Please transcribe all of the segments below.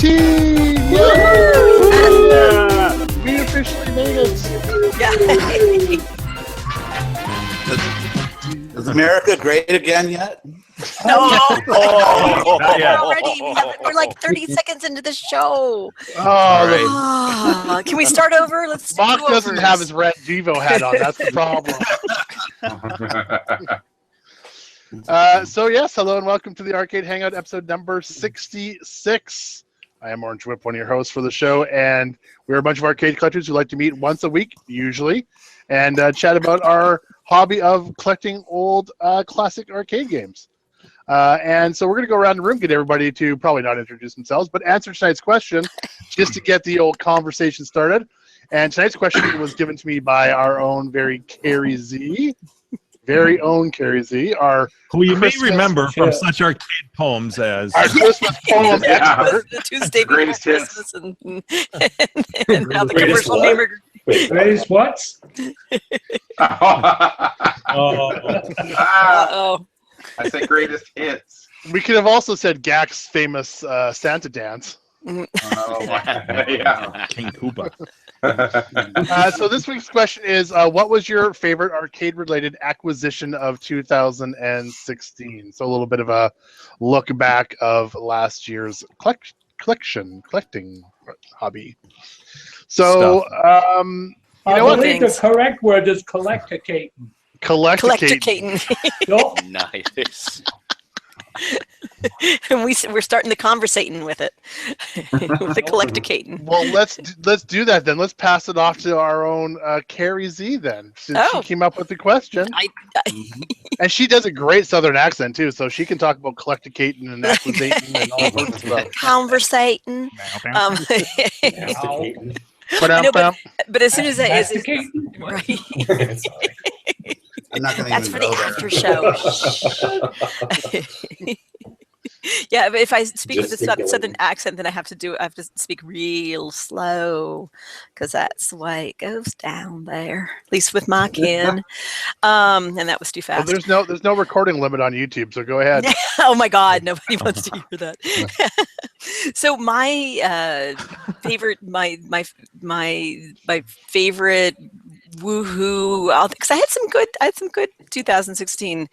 2017! Yeah. We officially made it. Yeah. Is America great again yet? No. Not yet. We're like 30 seconds into the show. Oh, right. Can we start over? Let's do Mock doesn't overs. have his red Devo hat on. That's the problem. So yes, hello and welcome to the Arcade Hangout episode number 66. I am Orange Whip, one of your hosts for the show, and we're a bunch of arcade collectors who like to meet once a week, usually, and chat about our hobby of collecting old classic arcade games. And so we're going to go around the room, get everybody to probably not introduce themselves, but answer tonight's question just to get the old conversation started. And tonight's question was given to me by our own very Carrie Z. Very own Carrie Z, who you Christmas, may remember from such arcade poems as our Christmas poem expert. The Tuesday before Greatest hits. Christmas and now the Greatest commercial what? name. Greatest what? Uh-oh. I say greatest hits. We could have also said Gak's famous Santa dance. Oh, yeah. King Koopa. So this week's question is, what was your favorite arcade-related acquisition of 2016? So a little bit of a look back of last year's collecting hobby. So, you know what? believe the correct word is collecticating. Collecticating. Yup. Nice. And we're starting the conversating with it. With the collecticating. Well, let's do that then. Let's pass it off to our own Carrie Z then, since she came up with the question. And she does a great Southern accent too, so she can talk about collecticating and acquisiting and all sorts of stuff. Conversating. I know, but as soon as I Masticating? right. I'm not going to That's even for the go there. after show. Yeah, but if I speak with a southern accent, then I have to speak real slow, because that's the way it goes down there. At least with my kin. And that was too fast. Well, there's no recording limit on YouTube, so go ahead. Oh my God, nobody wants to hear that. So my favorite, my favorite woohoo, because I had some good 2016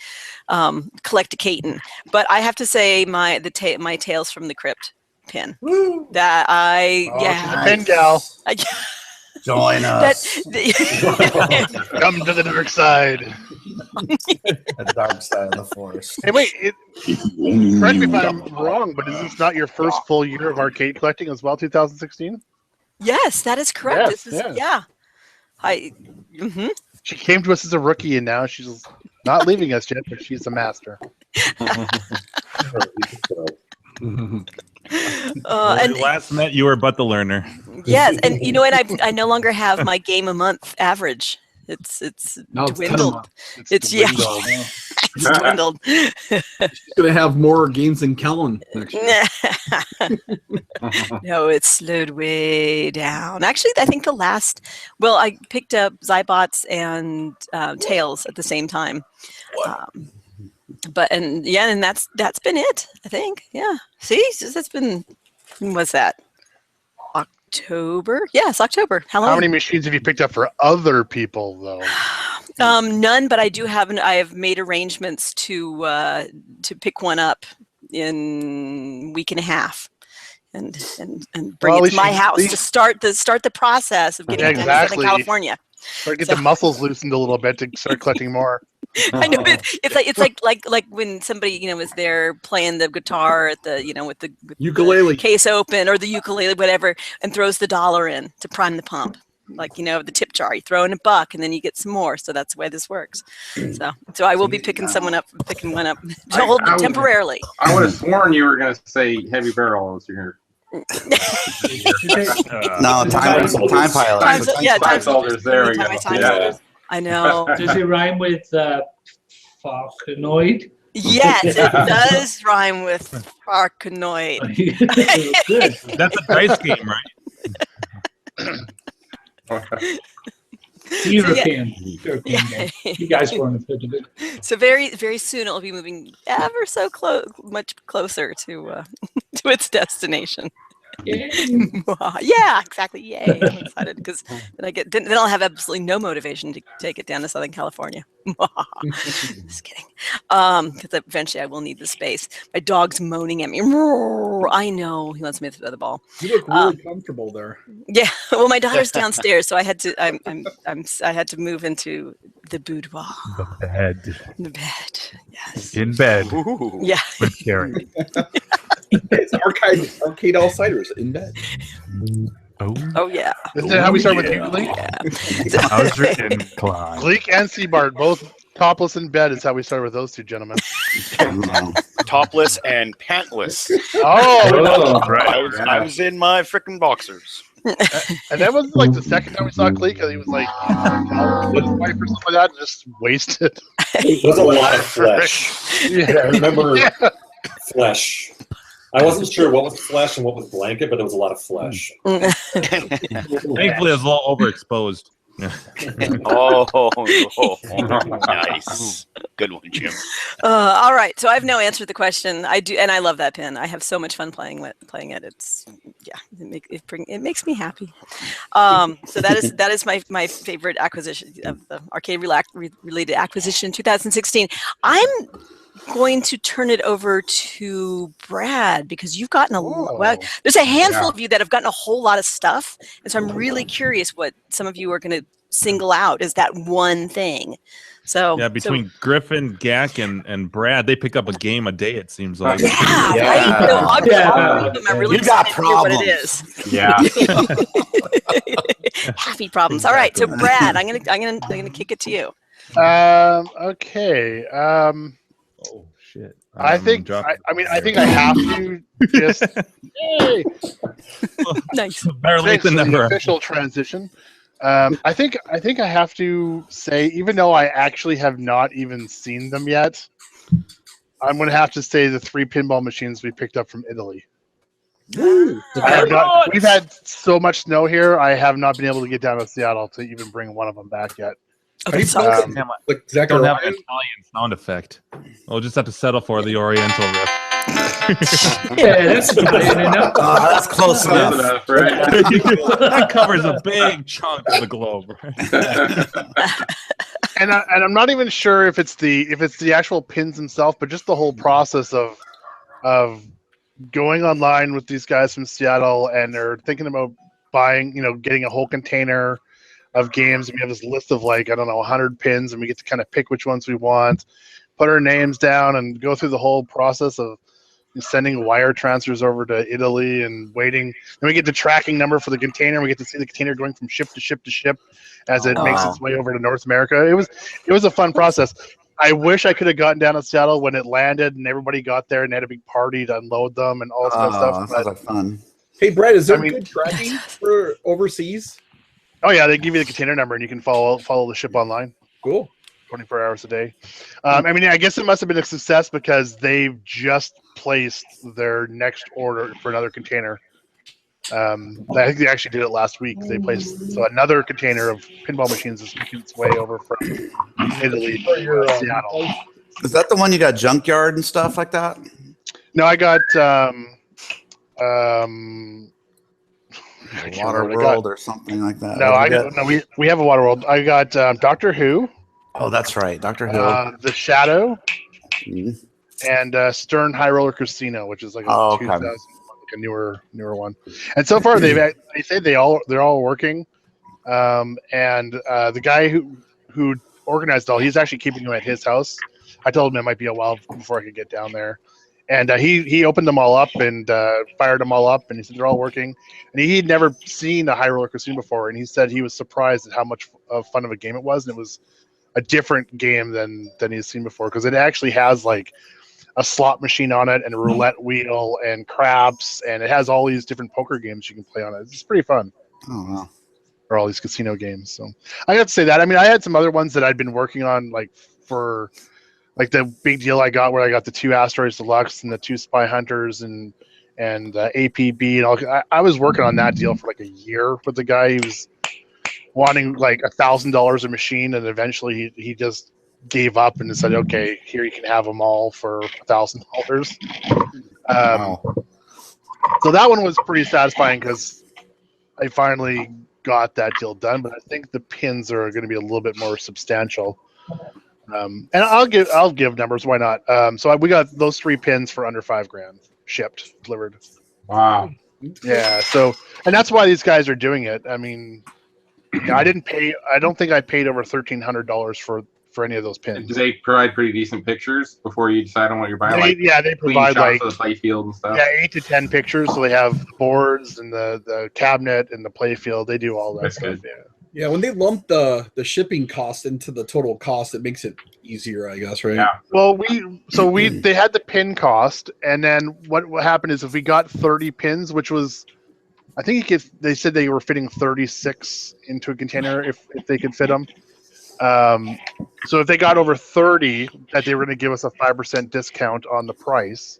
collecticating, but I have to say my Tales from the Crypt pin. Woo. That She's a pin gal. Join us. Come to the dark side. The dark side of the forest. Hey, wait. Correct me if I'm wrong, but is this not your first full year of arcade collecting as well, 2016? Yes, that is correct. Yes, This is yes. She came to us as a rookie, and now she's not leaving us yet, but she's a master. And last met you were but the learner. yes, and you know what? I no longer have my game a month average. It's dwindled. It's dwindled. it's dwindled. She's gonna have more games than Kellen next year. No, it's slowed way down. Actually, I think I picked up Zybots and Tails at the same time. And that's been it, I think. Yeah. See, that's been, when was that? October? Yes, October. How many machines have you picked up for other people, though? None, but I have made arrangements to pick one up in a week and a half. And bring it to my house to start the process of getting it down to Southern California. Or get the muscles loosened a little bit to start collecting more. I know it's like when somebody is there playing the guitar at the with the ukulele case open, or the ukulele, whatever, and throws the dollar in to prime the pump. Like the tip jar, you throw in $1 and then you get some more. So that's the way this works. So I will be picking one up to hold temporarily. I would have sworn you were going to say heavy barrel. No, time pilot. Time soldiers. There we go. Yeah. I know. Does it rhyme with Falconoid? Yes, it does rhyme with Falconoid. Good. That's a dice game, right? European game. You guys weren't have heard of it. So very, very soon it'll be moving ever so much closer to to its destination. Yeah, exactly. Yay! I'm excited because then I'll have absolutely no motivation to take it down to Southern California. Just kidding. Because eventually I will need the space. My dog's moaning at me. I know he wants me to throw the ball. You look really comfortable there. Yeah. Well, my daughter's downstairs, so I had to. I had to move into the boudoir. The bed. The bed. Yes. In bed. Ooh. Yeah. With Carrie. It's arcade all ciders in bed. Oh yeah. Isn't that how we start with you, Gleek? Yeah. How's written, Clyde? Gleek and Seabart, both topless in bed is how we started with those two gentlemen. Topless and pantless. Oh, Right. I was in my frickin' boxers. and that was like the second time we saw Gleek, and he was like, with his wife or something like that, just wasted. It was a lot of flesh. Yeah. I remember flesh. I wasn't sure what was flesh and what was blanket, but there was a lot of flesh. Thankfully, it was a little overexposed. Nice. Good one, Jim. All right, so I've now answered the question. I do, and I love that pin. I have so much fun playing it. It's it makes me happy. So that is my favorite acquisition of the arcade related acquisition in 2016. I'm going to turn it over to Brad because you've gotten there's a handful of you that have gotten a whole lot of stuff, and so I'm really curious what some of you are going to single out as that one thing. So yeah, between Griffin, Gak, and Brad, they pick up a game a day. It seems like. Right. So I'm really You got excited to hear what problems. it is. Yeah. Happy problems. All right, so Brad, I'm gonna kick it to you. Okay. Oh shit! I think I have to just Nice. Better late than the never. official transition. I think I have to say, even though I actually have not even seen them yet, I'm going to have to say the 3 pinball machines we picked up from Italy. We've had so much snow here. I have not been able to get down to Seattle to even bring one of them back yet. Okay, Don't have an Italian sound effect. We'll just have to settle for the Oriental riff. Yeah, that's Italian enough. That's close enough. Right? That covers a big chunk of the globe. And I'm not even sure if it's the actual pins themselves, but just the whole process of going online with these guys from Seattle, and they're thinking about buying, getting a whole container of games. We have this list of 100 pins, and we get to kind of pick which ones we want, put our names down, and go through the whole process of sending wire transfers over to Italy and waiting. Then we get the tracking number for the container. And we get to see the container going from ship to ship to ship as it makes its way over to North America. It was a fun process. I wish I could have gotten down to Seattle when it landed and everybody got there and they had a big party to unload them and all this kind of stuff. That sounds like fun. Hey, Brad, is there good tracking for overseas? Oh yeah, they give you the container number and you can follow the ship online. Cool. 24 hours a day. I guess it must have been a success because they've just placed their next order for another container. I think they actually did it last week. They placed another container of pinball machines is making its way over from Italy to Seattle. Is that the one you got junkyard and stuff like that? No, I got Water World or something like that. No, we have a Water World. I got Doctor Who. Oh, that's right, Doctor Who. The Shadow, and Stern High Roller Casino, which is like a 2000, like a newer one. And so far, they say they're all working. And the guy who organized it all, he's actually keeping them at his house. I told him it might be a while before I could get down there. And he opened them all up and fired them all up, and he said they're all working. And he'd never seen a High Roller Casino before, and he said he was surprised at how much fun of a game it was, and it was a different game than he's seen before because it actually has like a slot machine on it and a roulette wheel and craps, and it has all these different poker games you can play on it. It's pretty fun. Oh wow! Or all these casino games. So I got to say that. I mean, I had some other ones that I'd been working on, like for like the big deal I got where I got the 2 Asteroids Deluxe and the 2 Spy Hunters and APB and all. I was working on that deal for like a year with the guy. He was wanting like $1,000 a machine, and eventually he just gave up and said, "Okay, here you can have them all for $1,000." So that one was pretty satisfying because I finally got that deal done. But I think the pins are going to be a little bit more substantial. And I'll give numbers. Why not? So we got those 3 pins for under $5,000 shipped, delivered. Wow. Yeah. So, and that's why these guys are doing it. I mean, I didn't pay. I don't think I paid over $1,300 for any of those pins. Do they provide pretty decent pictures before you decide on what you're buying? They provide like the play field and stuff. Yeah, 8 to 10 pictures. So they have the boards and the cabinet and the play field. They do all that stuff. Good. Yeah. Yeah, when they lump the shipping cost into the total cost, it makes it easier, I guess, right? Yeah. Well, they had the pin cost, and then what happened is if we got 30 pins, which was, I think they said they were fitting 36 into a container if they could fit them. So if they got over 30, that they were going to give us a 5% discount on the price.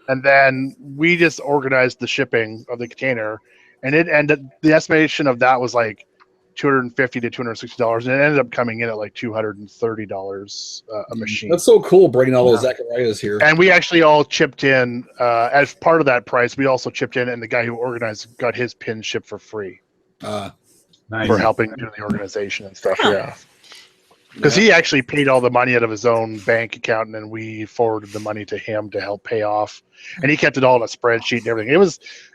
And then we just organized the shipping of the container, and the estimation of that was like $250 to $260, and it ended up coming in at like $230 a machine. That's so cool, bringing all those Zacharias here. And we actually all chipped in as part of that price. We also chipped in, and the guy who organized got his pin shipped for free Nice. for helping do the organization and stuff. Yeah, because he actually paid all the money out of his own bank account, and then we forwarded the money to him to help pay off. And he kept it all in a spreadsheet and everything. It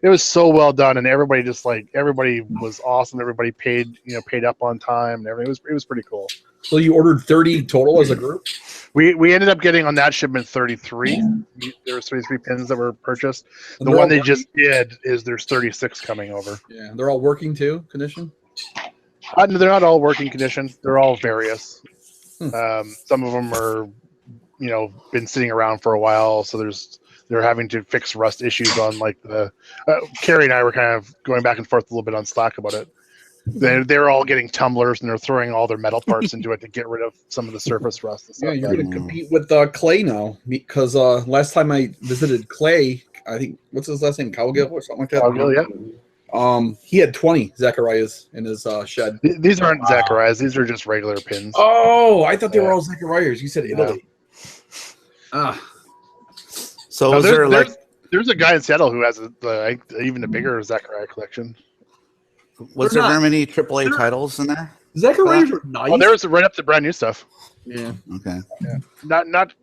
was so well done, and everybody was awesome. Everybody paid up on time and everything. It was pretty cool. So you ordered 30 total as a group? We ended up getting on that shipment 33. There was 33 pins that were purchased. And The one they just did is there's 36 coming over. Yeah, they're all working too, condition? No, they're not all working condition. They're all various. Some of them are, been sitting around for a while, so they're having to fix rust issues on like the. Carrie and I were kind of going back and forth a little bit on Slack about it. They're all getting tumblers and they're throwing all their metal parts into it to get rid of some of the surface rust and stuff. Yeah, you're going to compete with Clay now because last time I visited Clay, I think what's his last name, Cowgill or something like that. Cowgill, yeah. He had 20 Zacharias in his shed. These aren't Zacharias. These are just regular pins. Oh, I thought they were all Zacharias. You said Italy. So there's a guy in Seattle who has even a bigger Zachariah collection. Was there very many AAA titles in there? Zacharias are nice. Oh, there's right up to brand new stuff. Yeah. Okay. Yeah. Not.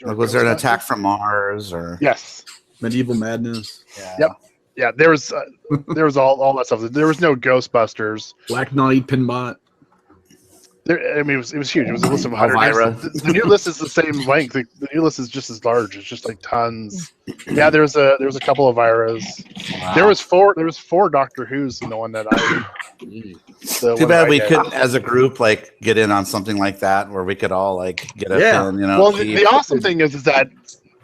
Like, was there an Attack from Mars or? Yes. Medieval Madness. Yeah. Yep. Yeah, there was all that stuff. There was no Ghostbusters. Black Knight, Pinbot. It was huge. It was a list of 100. The new list is the same length. The new list is just as large. It's just like tons. Yeah, there was a couple of Iras. Wow. There was four Doctor Who's in the one that I. Too bad we couldn't, as a group, like get in on something like that where we could all like get a pin. Well, the awesome thing is that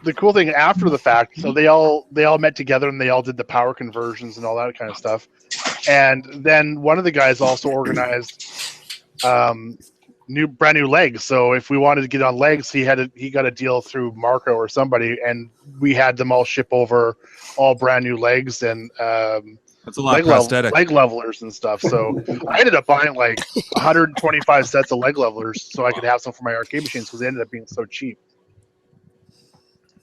the cool thing after the fact. So they all met together and they all did the power conversions and all that kind of stuff. And then one of the guys also organized. Brand new legs. So if we wanted to get on legs, he got a deal through Marco or somebody, and we had them all ship over all brand new legs and that's a lot of prosthetic leg levelers and stuff. So I ended up buying like 125 sets of leg levelers so I could have some for my arcade machines because they ended up being so cheap.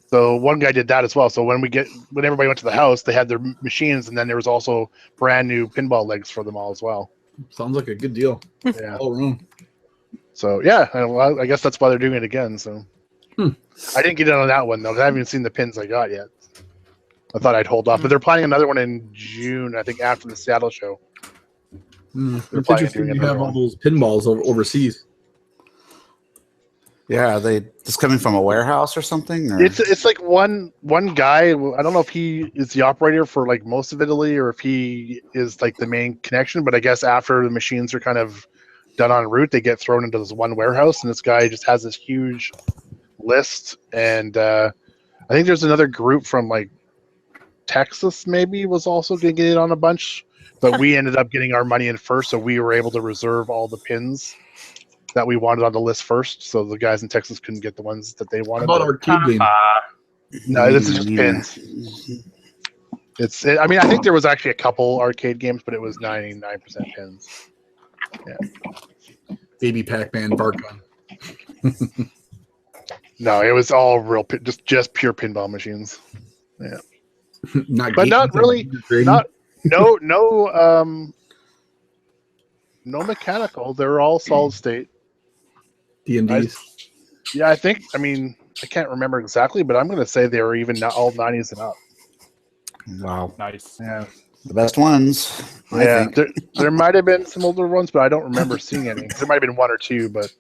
So one guy did that as well. So when everybody went to the house, they had their machines, and then there was also brand new pinball legs for them all as well. Sounds like a good deal. Yeah. All room. So yeah, I guess that's why they're doing it again. So I didn't get in on that one though. I haven't even seen the pins I got yet. I thought I'd hold off, but they're planning another one in June. I think after the Seattle show. It's interesting you have all those pinballs overseas. Yeah, are they just coming from a warehouse or something? Or? It's like one guy. I don't know if he is the operator for like most of Italy or if he is like the main connection. But I guess after the machines are kind of done en route, they get thrown into this one warehouse, and this guy just has this huge list. And I think there's another group from like Texas maybe was also going to get in on a bunch, but we ended up getting our money in first, so we were able to reserve all the pins that we wanted on the list first, so the guys in Texas couldn't get the ones that they wanted. How about arcade game? No, this is just pins. I mean, I think there was actually a couple arcade games, but it was 99% pins. Yeah. Baby Pac-Man, Barcon. No, it was all real, just pure pinball machines. Yeah. but not really. No mechanical. They're all solid state. DMDs. Yeah, I think. I mean, I can't remember exactly, but I'm going to say they were even all 90s and up. Wow. Nice. Yeah. The best ones. I think. There might have been some older ones, but I don't remember seeing any. There might have been one or two, but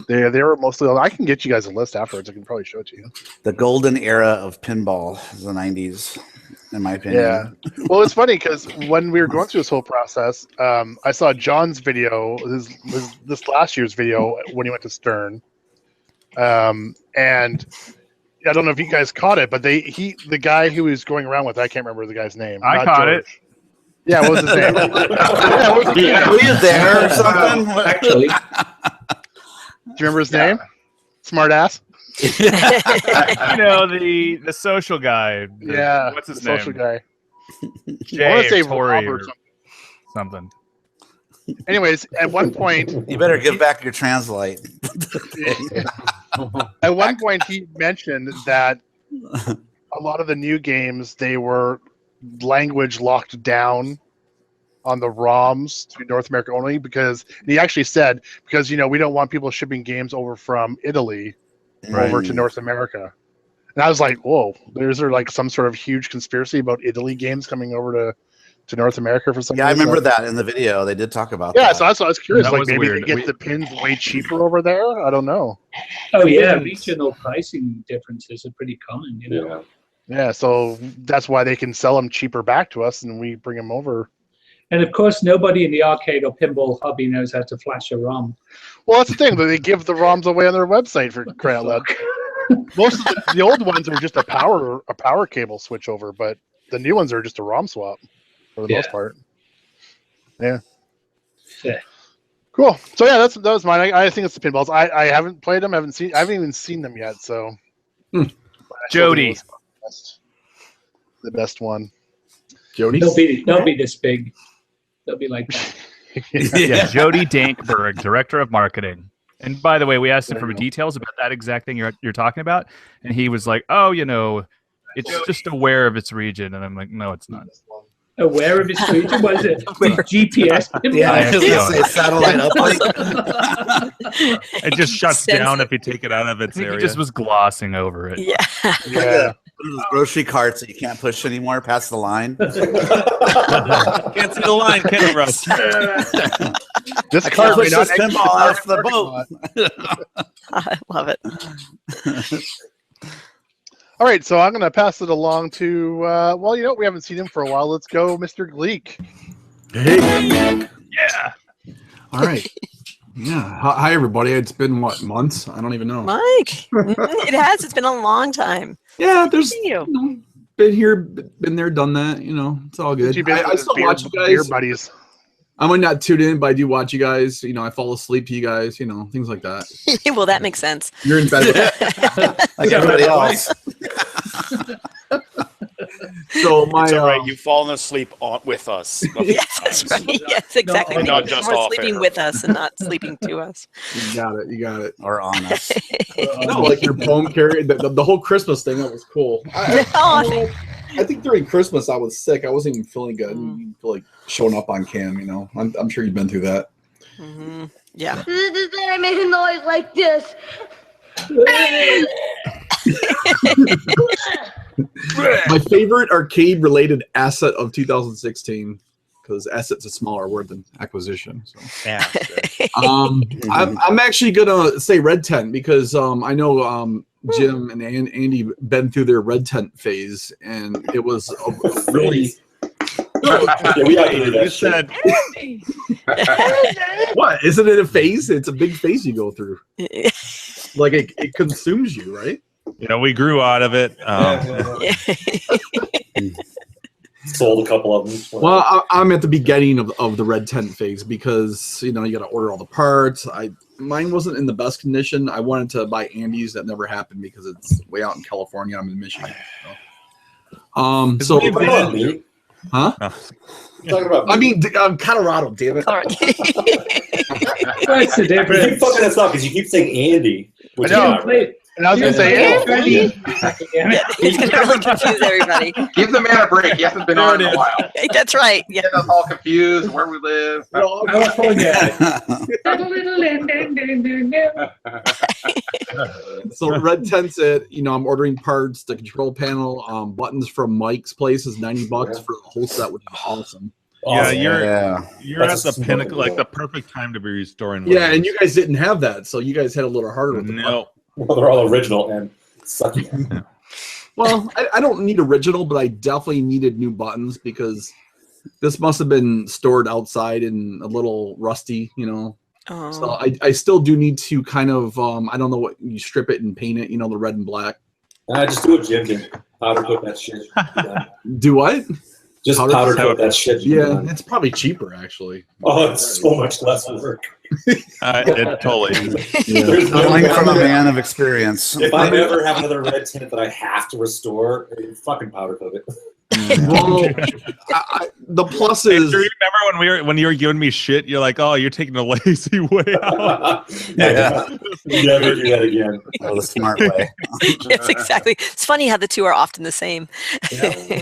they were mostly. I can get you guys a list afterwards. I can probably show it to you. The golden era of pinball is the 90s, in my opinion. Yeah. Well, it's funny because when we were going through this whole process, I saw John's video, this last year's video when he went to Stern, and I don't know if you guys caught it, but the guy who was going around with, I can't remember the guy's name. I caught it. Yeah, what was his name? Were you there or something? Actually, do you remember his name? Smart ass. You know, the social guy. Yeah. What's his name? Social guy. Jay I want to say Tory Rob or something. Anyways, at one point, You better give back your translate. at one point he mentioned that a lot of the new games, they were language locked down on the ROMs to North America only, because he actually said, because we don't want people shipping games over from Italy over to North America. And I was like, whoa, is there like some sort of huge conspiracy about Italy games coming over to North America for some reason? I remember that in the video. They did talk about that. that. So that's why I was curious. That Like was maybe weird. they get the pins way cheaper over there. I don't know. oh yeah, regional pricing differences are pretty common. Yeah, so that's why they can sell them cheaper back to us, and we bring them over. And of course, nobody in the arcade or pinball hobby knows how to flash a ROM. Well, that's the thing. They give the ROMs away on their website for crying out loud. Most of the old ones are just a power cable switch over, but the new ones are just a ROM swap for the most part. Yeah. Cool. So yeah, that was mine. I think it's the pinballs. I haven't played them. I haven't even seen them yet. So. Jody. The best one. Jody. They'll be this big. They'll be like that. Yeah, Jody Dankberg, Director of Marketing. And by the way, we asked him for details about that exact thing you're talking about, and he was like, "Oh, it's just aware of its region." And I'm like, "No, it's not." Aware of its region? Was it GPS? Yeah, I was gonna say satellite uplink. It just shuts down if you take it out of its area. He just was glossing over it. Yeah. Yeah. Those grocery carts that you can't push anymore past the line. Can't see the line, Kendra. This I cart can't may push not this pinball off the boat. I love it. All right, so I'm going to pass it along to, we haven't seen him for a while. Let's go, Mr. Gleek. Hey. Yeah. All right. Yeah. Hi, everybody. It's been, months? I don't even know. Mike. It has. It's been a long time. Yeah, there's You. been here, been there, done that. It's all good. I still watch you Beer guys. buddies. I might not tune in, but I do watch you guys. I fall asleep to you guys, things like that. Well, that makes sense. You're in bed. Like everybody else. So It's all right. You've fallen asleep with us. Yes, that's right. Yes, exactly. No, Thank not you. just More off sleeping air. with us and not sleeping to us. You got it. Or on us. No, like your poem carry, the whole Christmas thing, that was cool. I think during Christmas I was sick. I wasn't even feeling good. You feel like showing up on cam, I'm sure you've been through that. Mm-hmm. Yeah. I made a noise like this. My favorite arcade-related asset of 2016, because asset's a smaller word than acquisition. So. Yeah. I'm actually gonna say Red Tent because I know Jim and Andy been through their Red Tent phase, and it was a really. Yeah, we hated that said. What? Isn't it a phase? It's a big phase you go through. Like it consumes you, right? We grew out of it. Sold a couple of them. Well, I'm at the beginning of the Red Tent phase because you got to order all the parts. Mine wasn't in the best condition. I wanted to buy Andy's. That never happened because it's way out in California. I'm in Michigan. So. Huh? Talking about I mean, Colorado, damn it. What's the difference? You keep fucking us up because you keep saying Andy. I And I was going to say, it's going to really confuse everybody. Give the man a break. He hasn't been on in a while. That's right. Yeah. Get us all confused where we live. So Red Tent's it. I'm ordering parts. The control panel, buttons from Mike's place is $90 for the whole set, which is awesome. Yeah, you're at the pinnacle, like the perfect time to be restoring. Yeah, and you guys didn't have that, so you guys had a little harder with the No. Well, they're all original and sucky. Well, I don't need original, but I definitely needed new buttons because this must have been stored outside and a little rusty, So I still do need to kind of, I don't know what, you strip it and paint it, the red and black. Just do what Jim did. Powder coat that shit. Do what? Just powder coat that shit. Yeah, it's probably cheaper, actually. Oh, it's so much less work. It totally is. Coming from a man of experience. If I ever have another red tint that I have to restore, fucking powder coat it. Well, the plus is. Do you remember when you were giving me shit? You're like, "Oh, you're taking the lazy way out." Never do that again. Oh, the smart way. Yes, exactly. It's funny how the two are often the same.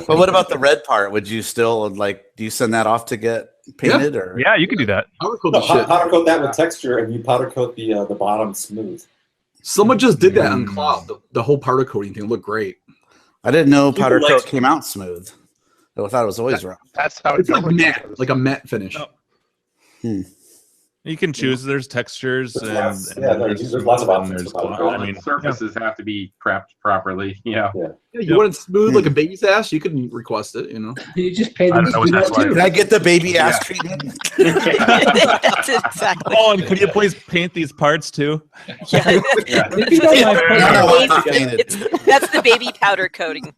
But what about the red part? Would you still do you send that off to get painted or? Yeah, you can do that. Powder coat that with texture, and you powder coat the bottom smooth. Someone just did that on Cloud. The whole powder coating thing looked great. I didn't know powder coat came out smooth. I thought it was always rough. That's how it's like a matte finish. Oh. You can choose. There's textures and there's lots of options. Surfaces have to be prepped properly. Yeah, you want it smooth like a baby's ass? You can request it. You just pay them to do that too. Can I get the baby ass treatment? That's exactly. Oh, and could you please paint these parts too? Yeah. That's the baby powder coating.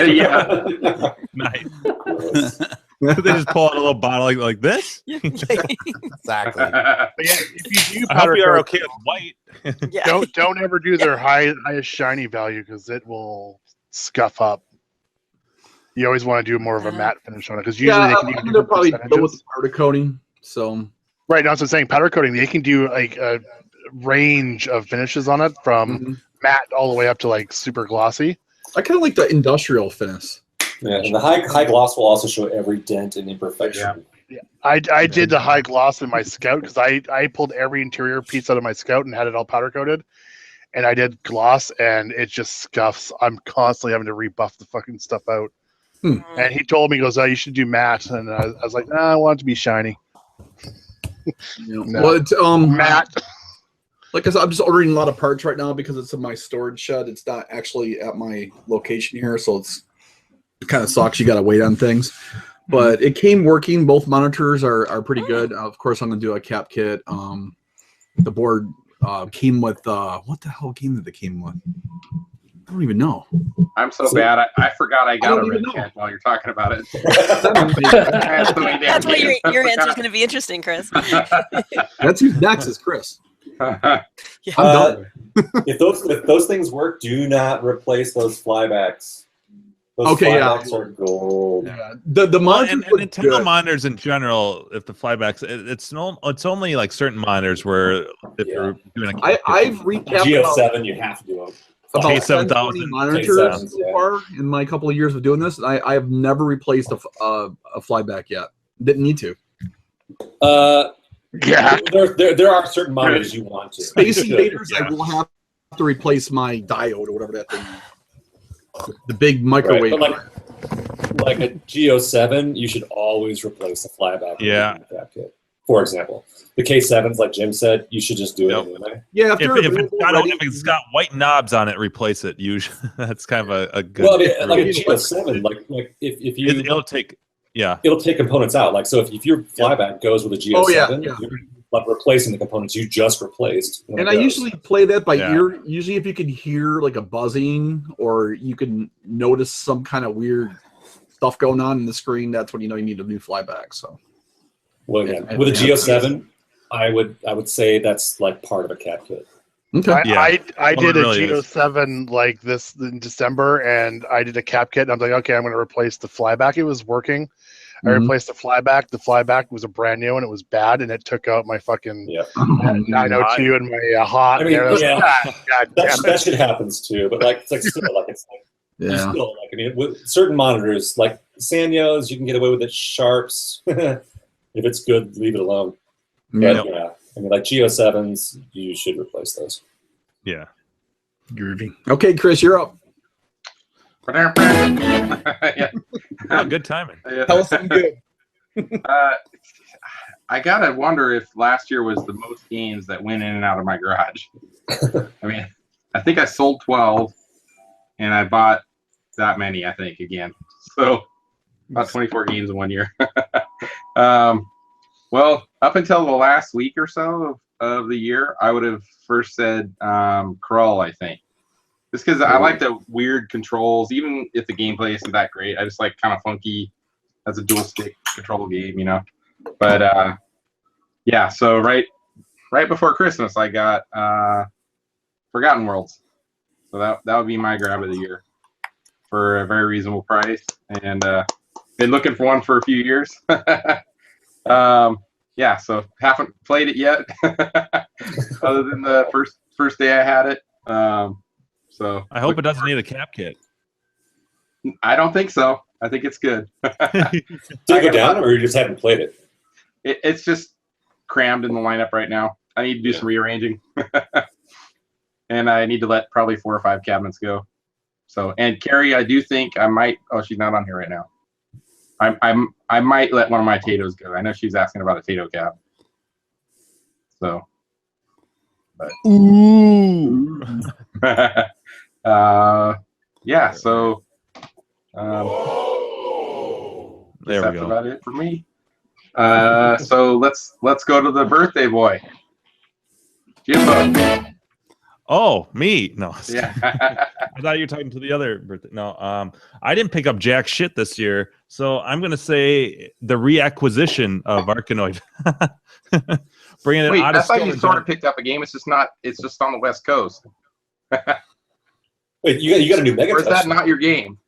Yeah. Nice. They just pull out a little bottle like this. Exactly. But yeah, if you do I hope powder you are coat, okay with white. Yeah. don't ever do their highest shiny value because it will scuff up. You always want to do more of a matte finish on it because usually they can do they're probably percentages. go with the powder coating. So right now, that's what I'm saying. Powder coating, they can do like a range of finishes on it from matte all the way up to like super glossy. I kind of like the industrial finish. Yeah, and the high gloss will also show every dent and imperfection. Yeah. I did the high gloss in my Scout because I pulled every interior piece out of my Scout and had it all powder coated, and I did gloss and it just scuffs. I'm constantly having to rebuff the fucking stuff out. And he told me, he goes, "Oh, you should do matte," and I was like, "Nah, I want it to be shiny." No. Well, it's matte. Like I said, I'm just ordering a lot of parts right now because it's in my storage shed. It's not actually at my location here, so it kind of sucks. You got to wait on things. But it came working. Both monitors are pretty good. Of course, I'm going to do a cap kit. The board came with what the hell game did it came with? I don't even know. I'm so bad. I forgot I got a red tent while you're talking about it. That's why your answer is going to be interesting, Chris. That's who's next is Chris. Yeah. I'm done. If those things work, do not replace those flybacks. Those flybacks are gold. Yeah. The monitors and Nintendo monitors in general, if the flybacks, it's only like certain monitors where if you're doing a I've recapped G07, you have to do them. About K7000 monitors so far in my couple of years of doing this. I have never replaced a flyback yet. Didn't need to. Yeah. There are certain monitors you want to. Space Invaders, I will have to replace my diode or whatever that thing is. The big microwave. Right, like a G07, you should always replace the flyback. Yeah. Kit. For example, the K7s, like Jim said, you should just do it anyway. Yeah, if it's got white knobs on it, replace it. Usually, that's kind of a good. Well, like a G07, like if you, it'll take components out. Like so, if your flyback goes with a G07, you're like replacing the components you just replaced. And I usually play that by ear. Usually, if you can hear like a buzzing or you can notice some kind of weird stuff going on in the screen, that's when you know you need a new flyback. So. Well, yeah, with a G07, I would say that's like part of a cat kit. Okay. I did a G07 like this in December, and I did a cap kit, and I'm like, okay, I'm going to replace the flyback. It was working, I replaced the flyback. The flyback was a brand new and it was bad, and it took out my fucking 902 and my hot. I mean, God damn that shit happens too. But like, still, like, I mean, with certain monitors, like Sanyos, you can get away with it. Sharps, if it's good, leave it alone. But, yeah, I mean, like Geo7s, you should replace those. Yeah. Groovy. Okay, Chris, you're up. Yeah. Oh, good timing. Tell us something good. I gotta wonder if last year was the most games that went in and out of my garage. I mean, I think I sold 12, and I bought that many. I think again, so about 24 games in 1 year. Well, up until the last week or so of the year, I would have first said Crawl, I think. Just because I like the weird controls, even if the gameplay isn't that great. I just like kind of funky as a dual stick control game, you know. But yeah, so right before Christmas, I got Forgotten Worlds. So that would be my grab of the year for a very reasonable price, and been looking for one for a few years. Yeah, so haven't played it yet, other than the first day I had it. So I hope it doesn't need a cap kit. I don't think so. I think it's good. Did it go down, or you just haven't played it? It's just crammed in the lineup right now. I need to do some rearranging, and I need to let probably 4 or 5 cabinets go. So, and Carrie, I do think I might. Oh, she's not on here right now. I might let one of my Tato's go. I know she's asking about a Tato cab. So, but. Ooh. Yeah. So. There we that's go. about it for me. So let's go to the birthday boy, Jimbo. Oh, me? No. Yeah. I thought you were talking to the other birthday. No, I didn't pick up jack shit this year, so I'm gonna say the reacquisition of Arkanoid. Bringing it Wait, out I of thought you storage. sort of picked up a game. It's just not. It's just on the West Coast. Wait, you got a new Mega Or is Touch? that not your game?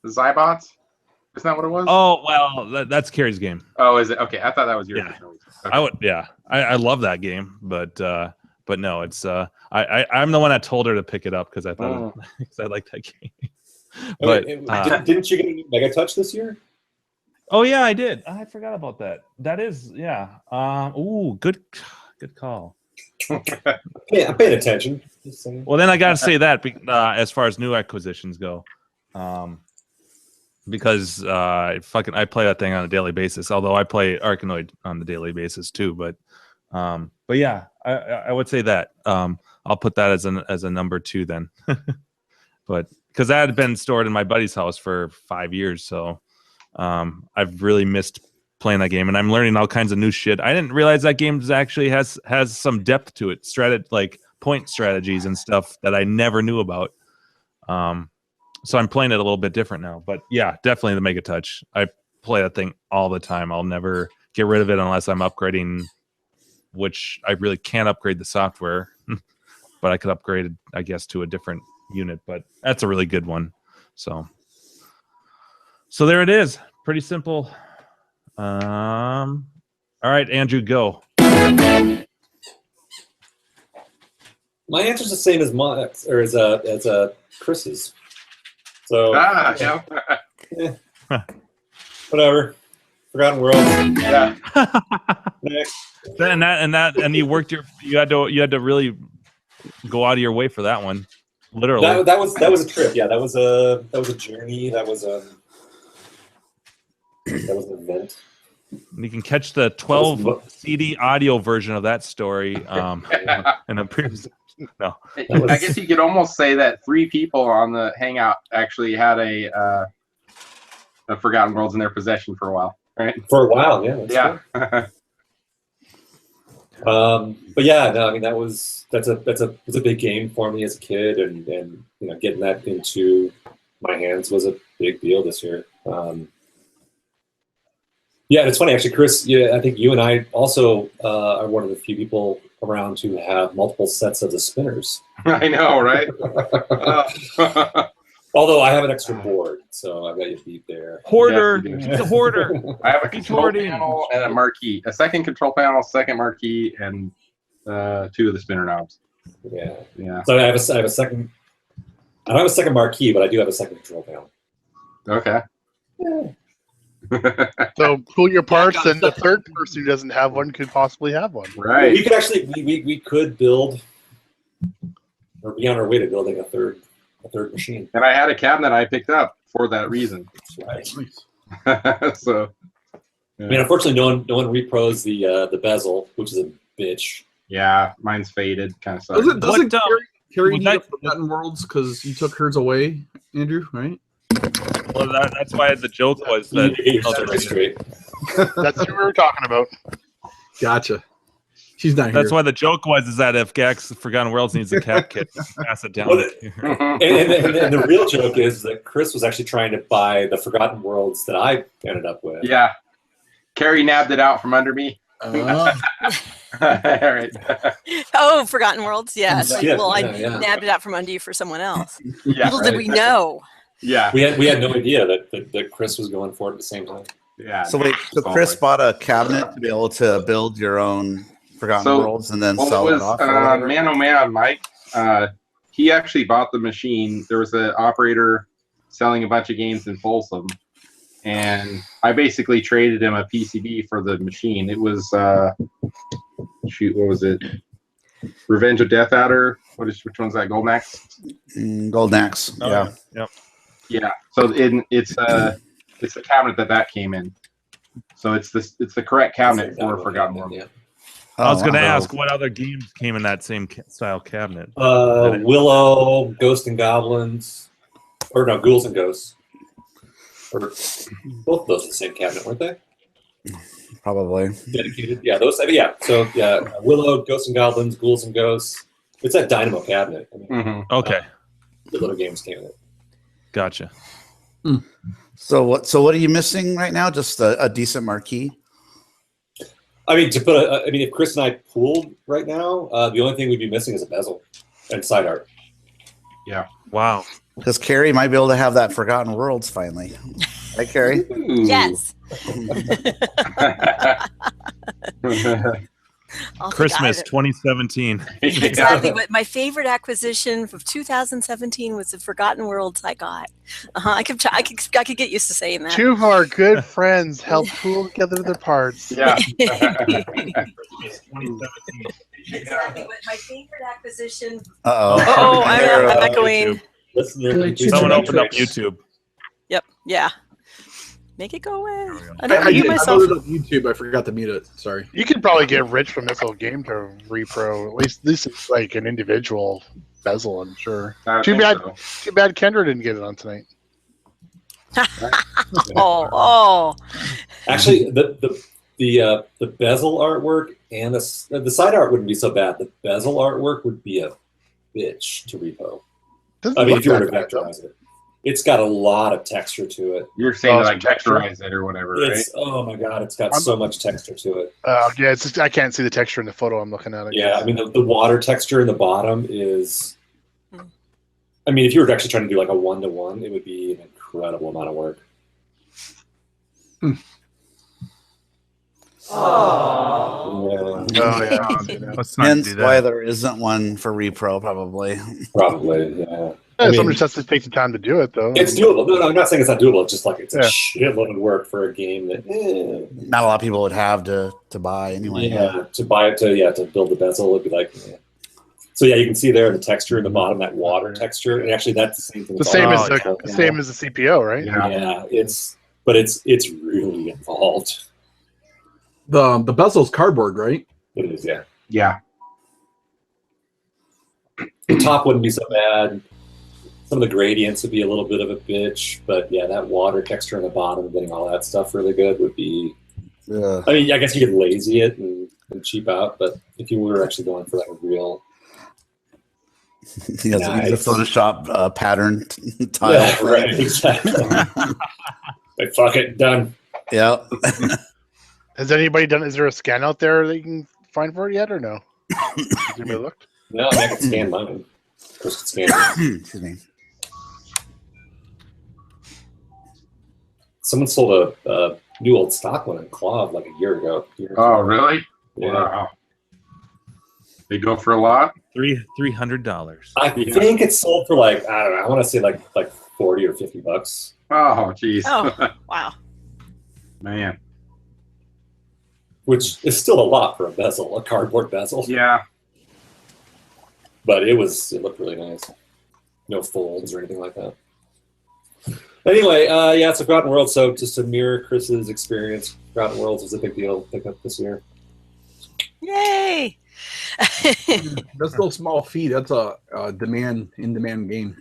The Zybots? Isn't that what it was? Oh well, that's Carrie's game. Oh, is it? Okay, I thought that was your. Yeah. Okay. I love that game, but no, it's I'm the one that told her to pick it up because I thought because I like that game. But didn't you get a new Mega Touch this year? Oh yeah, I did. I forgot about that. That is ooh, good call. Yeah, I'm paying attention. Well, then I gotta say that as far as new acquisitions go, because I play that thing on a daily basis. Although I play Arkanoid on the daily basis too, but yeah, I would say that I'll put that as a number 2 then, but because that had been stored in my buddy's house for 5 years, so I've really missed playing that game, and I'm learning all kinds of new shit. I didn't realize that game actually has some depth to it, like point strategies and stuff that I never knew about. So I'm playing it a little bit different now, but yeah, definitely the Mega Touch. I play that thing all the time. I'll never get rid of it unless I'm upgrading, which I really can't upgrade the software, but I could upgrade it, I guess, to a different unit, but that's a really good one. So there it is. Pretty simple. All right, Andrew, go. My answer's the same as mine, or as Chris's. So whatever. Forgotten Worlds. Yeah. Next. And you worked you had to really go out of your way for that one. Literally. That was a trip. Yeah, that was a journey. That was an event. You can catch the 12 CD audio version of that story in a previous. No, I guess you could almost say that 3 people on the Hangout actually had a Forgotten Worlds in their possession for a while, right? For a while, yeah. Yeah. But yeah, no, I mean that's a big game for me as a kid, and you know, getting that into my hands was a big deal this year. Yeah, and it's funny actually, Chris. Yeah, I think you and I also are one of the few people around who have multiple sets of the spinners. I know, right? Although I have an extra board, so I've got you beat there. Hoarder. Yes, He's a hoarder. I have a control panel and a marquee. A second control panel, second marquee, and 2 of the spinner knobs. Yeah. Yeah. So I have a second. I don't have a second marquee, but I do have a second control panel. Okay. Yeah. So pull your parts, and the third person who doesn't have one could possibly have one. Right. We could actually we could build, or be on our way to building a third machine. And I had a cabinet I picked up for that reason. Right. So. Yeah. I mean, unfortunately, no one repros the bezel, which is a bitch. Yeah, mine's faded. Kind of sucks. Doesn't Carrie need Forgotten Worlds because you took hers away, Andrew? Right? Well, that's why the joke was that. That's what we were talking about. Gotcha. She's not here. That's why the joke was that if Gax Forgotten Worlds needs a cat kit, pass it down. And the real joke is that Chris was actually trying to buy the Forgotten Worlds that I ended up with. Yeah. Carrie nabbed it out from under me. All right. Oh, Forgotten Worlds, yeah. Yeah, Well, I yeah. nabbed it out from under you for someone else. Yeah, Little did we know. Yeah. We had no idea that Chris was going for it at the same time. Yeah. So wait, so Chris bought a cabinet to be able to build your own Forgotten Worlds and then sell it off? Man, oh man, Mike. He actually bought the machine. There was an operator selling a bunch of games in Folsom, and I basically traded him a PCB for the machine. It was shoot, what was it? Revenge of Death Adder. Which one's that? Golden Axe? Golden Axe. Oh, yeah. Yep. Yeah. So it's the cabinet that came in. So it's the correct cabinet for Forgotten World. Yeah. I was going to ask what other games came in that same style cabinet. Willow, Ghosts and Goblins, or no, Ghouls and Ghosts. Or both of those in the same cabinet, weren't they? Probably. Dedicated, yeah. Those, yeah. So yeah, Willow, Ghosts and Goblins, Ghouls and Ghosts. It's that Dynamo cabinet. I mean, Okay. The little games came in it. Gotcha. So what are you missing right now? Just a decent marquee? I mean, if Chris and I pooled right now, the only thing we'd be missing is a bezel and side art. Yeah. Wow. Because Carrie might be able to have that Forgotten Worlds finally. Right, Carrie? Yes. Christmas 2017. Exactly. But my favorite acquisition of 2017 was the Forgotten Worlds I got. I could get used to saying that. Two of our good friends helped pool together their parts. Yeah. Exactly. But my favorite acquisition. Uh-oh. I'm echoing. Someone opened up YouTube. Yep. Yeah. Make it go away. I loaded myself. up YouTube. I forgot to mute it. Sorry. You could probably get rich from this whole game to repro. At least this is like an individual bezel, I'm sure. Too bad Kendra didn't get it on tonight. Oh. Actually, the bezel artwork and the side art wouldn't be so bad. The bezel artwork would be a bitch to repo. If you were to vectorize it. It's got a lot of texture to it. You're saying like texturize it or whatever, right? Oh my god, it's got so much texture to it. Yeah, it's just, I can't see the texture in the photo I'm looking at. I mean, the water texture in the bottom is. I mean, if you were actually trying to do like a 1-to-1, it would be an incredible amount of work. Hence why there isn't one for repro, probably. Probably, yeah. Somebody just has to take the time to do it, though. It's doable. No, I'm not saying it's not doable. It's just like it's a shitload of work for a game that not a lot of people would have to buy anyway. Yeah, to buy it to build the bezel would be like. Yeah. So yeah, you can see there the texture in the bottom, that water texture, and actually that's the same thing. The same as the CPO, right? Yeah, it's really involved. The bezel's cardboard, right? It is, yeah. Yeah. The top wouldn't be so bad. Some of the gradients would be a little bit of a bitch, but yeah, that water texture in the bottom, getting all that stuff really good would be. Yeah. I mean, I guess you could lazy it and cheap out, but if you were actually going for like a real. He has a Photoshop pattern tile. Yeah, right. Exactly. Like, fuck it, done. Yeah. Has anybody done? Is there a scan out there that you can find for it yet, or no? Has anybody looked? No, I can scan mine. Chris can scan it. Excuse me. someone sold a new old stock one in Claw like a year ago. Oh, really? Yeah. Wow. They go for a lot? $300. I think it's sold for like, I don't know, I want to say like 40 or $50. Oh, jeez. Oh, wow. Man. Which is still a lot for a bezel, a cardboard bezel. Yeah. But it looked really nice. No folds or anything like that. Anyway, yeah, it's a Forgotten World, so just to mirror Chris's experience, Forgotten Worlds was a big deal to pick up this year. Yay! That's no small feat. That's a in-demand game.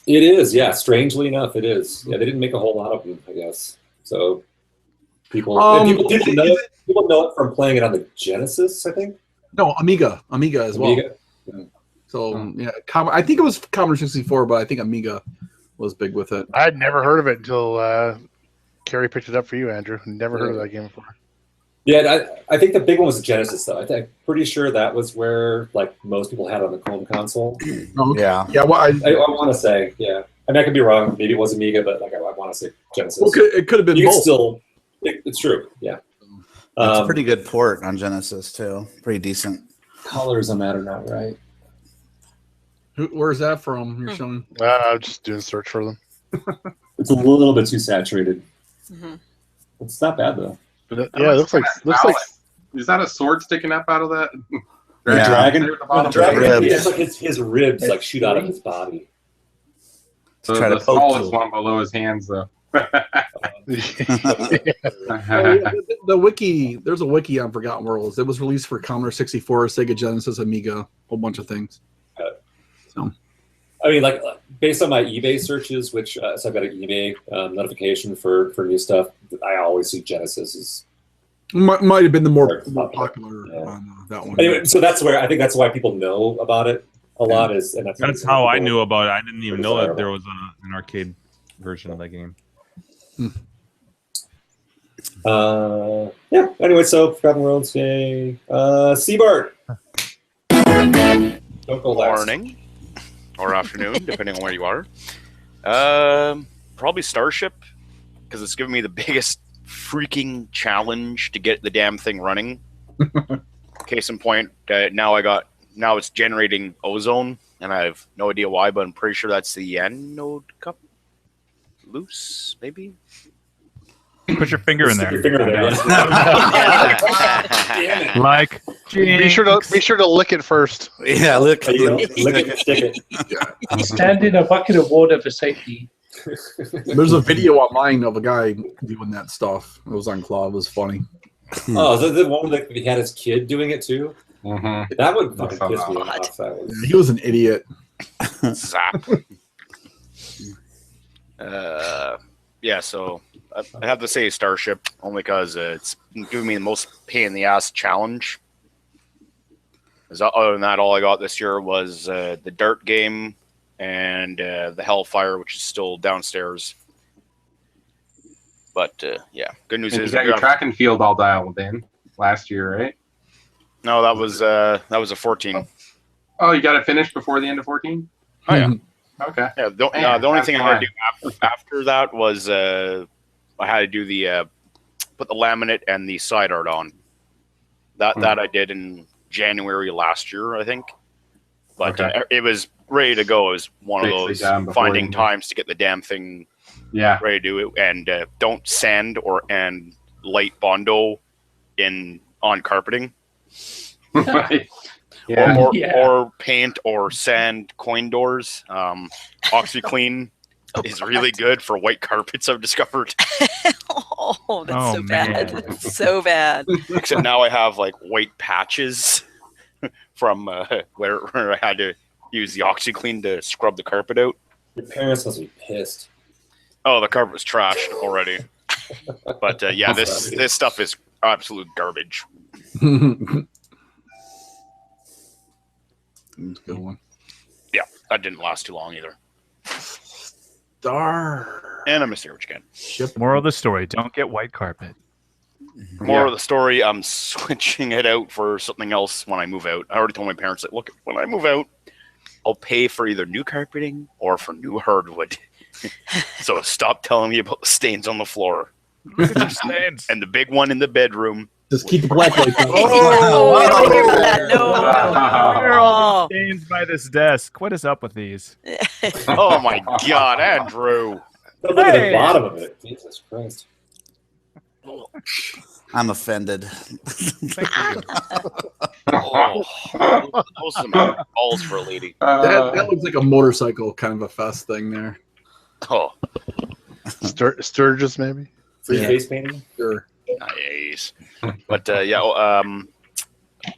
It is, yeah. Strangely enough, it is. Yeah, they didn't make a whole lot of them, I guess. So people know it from playing it on the Genesis, I think. No, Amiga as well. Yeah. So yeah, I think it was Commodore 64, but I think Amiga was big with it. I had never heard of it until Carrie picked it up for you, Andrew. Never heard of that game before. Yeah, I think the big one was the Genesis, though. I'm pretty sure that was where like most people had it on the home console. Yeah. Yeah. Well, I want to say, yeah. I mean, I could be wrong. Maybe it was Amiga, but like I want to say Genesis. Well, it could have been both. It's true. Yeah. It's a pretty good port on Genesis too. Pretty decent. Colors on that are not right. Where's that from? You're showing. I'm just doing a search for them. It's a little bit too saturated. Mm-hmm. It's not bad though. But yeah, it looks like is that a sword sticking up out of that? Yeah. Dragon. Ribs. It's like his ribs like shoot out of his body. So the smallest one below his hands, though. The wiki, there's a wiki on Forgotten Worlds. It was released for Commodore 64, Sega Genesis, Amiga, a whole bunch of things. So, I mean, like based on my eBay searches, which so I've got an eBay notification for new stuff. I always see Genesis as might have been the more popular that one. Anyway, so that's where I think that's why people know about it a lot. And that's how I knew about it. I didn't even know that there was an arcade version of that game. Yeah. Anyway, so Forgotten Worlds, yay. Seabart. Don't go last. Morning or afternoon, depending on where you are. Probably Starship, because it's given me the biggest freaking challenge to get the damn thing running. Case in point, now it's generating ozone, and I have no idea why, but I'm pretty sure that's the anode cup loose, maybe. Put your finger in there. Like, be sure to lick it first. Yeah, lick it and stick it. Stand in a bucket of water for safety. There's a video online of a guy doing that stuff. It was on Claw. It was funny. Oh, is that the one that he had his kid doing it too? Mm-hmm. That would fucking piss me off. He was an idiot. Zap. Yeah, so I have to say Starship only because it's giving me the most pain in the ass challenge. Other than that, all I got this year was the Dart game and the Hellfire, which is still downstairs. But yeah, good news is you got your track and field all dialed in last year, right? No, that was a 14. Oh, you got it finished before the end of 14? Oh yeah. Okay. Yeah. The only thing I had to do after that was I had to do the put the laminate and the side art on. That I did in January last year, I think. But it was ready to go. It was one of those finding times to get the damn thing ready to do it, and don't sand and light Bondo on carpeting. Or paint or sand coin doors. OxyClean is really good for white carpets, I've discovered. Oh, that's so bad. So bad. Except now I have like white patches from where I had to use the OxyClean to scrub the carpet out. Your parents must be pissed. Oh, the carpet was trashed already. But yeah, this stuff is absolute garbage. Good one. Yeah, that didn't last too long either. Star. And I'm a sandwich again. Moral of the story: don't get white carpet. Moral of the story: I'm switching it out for something else when I move out. I already told my parents that, look, when I move out, I'll pay for either new carpeting or for new hardwood. So stop telling me about the stains on the floor. Look at your stains. And the big one in the bedroom. Just keep the black lights on. Where are all these stains by this desk? What is up with these? Oh my God, Andrew! Look at the bottom of it. Jesus Christ. I'm offended. Oh, those are some balls for a lady. That looks like a motorcycle kind of a fest thing there. Oh, Sturgis maybe. Free face painting. Sure. nice. But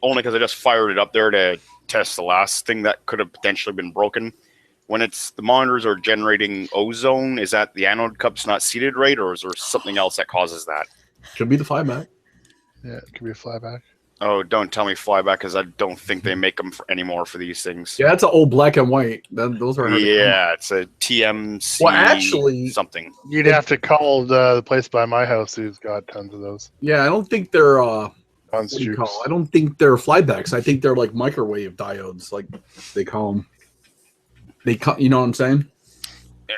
only because I just fired it up there to test the last thing that could have potentially been broken. When the monitors are generating ozone, is that the anode cup's not seated right, or is there something else that causes that? Could be the flyback. Yeah, it could be a flyback. Oh, don't tell me flyback, because I don't think they make them anymore for these things. Yeah, it's an old black and white. Those are hard to Yeah, it's a TMC. Well, actually, something. You'd have to call the place by my house who's got tons of those. Yeah, I don't think they're On what do you Stoops. call it? I don't think they're flybacks. I think they're like microwave diodes, like they call them. You know what I'm saying? Yeah.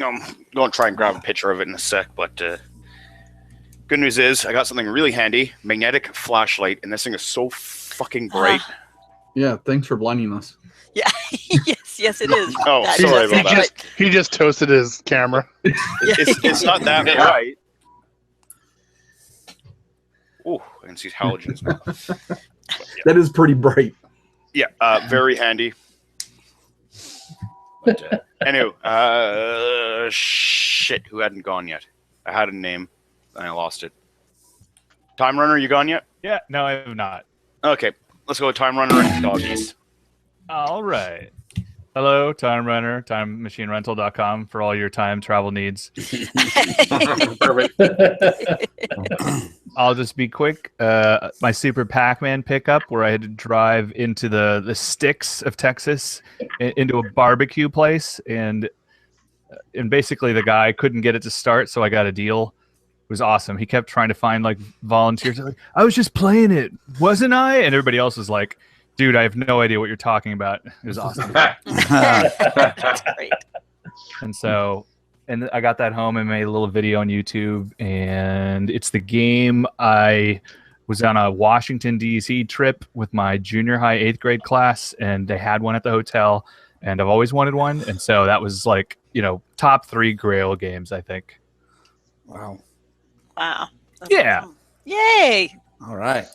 I'm going to try and grab a picture of it in a sec, but good news is I got something really handy, magnetic flashlight, and this thing is so fucking bright. Yeah, thanks for blinding us. Yeah, yes, it is. Oh, sorry about that. He just toasted his camera. It's not that bright. Oh, I can see halogens now. But, yeah. That is pretty bright. Yeah, very handy. But anyway, shit, who hadn't gone yet? I had a name, and I lost it. Time Runner, you gone yet? Yeah, no, I have not. Okay, let's go with Time Runner and doggies. All right. Hello, Time Runner, timemachinerental.com for all your time travel needs. Perfect. I'll just be quick. My Super Pac-Man pickup, where I had to drive into the sticks of Texas into a barbecue place, and basically the guy couldn't get it to start, so I got a deal. It was awesome. He kept trying to find like volunteers. Like, I was just playing it, wasn't I? And everybody else was like, dude, I have no idea what you're talking about. It was awesome. That's great. And I got that home and made a little video on YouTube. And it's the game. I was on a Washington, D.C. trip with my junior high 8th grade class, and they had one at the hotel. And I've always wanted one. And so that was like, top 3 Grail games, I think. Wow. Wow. That's Yeah. awesome. Yay. All right.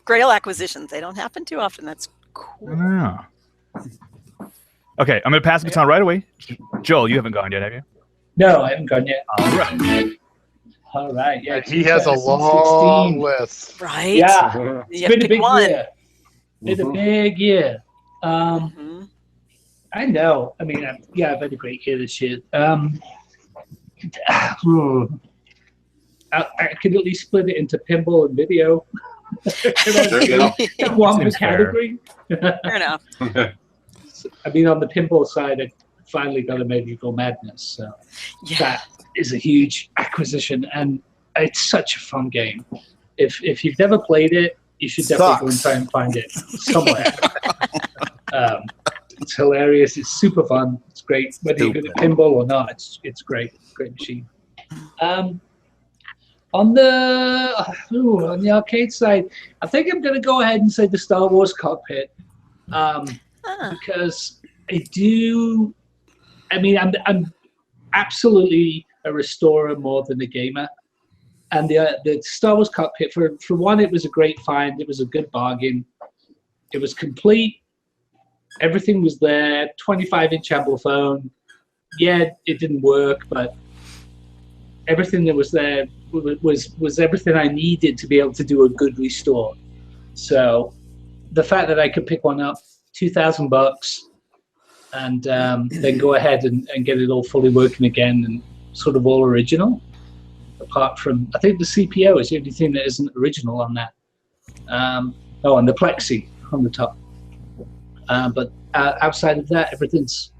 Grail acquisitions. They don't happen too often. That's cool. Yeah. Okay, I'm going to pass the baton right away. Joel, you haven't gone yet, have you? No, I haven't gone yet. All right. All right. Yeah. And he has a long 2016. list. Right? Yeah. You It's have been to a pick big one. year. It's a big year. I know. I mean, I've had a great year this year. I could at least split it into pinball and video. There you go. One per Seems fair. category. Fair enough. I mean, on the pinball side, I finally got a Medieval Madness. So Yeah. that is a huge acquisition, and it's such a fun game. If you've never played it, you should definitely go and try and find it somewhere. It's hilarious. It's super fun. It's great. Whether you're good at pinball or not, it's great. Great machine. On the arcade side, I think I'm going to go ahead and say the Star Wars cockpit, because I'm absolutely a restorer more than a gamer, and the Star Wars cockpit, for one, it was a great find. It was a good bargain. It was complete. Everything was there. 25-inch ampliphone. Yeah, it didn't work, but everything that was there was everything I needed to be able to do a good restore. So the fact that I could pick one up, $2,000, and then go ahead and get it all fully working again and sort of all original, apart from, I think the CPO is the only thing that isn't original on that. And the Plexi on the top. But outside of that, everything's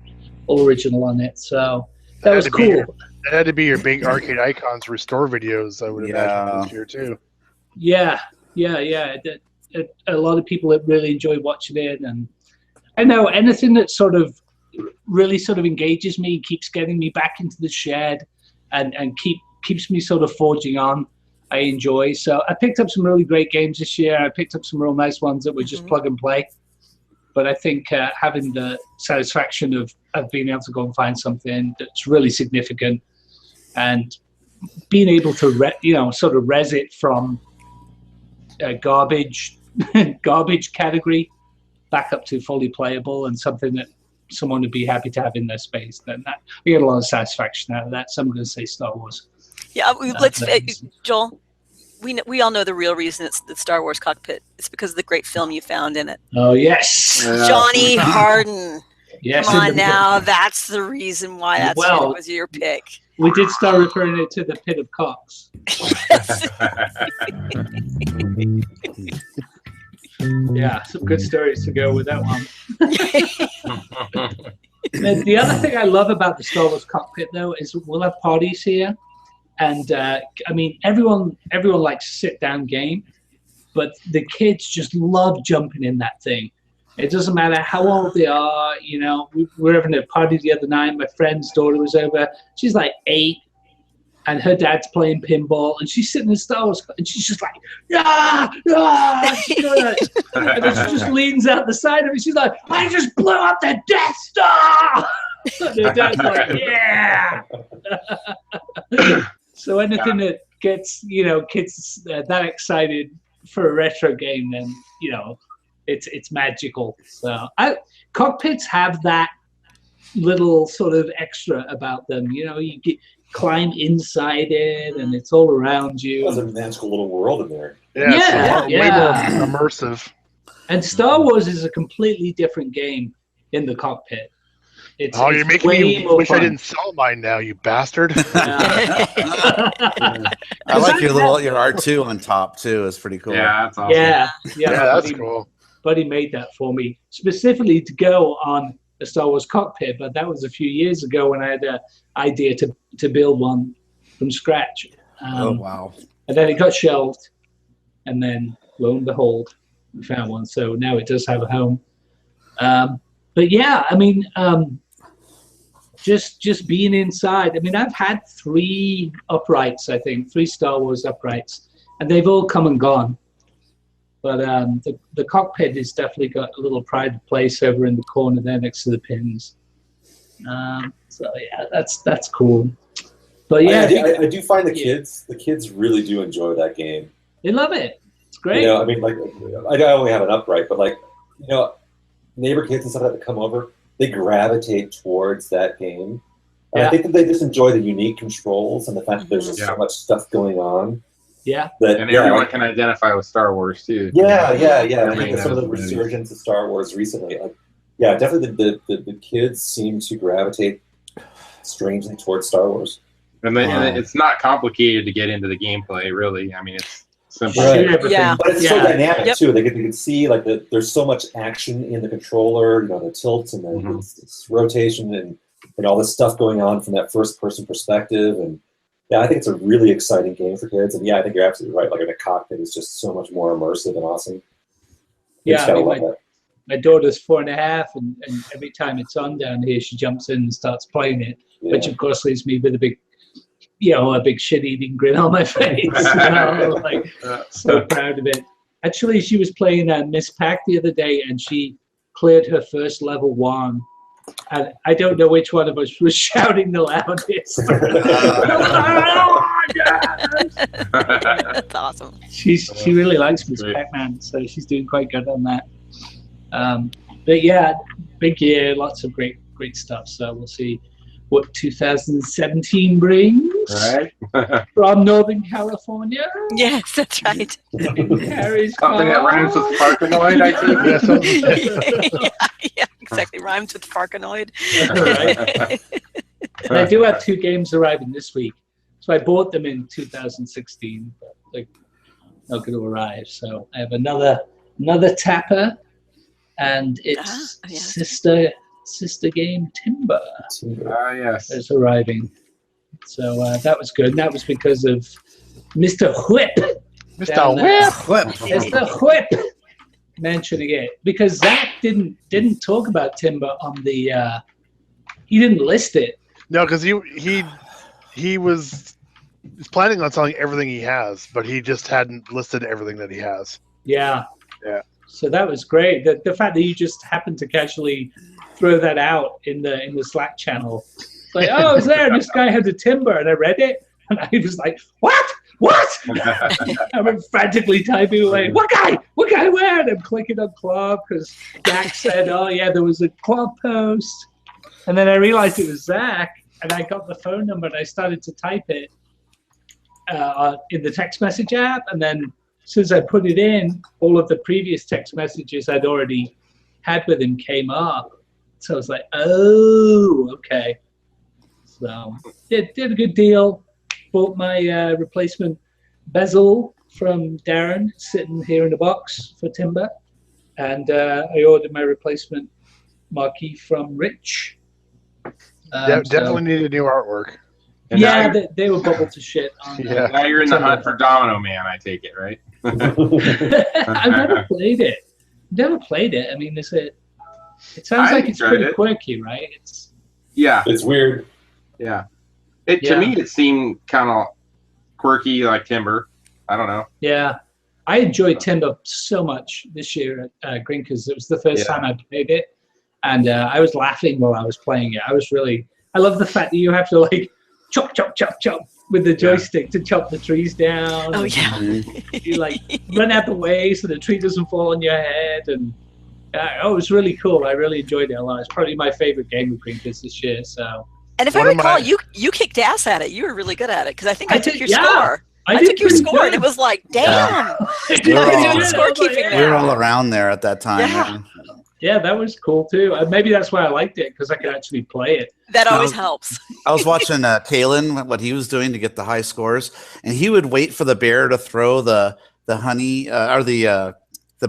all original on it. So that was cool. That had to be your big Arcade Icons restore videos, I would imagine, this year, too. Yeah. A lot of people have really enjoyed watching it. And I know anything that's sort of really sort of engages me, keeps getting me back into the shed, and keeps me sort of forging on. I enjoy. So I picked up some really great games this year. I picked up some real nice ones that were just plug and play. But I think having the satisfaction of being able to go and find something that's really significant, and being able to sort of res it from garbage category back up to fully playable and something that someone would be happy to have in their space, then I get a lot of satisfaction out of that. So I'm going to say Star Wars. Yeah, Joel, we all know the real reason it's the Star Wars cockpit. It's because of the great film you found in it. Oh, yes. Johnny Harden. Yes. Come on now. That's the reason why was your pick. We did start referring it to the pit of cocks. Yeah, some good stories to go with that one. The other thing I love about the Star Wars cockpit, though, is we'll have parties here. And I mean, everyone likes sit-down game, but the kids just love jumping in that thing. It doesn't matter how old they are. You know, we were having a party the other night. My friend's daughter was over. She's like 8, and her dad's playing pinball, and she's sitting in Star Wars, and she's just like, yeah. And then she just leans out the side of it. She's like, I just blew up the Death Star. And her dad's like, yeah. So anything that gets, kids that excited for a retro game, then, it's magical. So cockpits have that little sort of extra about them. You climb inside it, and it's all around you. There's a magical little world in there. Yeah. Way more immersive. And Star Wars is a completely different game in the cockpit. You're making me wish I didn't sell mine now, you bastard. I like your R2 on top too. It's pretty cool. Yeah, that's awesome. Yeah, that's cool. Buddy made that for me specifically to go on a Star Wars cockpit, but that was a few years ago when I had an idea to build one from scratch. Oh wow! And then it got shelved, and then lo and behold, we found one. So now it does have a home. But yeah, I mean, just being inside. I mean, I've had 3 uprights, I think, 3 Star Wars uprights, and they've all come and gone. But the cockpit has definitely got a little pride of place over in the corner there next to the pins. So yeah, that's cool. But yeah, I do find the kids really do enjoy that game. They love it. It's great. I mean, like, I only have an upright, but like, neighbor kids and stuff that come over, they gravitate towards that game. And I think that they just enjoy the unique controls and the fact that there's just so much stuff going on. Yeah. And everyone can identify with Star Wars too. Yeah. I think some of the resurgence of Star Wars recently, definitely the kids seem to gravitate strangely towards Star Wars. And it's not complicated to get into the gameplay, really. I mean, it's simple. Right. Yeah. But it's so dynamic too. You can see like there's so much action in the controller, the tilts and the rotation and all this stuff going on from that first person perspective. And I think it's a really exciting game for kids. And I think you're absolutely right. Like in a cockpit is just so much more immersive and awesome. Yeah, my daughter's 4.5, and every time it's on down here, she jumps in and starts playing it, which of course leaves me with a big shit-eating grin on my face. So proud of it. Actually, she was playing Miss Pac the other day, and she cleared her first level 1. And I don't know which one of us was shouting the loudest. That's awesome. She really likes Miss Pac-Man, so she's doing quite good on that. But yeah, big year, lots of great stuff. So we'll see what 2017 brings. Right. From Northern California. Yes, that's right. Something that rhymes with Farkanoid, I think. Yeah, exactly. Rhymes with Farkanoid. And I do have 2 games arriving this week. So I bought them in 2016, but they're not going to arrive. So I have another Tapper, and its sister game Timber. Yes. Is arriving. So that was good. And that was because of Mr. Whip. Mr. Whip mentioning it, because Zach didn't talk about Timber on the he didn't list it. No, because he was planning on selling everything he has, but he just hadn't listed everything that he has. Yeah. Yeah. So that was great. The fact that you just happened to casually throw that out in the Slack channel. It's like, oh, I was there, and this guy had the timber, and I read it, and I was like, what? I'm frantically typing away. What guy where? And I'm clicking on Club because Zach said, oh yeah, there was a Club post. And then I realized it was Zach, and I got the phone number, and I started to type it in the text message app. And then as soon as I put it in, all of the previous text messages I'd already had with him came up. So I was like, oh, okay. So did a good deal. Bought my replacement bezel from Darren, sitting here in the box for timber. And I ordered my replacement marquee from Rich. Definitely needed new artwork. And yeah, they were bubbled to shit. Now you're in the hunt for Domino Man, I take it, right? I've never played it. I mean, it sounds like it's pretty quirky, right? It's weird. Yeah. To me, it seemed kind of quirky, like Timber. I don't know. Yeah. I enjoyed Timber so much this year at Grinkers. It was the first time I played it. And I was laughing while I was playing it. I love the fact that you have to like chop with the joystick to chop the trees down. Oh, yeah. You like run out the way so the tree doesn't fall on your head. And it was really cool. I really enjoyed it a lot. It's probably my favorite game of Grinkers this year. So. And if I recall, you kicked ass at it. You were really good at it because I think I took your score. I took your score, and it was like, damn. We were all, scorekeeping we were all around there at that time. Yeah, that was cool too. Maybe that's why I liked it because I could actually play it. That always helps. I was watching Kalen, what he was doing to get the high scores, and he would wait for the bear to throw the honey or the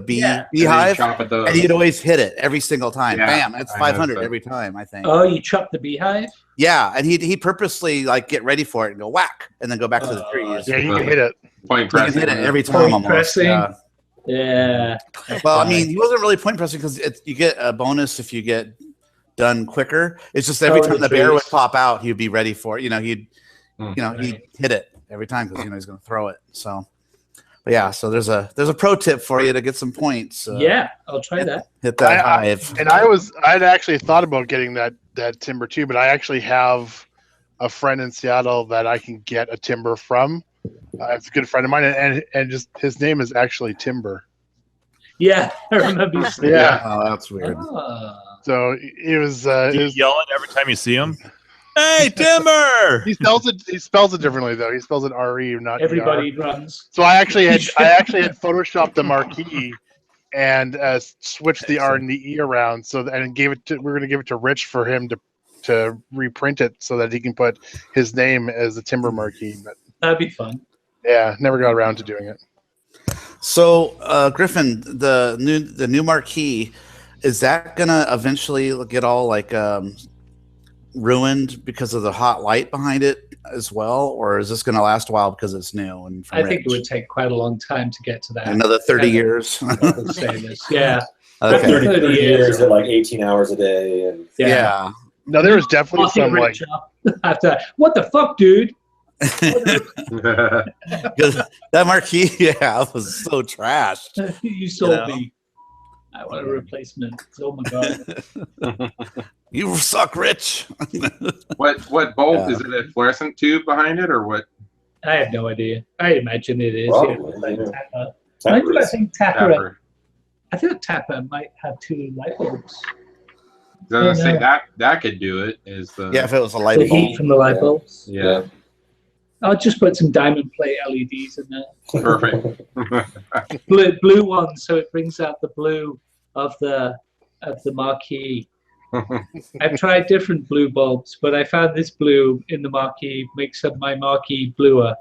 beehive, and he'd always hit it every single time. Bam! It's 500 every time, I think. Oh, you chop the beehive? Yeah, and he'd purposely like get ready for it and go whack, and then go back to the trees. Yeah, you can hit it. Point pressing. You can hit it every time. Point pressing. Yeah. Well, I mean, he wasn't really point pressing because you get a bonus if you get done quicker. It's just every time the bear would pop out, he'd be ready for it. He'd hit it every time because he's going to throw it. So, but yeah, so there's a pro tip for you to get some points. Yeah, I'll try that. Hit that hive. And I'd actually thought about getting that timber too, but I actually have a friend in Seattle that I can get a timber from. It's a good friend of mine, and just his name is actually Timber. Yeah, I remember. Oh, that's weird. So it was. You yell it every time you see him. Hey, Timber! He spells it differently though. He spells it R-E, not everybody E-R. runs. So I actually had photoshopped the marquee and switched the R and the E around. And we're going to give it to Rich for him to reprint it so that he can put his name as the Timber marquee. But that'd be fun. Yeah, never got around to doing it. So, Griffin, the new marquee, is that gonna eventually get all like ruined because of the hot light behind it as well, or is this gonna last a while because it's new? And I think it would take quite a long time to get to that. Another 30 years. Yeah. Okay. 30 years at like 18 hours a day, and yeah. No, there was definitely some like. After, what the fuck, dude? That marquee, was so trashed. You sold me. I want a replacement. Oh my god. You suck, Rich. What bulb is it? A fluorescent tube behind it, or what? I have no idea. I imagine it is. Tapper. I think Tapper. I think Tapper might have 2 light bulbs. I was gonna say that could do it. If it was a light bulb. Heat from the light bulbs. Yeah. I'll just put some diamond plate LEDs in there. Perfect. blue ones, so it brings out the blue of the marquee. I've tried different blue bulbs, but I found this blue in the marquee makes up my marquee bluer.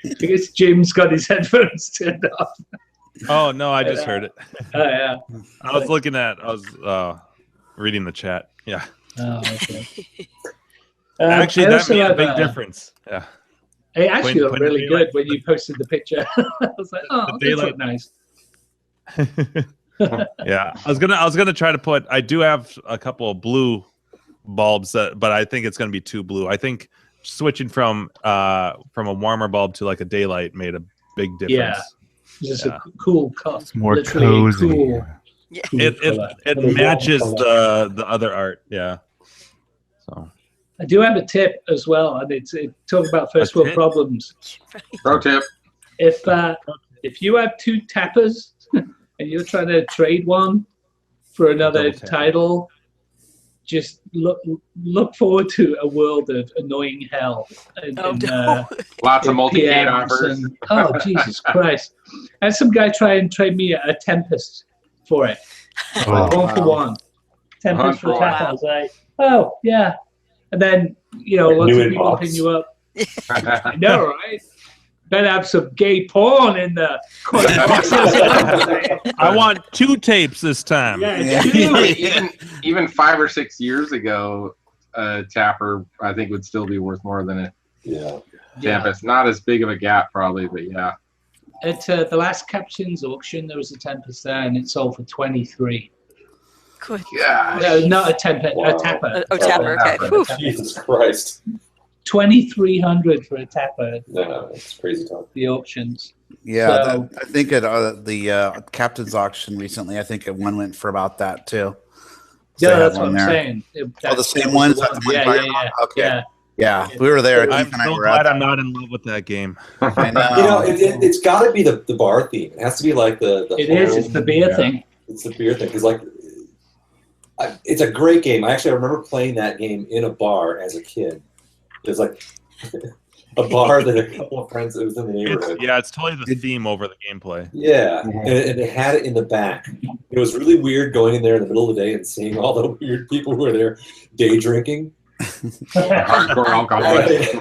Because Jim's got his headphones turned off. Oh no, I just heard it. Oh yeah. I was reading the chat. Yeah. Oh, okay. Actually, that made a big difference. Yeah. It actually looked really good when you posted the picture. I was like, oh, that looked nice. Yeah, I was gonna try to put. I do have a couple of blue bulbs, but I think it's gonna be too blue. I think switching from a warmer bulb to like a daylight made a big difference. Yeah, just a cool color. It's more cozy. Cool, Yeah. It matches the other art. Yeah. So I do have a tip as well, and it's talking about first world problems. Pro tip: if you have 2 tappers and you're trying to trade one for another title, just look forward to a world of annoying hell. Lots of multi-game offers. Oh, Jesus Christ. I had some guy try and trade me a Tempest for it. Like 1 for 1. Tempest for a tapper. I was like, oh, yeah. And then, lots of people hitting you up. I know, right? Better have some gay porn in the I want 2 tapes this time. Yeah. Even 5 or 6 years ago, Tapper I think would still be worth more than a Tempest. Not as big of a gap probably, but yeah. At the last Captain's auction, there was a Tempest there, and it sold for 23. Good. Yeah. No, not a Tempest, a Tapper. Tapper. Okay. Jesus Christ. 2,300 for a Tapper. No, it's crazy talk. The auctions. Yeah, So- I think at the captain's auction recently, I think one went for about that too. So Yeah, they have that's what one I'm there. saying. The same one? Is that the one Yeah, talking yeah, about? Okay. yeah. Yeah, we were there. I'm Keith and I so were glad at I'm not in love with that game. I know. It's got to be the bar theme. It has to be like the It is. It's the beer thing. It's the beer thing because it's a great game. I remember playing that game in a bar as a kid. There's like a bar that a couple of friends. It was in the neighborhood. It's totally the theme over the gameplay. Yeah, and they had it in the back. It was really weird going in there in the middle of the day and seeing all the weird people who were there day drinking. Hardcore alcoholics.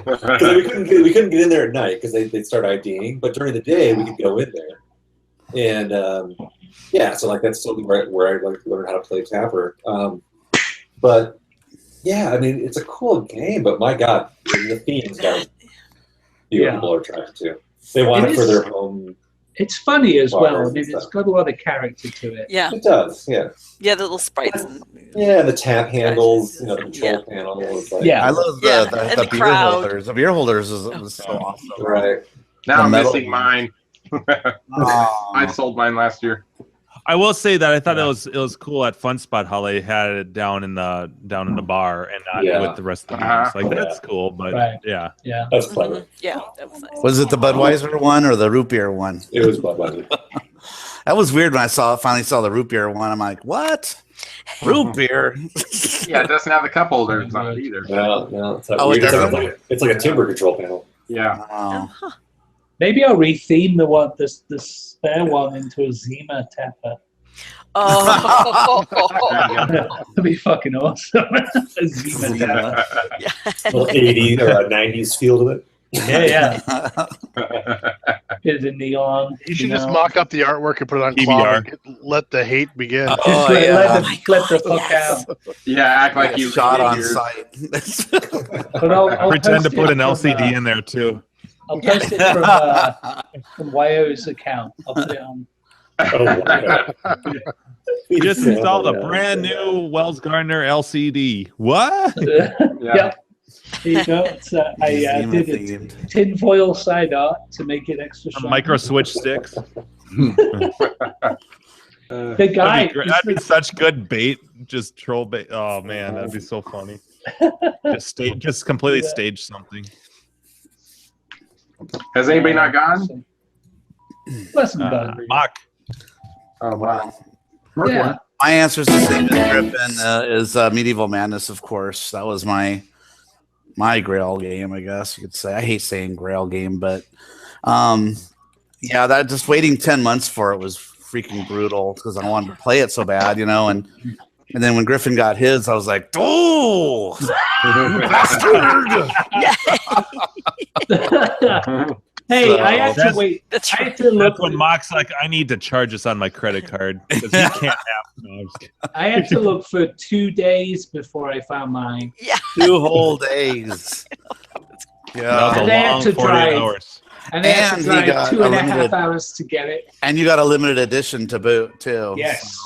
we couldn't get in there at night because they'd start IDing, but during the day we could go in there. And so that's totally where I learned how to play Tapper. But yeah, I mean it's a cool game, but my God, the theme's got people are attracted to. They want it for their home. It's funny as well. I bars mean, and it's stuff. got a lot of character to it. Yeah. It does, yeah. Yeah, the little sprites. Yeah, the tap handles, the control panel. Is like, Yeah. I love and the the beer crowd. holders. The beer holders was so awesome. Right. Now The I'm metal missing mine. Oh. I sold mine last year. I will say that I thought it was cool at Fun Spot how they had it down in the bar and not with the rest of the games. Like that's cool, but Right. yeah. Yeah. That's clever. Yeah, that was nice. Was it the Budweiser one or the root beer one? It was Budweiser. That was weird when I finally saw the root beer one. I'm like, what? Root beer? Yeah, it doesn't have the cup holders on it either. No, it's not Oh, it weird. doesn't? It's like a timber control panel. Yeah. Oh. Maybe I'll retheme the spare one into a Zima Tapper. Oh. That'd be fucking awesome. A Zima Tapper. A little 80s or a 90s feel to it. Yeah. Bit of the neon. You should just mock up the artwork and put it on PBR. Cloud and let the hate begin. Oh, Let yeah. them flip the fuck out. Yeah, act like you Shot on yours. site. But I'll Pretend to post put it an LCD from, in there too. I'll post it from Wyo's account. I'll put it on. You just installed a brand new Wells Gardner LCD. What? Yeah. There you go. It's, I did a tinfoil side art to make it extra A shiny. micro switch sticks. The guy. That'd be such good bait. Just troll bait. Oh man, that'd be so funny. Just completely stage something. Has anybody not gone? Lesson done. Mock. Oh wow. Yeah. My answer is the same as Griffin. Is Medieval Madness, of course. That was my Grail game, I guess you could say. I hate saying Grail game, but yeah, that just waiting 10 months for it was freaking brutal because I wanted to play it so bad, and then when Griffin got his, I was like, oh, bastard! Hey, I had to wait. That's I right. had to look. That's when Mock's like, I need to charge this on my credit card because he can't have. No, I'm just kidding. I had to look for 2 days before I found mine. Yeah. 2 whole days. That was Yeah, a They had long to 48 drive. hours. And they had to And drive you got 2.5 hours to get it. And you got a limited edition to boot too. Yes.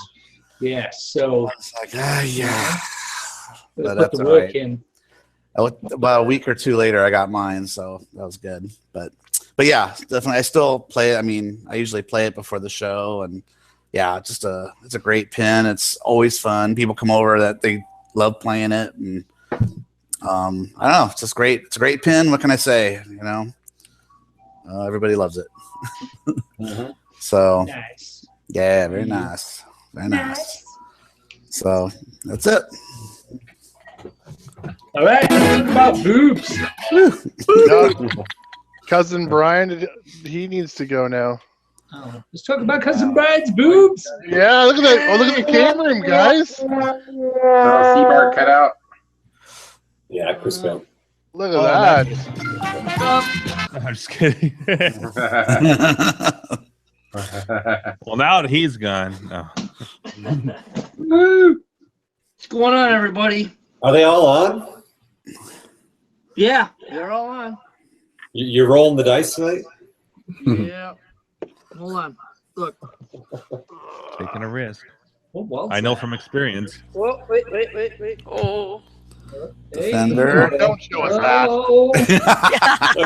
Yes. So It's like, yeah. let's But put that's the all work right. in. About a week or two later, I got mine, so that was good. But yeah, definitely, I still play it. I mean, I usually play it before the show, and yeah, it's a great pin. It's always fun. People come over that they love playing it, and I don't know, it's just great. It's a great pin. What can I say? You know, everybody loves it. So Nice. yeah, very nice, very nice. So that's it. All right, let's talk about boobs. Cousin Brian, he needs to go now. Oh, let's talk about Cousin Brian's boobs. Yeah, look at that. Oh, look at the camera room, guys. C-bar cut out. Yeah, Chris Bell. Look at that. I'm just kidding. Well, now that he's gone. No. What's going on, everybody? Are they all on? Yeah, they're all on. You're rolling the dice tonight? Yeah. Hold on. Look. Taking a risk. What was I know from experience. Whoa, wait. Oh. Defender. Don't show us that. Oh.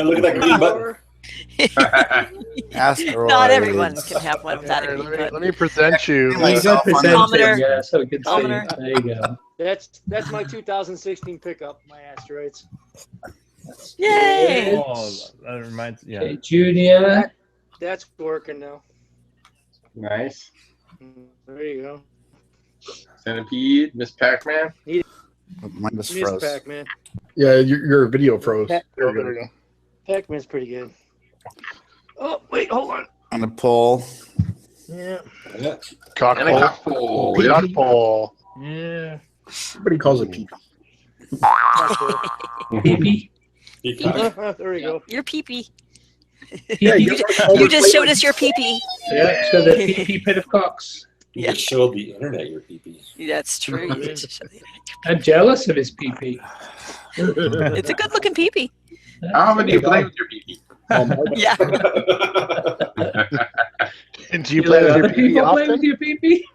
Look at that green button. Asteroid. Not everyone can have one without Here, a green let me present you. You got Thermometer. yeah, so we can see. Thermometer. There you go. That's my 2016 pickup, my asteroids. Yay! Oh, that reminds me. Okay, Junior. That's working now. Nice. There you go. Centipede, Miss Pac-Man. Mine just Miss froze. Pac-Man. Yeah, your video froze. There we go. Pac-Man's pretty good. Oh, wait, hold on. On the pull. Yeah. Yeah. Cock And a pole. cockpole. Cock pole. Yeah. Everybody calls it pee. Pee-pee. There you go. Your pee-pee. Yeah, You just showed us your pee-pee. Yeah, so the pee-pee pit of cocks. You just showed the internet your pee-pee. That's true. You just showed the- I'm jealous of his pee-pee. It's a good-looking pee-pee. How often do you play with your pee-pee? Yeah. And do you play with your pee people play often? with your pee-pee?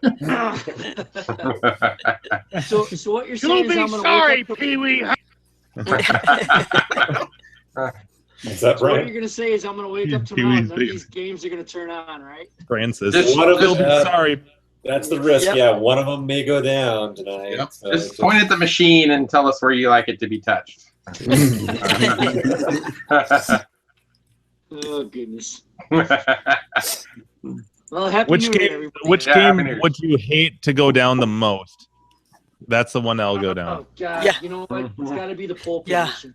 So what you're saying is I'm gonna wake up. Pee-wee. Is that So what right? you're gonna say is I'm gonna wake up tomorrow and none of these games are gonna turn on, right? Francis. One of them, Sorry. that's the risk. Yep. Yeah, one of them may go down tonight. Yep. So Just point at the machine and tell us where you like it to be touched. Oh goodness. Well, happy Which New Year, game? everybody. Which Yeah, Happy New game Year. would you hate to go down the most? That's the one that'll go down. Oh God! Yeah. You know what? It's got to be the pole Yeah. position.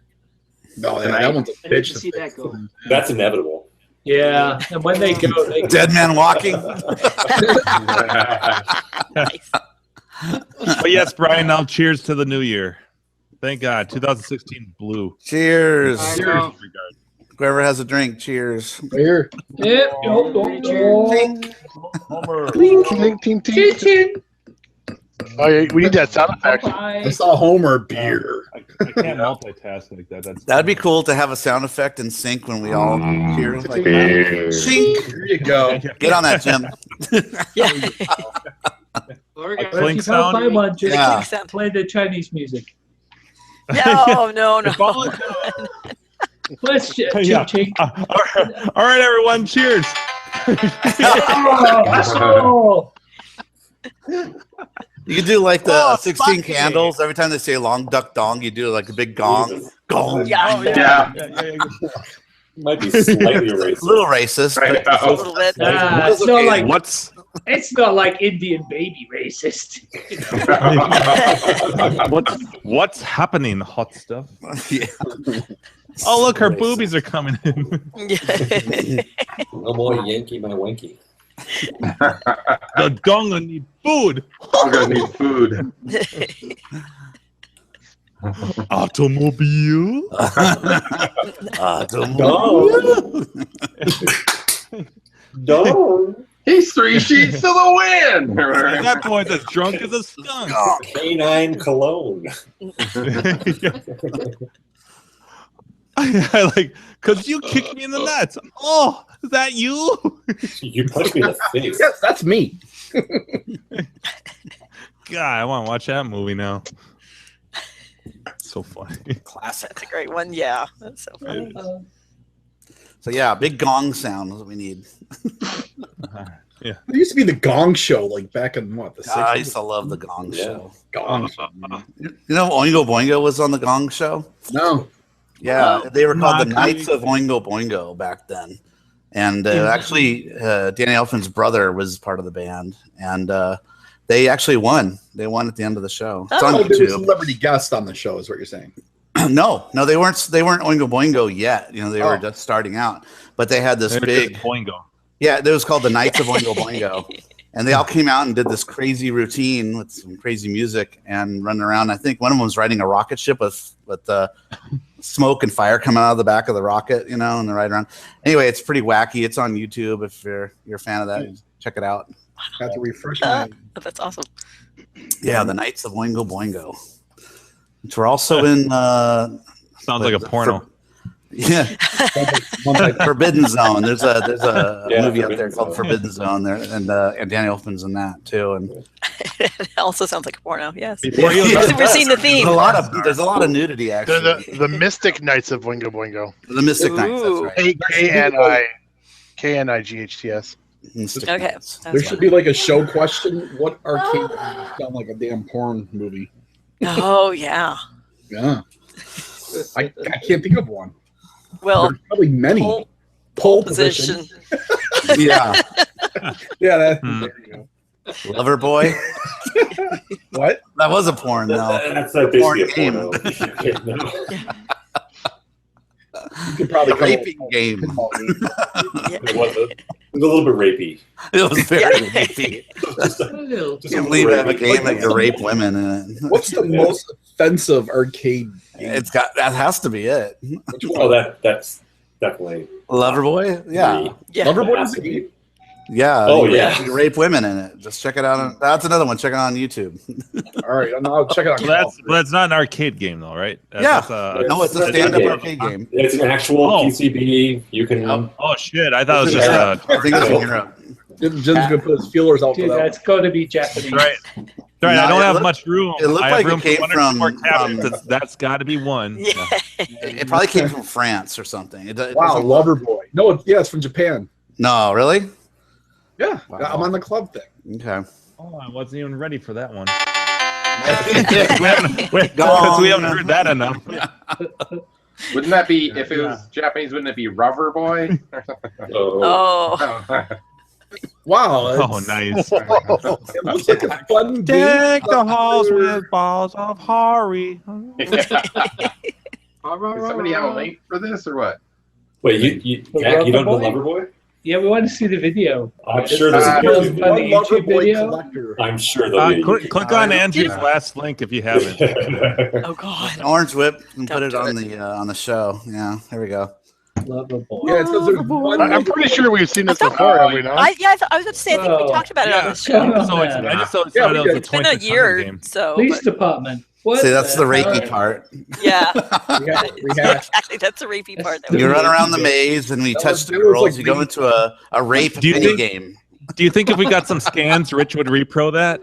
No, yeah, that one's a I hate bitch. to see that go. that's inevitable. Yeah, and when they go, they Dead man walking. Nice. But yes, Brian, now cheers to the new year. Thank God. 2016 blue. Cheers. I know. Whoever has a drink, cheers. Right here. yeah, Homer. Clink, clink, tink, tink. Chin, Oh, yeah, we need that sound effect. I saw Homer beer. I can't multitask like that. That'd be cool to have a sound effect in sync when we all hear it. Like, shink. There you go. Get on that, Jim. Yeah. We're A gonna- clink if you can't sound. find one, just Yeah. play the Chinese music. No, no. Let's ching Yeah. ching. All right, everyone. Cheers. Oh, You could do like the Oh, 16 fuck candles. Every time they say long duck dong, you do like a big gong. Gong. Yeah. Yeah. Might be slightly A racist. little racist. Right. But A little bit. it's not like What's Indian baby racist. what's happening? Hot stuff. yeah. Oh, look, her Racist. boobies are coming in. No more Yankee my wanky. The dong need food. I'm gonna need food. Automobile. Don't. He's 3 sheets to the wind. At that point, as drunk as a skunk. Canine cologne. I like, because you kicked me in the nuts. Oh, is that you? You punched me in the face. Yes, that's me. God, I want to watch that movie now. So funny. Classic. That's a great one. Yeah, that's so funny. So yeah, big gong sound is what we need. Yeah. It used to be the Gong Show, like back in what the 60s. I used to love the Gong Show. Gong Show. You know, Oingo Boingo was on the Gong Show. No. Yeah, they were called the Not Knights of Oingo Boingo back then, and actually, Danny Elfman's brother was part of the band, and they actually won. They won at the end of the show. It's on There was a YouTube. celebrity guest on the show, is what you're saying. No, they weren't. They weren't Oingo Boingo yet. You know, they were just starting out, but they had this big Boingo. Yeah, it was called the Knights of Oingo Boingo, and they all came out and did this crazy routine with some crazy music and running around. I think one of them was riding a rocket ship with smoke and fire coming out of the back of the rocket, you know, and they're riding around. Anyway, it's pretty wacky. It's on YouTube if you're a fan of that. Check it out. I have to refresh my. That's awesome. Yeah, the Knights of Oingo Boingo, which were also in. Sounds like a porno. Yeah, Forbidden Zone. There's a movie out there called Forbidden Zone there, and Danny Elfman's in that too. And It also sounds like a porno. Yes. We're seeing the theme. There's a lot of nudity actually. The Mystic Knights of Oingo Boingo. The Mystic Knights. That's right. KNIGHTS. Mystic Okay. Knights. There should be like a show question. What arcade sound like a damn porn movie? Oh yeah. Yeah. I can't think of one. Well, There's probably many. Pole position. Yeah. Yeah. There you go. Lover Boy. What? That was a porn though. That's not basically Porn a porno. You could probably A call raping game. It was a little bit rapey. It was very rapey. I can't believe I have a game that you rape women in it. What's the most offensive arcade game? That has to be it. Oh, that's definitely Loverboy? Yeah. Loverboy is a game? Yeah. Oh, you yeah. You rape women in it. Just check it out. That's another one. Check it out on YouTube. All right, I'll check it out. Well, that's not an arcade game though, right? That's No, it's a stand-up arcade game. It's an actual PCB. You can. Oh shit! I thought it was just I think it's in Europe. Jim's gonna put his feelers out for Dude, that. that's got to be Japanese. right. Right, No, I don't it have looked- much room. it looked I have like it room came for one or two from- more cabinets. That's got to be one. Yeah. It probably came from France or something. It Wow, doesn't- Loverboy. No, it's from Japan. No, really? Yeah, Wow. I'm on the club thing. Okay. Oh, I wasn't even ready for that one. Gong. Because we haven't heard that enough. Wouldn't that be, if it was Japanese, wouldn't it be Rubber Boy? Oh. Wow. Oh, nice. It looks like a fun game. Deck the halls with balls of Hari. Does somebody have a link for this or what? Wait, you don't know Loverboy? Yeah, we want to see the video. I'm sure there's a It's YouTube on the video. YouTube video. Collector. I'm sure there'll be a YouTube Click on Andrew's last link if you haven't. Oh God. Orange Whip and Don't put it do on the show. Yeah, there we go. Loverboy. Yeah, it says there's one. I'm pretty sure we've seen this before, have we not? I was about to say, I think we talked about it on this show. I just thought Yeah, it was a It's been a 2600 year, game. so. Police but- department. What See, that's the rapey hell? part. Yeah. We have Exactly. That's the rapey part. That You we run around the maze and we That touch was- the it was girls. like You go into a rape Do you mini think- game. Do you think if we got some scans, Rich would repro that?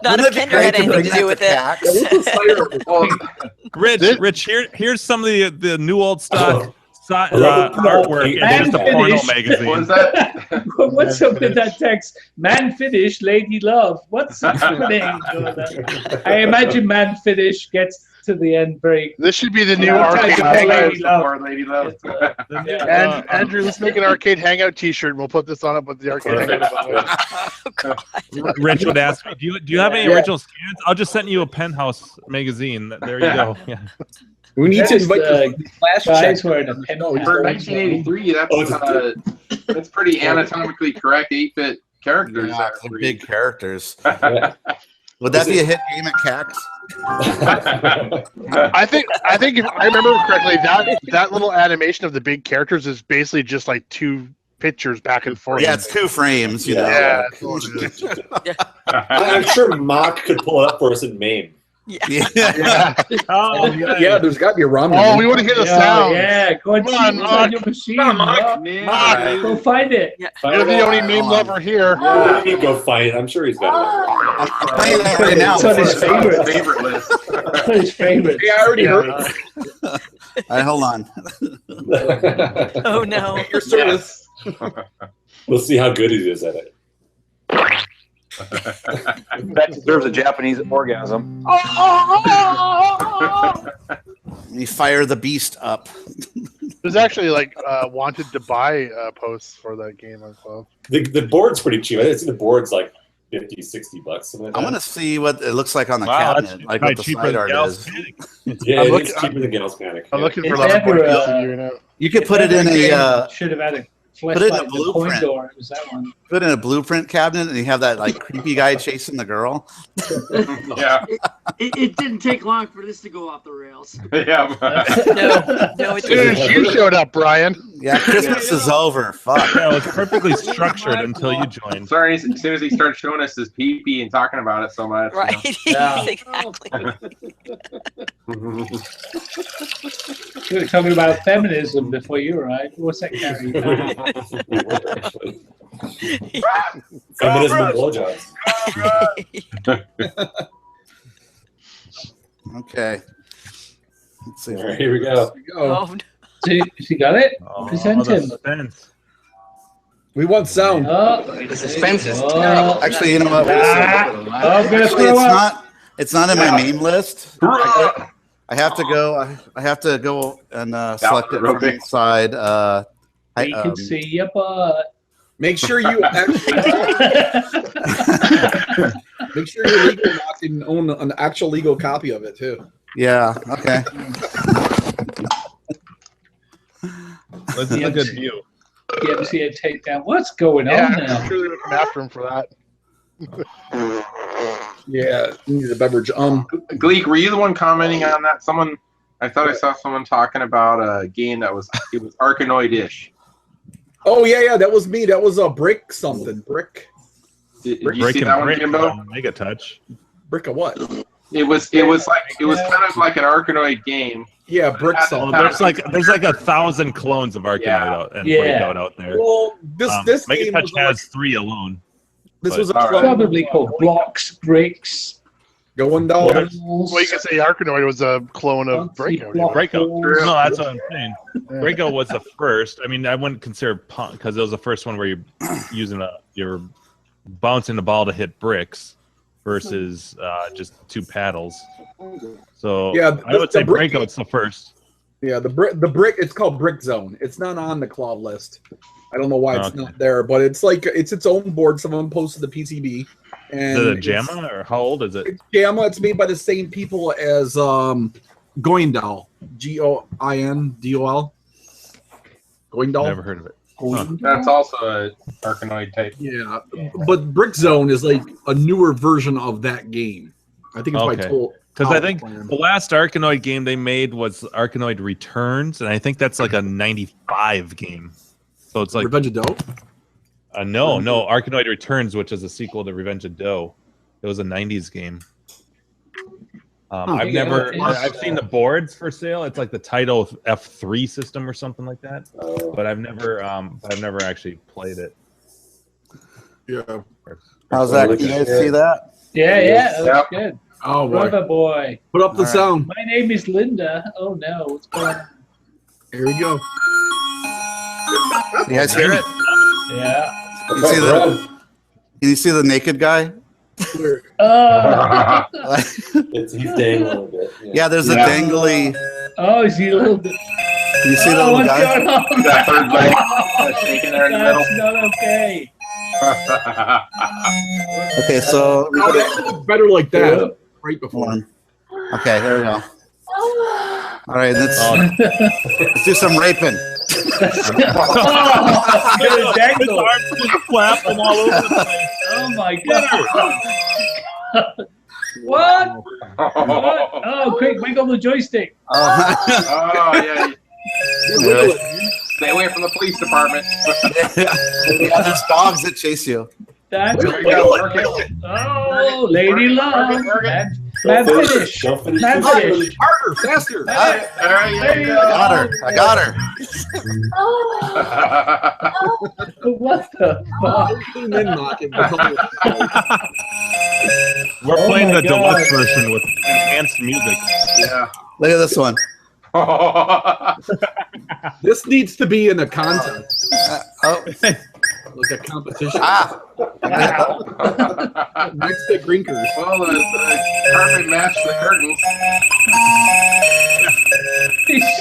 Not if Kendra had anything to do with it. Rich, here's some of the new old stock Loverboy. artwork. Man It's just a porno finish. magazine. What was that? What's up with that text? Man finish, lady love. What's happening? I imagine man finish gets to the end very. This should be the new Yeah, arcade yeah, hangout. Lady Love. Or Lady Love. And Andrew, let's make an arcade hangout T-shirt, and we'll put this on up with the arcade hangout. Oh, God. Rich would ask me, do you have any Yeah. original scans? I'll just send you a Penthouse magazine. There you go. Yeah. We need to invite There's, the flash guys check. wearing a pen. No, For 1983, that's pretty anatomically correct 8-bit characters. Yeah, there they're for big characters. Yeah. Would that be a hit game at CAX? I think if I remember correctly, that little animation of the big characters is basically just like two pictures back and forth. Yeah, it's 2 frames. You know. Yeah. I'm sure Mock could pull it up for us in MAME. Yeah. Oh, yeah. There's got to be a ROM. Oh, we want to hear the sound. Yeah, go and Come see on, what's Mark. on your machine. Come on, Mark. Go find it. Yeah. You're the only meme lover here. Yeah, he'd go find it. I'm sure he's got it. It's on his favorite. Favorite list. It's on his favorite. Yeah, I already heard. All right, hold on. Oh no. Your service. We'll see how good he is at it. That deserves a Japanese orgasm. You fire the beast up. There's actually like wanted to buy posts for that game on Club. The board's pretty cheap. I think the board's like $50, $60. Something like I that. want to see what it looks like on the Wow, cabinet, that's like probably what the cheaper side than art Gal's is. Panic. Yeah, I'm it's cheaper than Gals Panic. I'm looking for It's that never, you know. You could put it in a should have had a put it in a flashlight. The coin blueprint. door. It was that one. Put it in a blueprint cabinet, and you have that like creepy guy chasing the girl. Yeah. It didn't take long for this to go off the rails. Yeah. No, As it soon didn't. as you showed up, Brian. Yeah, Christmas is over. Fuck. Yeah, it was perfectly structured until you joined. Sorry, as soon as he started showing us his pee-pee and talking about it so much. Right. Yeah. Exactly. We were talking about feminism before you arrived. What's that carry? Feminism and blowjobs. Okay. Let's see. All right, here we go. Oh, no. She got it? Present the him. suspense. We want sound. Oh, The suspense is oh. terrible. Actually, you know what? I'm gonna Actually, throw it's up. not. It's not in my meme list. I have to go. I have to go and select it from inside. We can see your butt. Make sure you actually make sure you're legal enough and own an actual legal copy of it too. Yeah. Okay. Let's see a good view. You ever see a takedown? What's going on Yeah, now? I'm sure they're gonna come after him for that. Yeah, you need a beverage. Gleek, were you the one commenting on that? I thought I saw someone talking about a game that was Arkanoid-ish. Oh yeah, that was me. That was a brick something. Brick. Did you see that one, Jimbo? Mega Touch. Brick of what? It was kind of like an Arkanoid game. Yeah, brick Oh, something. There's like 1,000 clones of Arkanoid out and Breakout out there. Well, this Mega game Touch was has 3 alone. This was a All right. clone. Probably called blocks, bricks. Going down. Well, you can say Arkanoid was a clone of Breakout. Breakout. No, that's what I'm saying. Breakout was the first. I mean, I wouldn't consider punt because it was the first one where you're you're bouncing the ball to hit bricks versus just 2 paddles. So Yeah, I would say the brick- Breakout's the first. Yeah, the brick. It's called Brick Zone. It's not on the Claw list. I don't know why it's not there, but it's like it's its own board. Someone posted the PCB. And Is it a JAMA or how old is it? It's JAMA. It's made by the same people as Goindal. Goindol. Goindol. Never heard of it. Huh. That's also a Arkanoid type. Yeah, but Brick Zone is like a newer version of that game. I think it's by Toll. Because I think the last Arkanoid game they made was Arkanoid Returns, and I think that's like a 95 game. So it's like Revenge of Doe? No, Arkanoid Returns, which is a sequel to Revenge of Doe. It was a 90s game. I've seen the boards for sale. It's like the Title F3 system or something like that. But I've never actually played it. Yeah. How's that? Can you guys see that? Yeah, that's good. Oh, boy. Brother boy. Put up the sound. My name is Linda. Oh no, what's going on? Here we go. You guys hear it? Yeah. Can you see the naked guy? Oh. He's dangling a bit. Yeah, there's a dangly. Oh, is he a little bit? Can you see the little what's guy? going on? That third leg shaking there in the middle. That's not okay. Okay, so It's better like that. Right before. Okay, there we go. All right, let's do some raping. Flapping all over the place. Oh my god! What? What? Oh, quick! Wiggle on the joystick. Oh yeah. Stay away from the police department. Yeah, there's dogs that chase you. That's There you go. Work it. oh, Lady Love. Man finish. Don't finish. Man finish. Harder, faster. There you go. I got her. What the fuck? We're Oh playing my the God. deluxe version with enhanced music. Yeah. Look at this one. This needs to be in a contest, Oh, like a competition. ah. Next to Grinkers. Well, the carpet matched the curtains.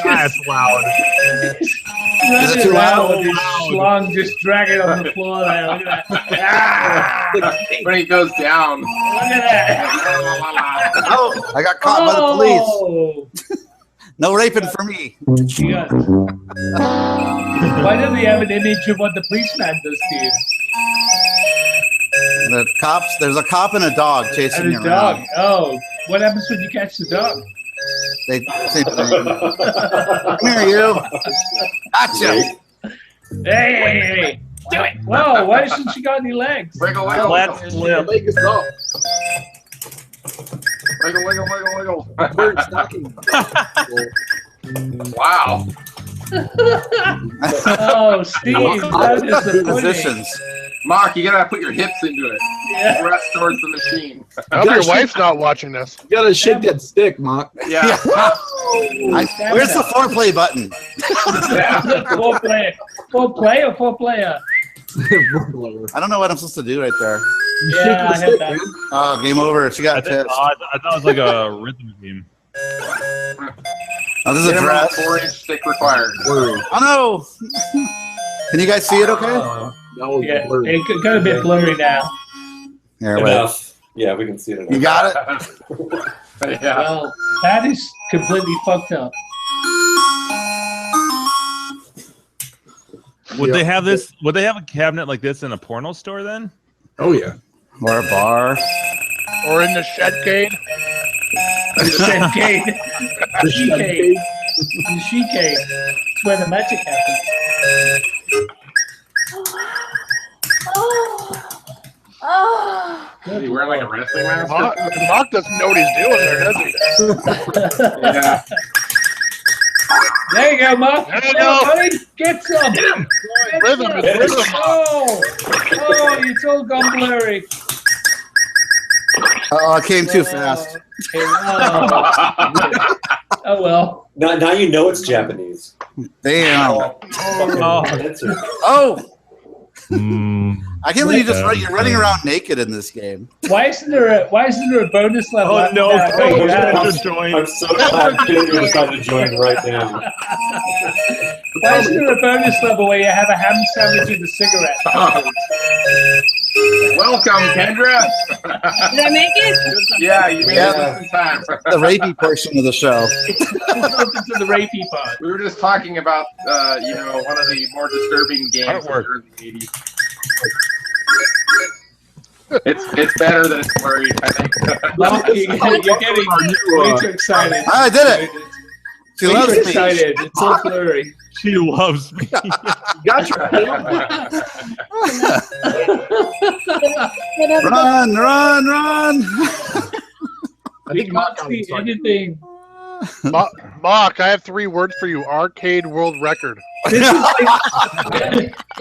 That's loud. Is it too loud? With his schlong just dragging on the floor there. Look at that. Ah, When he goes down. look at that. Oh, I got caught by the police. Oh. No raping for me. You got- Why don't we have an image of what the policeman does to you? The cops. There's a cop and a dog chasing And you a dog. around. Oh, what happens when you catch the dog? They say, "Come here, you." Gotcha. Hey! Do it! Whoa, why hasn't she got any legs? Wiggle, wiggle, Let's wiggle. flip. Leg is up. Wiggle, wiggle, wiggle, Bird stocking. wiggle. Wow. Oh, Steve, that is the Positions. Mark, you gotta put your hips into it. Yeah. Rest towards the machine. I hope your wife's not watching this. You gotta shake that stick, Mock. Yeah. Where's the foreplay button? Four player or four player? I don't know what I'm supposed to do right there. Yeah, I had that. Oh, game over. She I got thought, pissed. I thought it was like a rhythm game. Oh, this is a Minimum dress. 4-inch stick required. Oh no! Can you guys see it? Okay. Oh, That was yeah, blurry. it got a bit blurry now. Here, wait. Enough. Yeah, we can see it. You Enough. got it. Yeah. Well, that is completely fucked up. Would they have this? Would they have a cabinet like this in a porno store then? Oh yeah. Or a bar. Or in the shedcade. The Shencade. The Shecade. The Shecade. It's where the magic happens. Is he wearing like a wrestling mask? Mock doesn't know what he's doing there, does he? Yeah. There you go, Mark. There you go. Buddy. Get some. Rhythm is rhythm. Oh, it's all gone blurry. Oh, I came too fast. Oh well. Now you know it's Japanese. Damn. Oh. I can't believe you're running around naked in this game. Why isn't there a bonus level? Oh no! I'm so glad Kendra decided to join right now. Why isn't there a bonus level where you have a ham sandwich and a cigarette? Welcome, Kendra. Did I make it? Yeah, you made it just in time. The rapey portion of the show. Welcome to the rapey part. We were just talking about, one of the more disturbing games of the early 80s. It's better than it's blurry, I think. You're getting way too excited. I did it. She Way loves too me. excited. It's so blurry. She loves me. Got you. Run, run, run. I think Mock got it. Anything. Mock, I have 3 words for you. Arcade world record. This is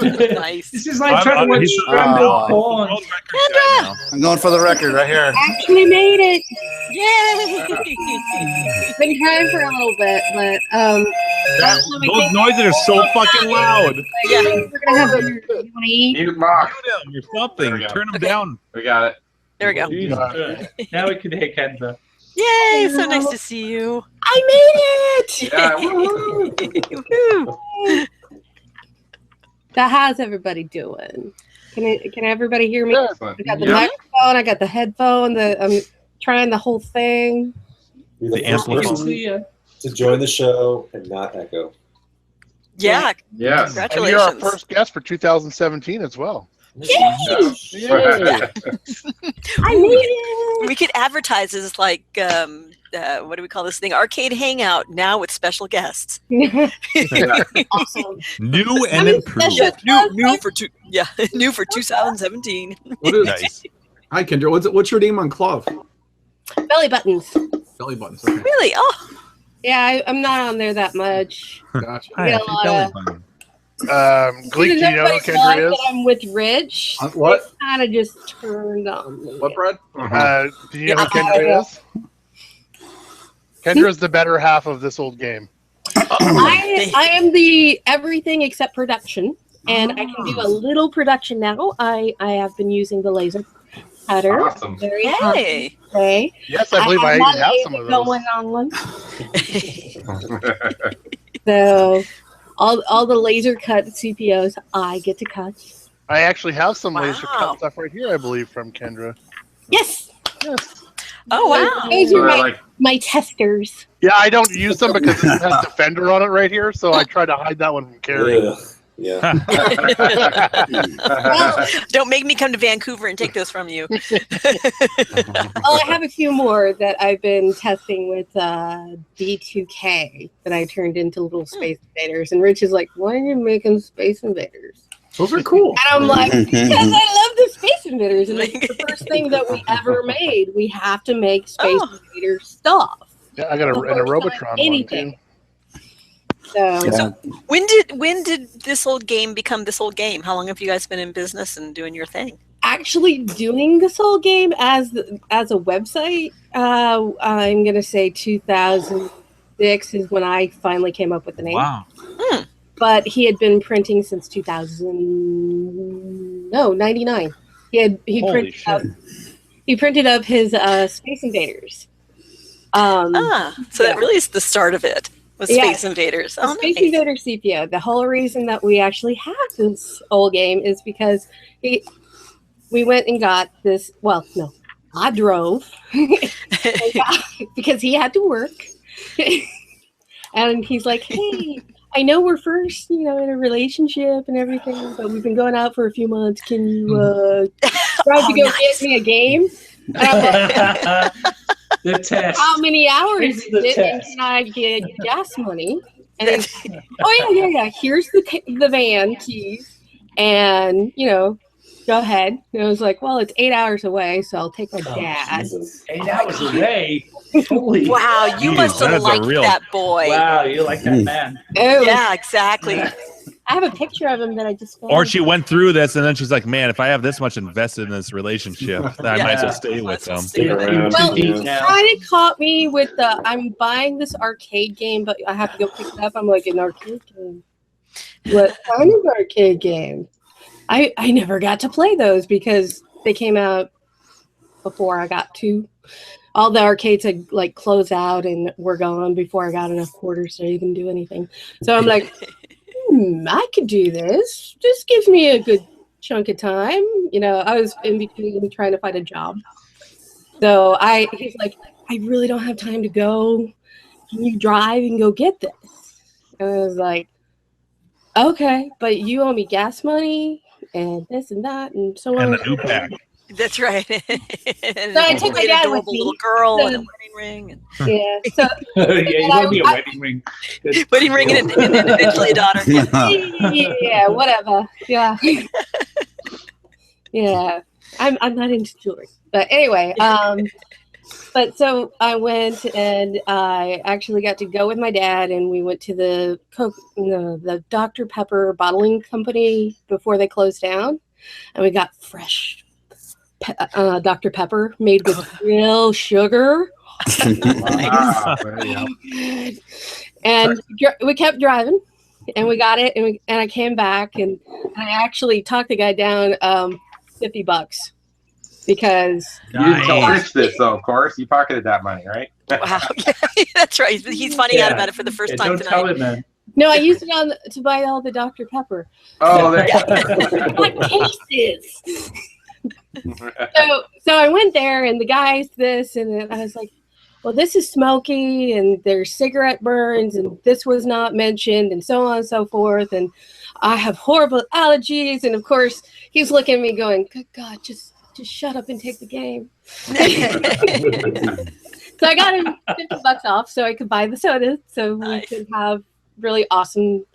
like, Nice. this is like trying to watch he's- scrambled porn. I'm going for the record right here. Actually made it. Yay! Been trying for a little bit, but Those noises are so fucking loud. Yeah. we're gonna have you wanna eat? Mute Mock. Or something. There we go. Turn them down. We got it. There we go. Now we can hear Kendra. Yay! So nice to see you. I made it! Yeah, woo-hoo. Woohoo. So how's everybody doing? Can everybody hear me? Excellent. I got the Yeah. microphone, I got the headphone, I'm trying the whole thing. You're the The first amplifier. person See ya. to join the show and not echo. Yeah. Yes. And Congratulations. you're our first guest for 2017 as well. Yay! Yeah. I made it! We could advertise as like what do we call this thing? Arcade Hangout now with special guests. Awesome. New and How many improved. special- New for 2017. What is, Nice. Hi, Kendra. What's your name on Clove? Belly buttons. Belly buttons. Okay. Really? Oh. Yeah, I'm not on there that much. Gotcha. I get a lot of. Gleek, do you know who Kendra is? I'm with Rich. What? Kind of just turned on me. What, Brad? Do you know who Kendra is? Kendra is the better half of this old game. I am the everything except production, and I can do a little production now. I have been using the laser cutter. Awesome. Very Hey. okay. Yes, I believe I even have some of those. Going on one. So, all the laser cut CPOs I get to cut. I actually have some laser cut stuff right here, I believe, from Kendra. Yes. Yes. Oh wow. Those are my testers. Yeah, I don't use them because it has Defender on it right here, so I try to hide that one from Carrie. Yeah. Don't make me come to Vancouver and take those from you. I have a few more that I've been testing with D2K that I turned into little Space Invaders. And Rich is like, why are you making Space Invaders? Those are cool. And I'm like, because I love the Space Invaders. And it's the first thing that we ever made. We have to make Space Invader stuff. Yeah, I got a Robotron one too. So when did this old game become this old game? How long have you guys been in business and doing your thing? Actually doing this whole game as a website, I'm gonna say 2006 is when I finally came up with the name. Wow. But he had been printing since 99. He printed up his Space Invaders. So that really is the start of it. Was Space Invaders. The Space Invader CPO. The whole reason that we actually have this old game is because we went and got this. Well, no, I drove because he had to work, and he's like, "Hey, I know we're first, in a relationship and everything, but we've been going out for a few months. Can you try to go get me a game?" The test. How many hours is it? And can I get gas money? And then, yeah. Here's the van keys, and go ahead. And I was like, well, it's 8 hours away, so I'll take my dad. 8 hours away. Holy! Wow, you must have liked that boy. Wow, you like that man. Oh, yeah, exactly. I have a picture of him that I just found. Or she went through this and then she's like, man, if I have this much invested in this relationship, then I might as well stay with them. Well, he kind of caught me with I'm buying this arcade game, but I have to go pick it up. I'm like, an arcade game? What kind of arcade game? I never got to play those because they came out before I got to. All the arcades had closed out and were gone before I got enough quarters to even do anything. So I'm like, I could do this. Just gives me a good chunk of time. I was in between trying to find a job. So he's like, I really don't have time to go. Can you drive and go get this? And I was like, okay, but you owe me gas money and this and that and so on. And the new pack. That's right. So I took my dad with me. Little girl and a wedding ring. And... Yeah. So you want me a wedding ring? Wedding ring and eventually a daughter. Yeah, whatever. Yeah. Yeah. I'm not into jewelry, but anyway. But so I went and I actually got to go with my dad, and we went to the Dr. Pepper bottling company before they closed down, and we got fresh Dr. Pepper made with real sugar. And we kept driving, and we got it, and I came back, and I actually talked the guy down $50 because you didn't tell Rich this, though. Of course, you pocketed that money, right? Wow, that's right. He's finding out about it for the first time tonight. Don't tell him, man. No, I used it to buy all the Dr. Pepper. Oh, there my cases. So I went there, and the guy's this, and I was like, well, this is smoky, and there's cigarette burns, and this was not mentioned, and so on and so forth, and I have horrible allergies, and of course he's looking at me going, good God, just shut up and take the game. So I got him $50 off so I could buy the soda, so we could have really awesome,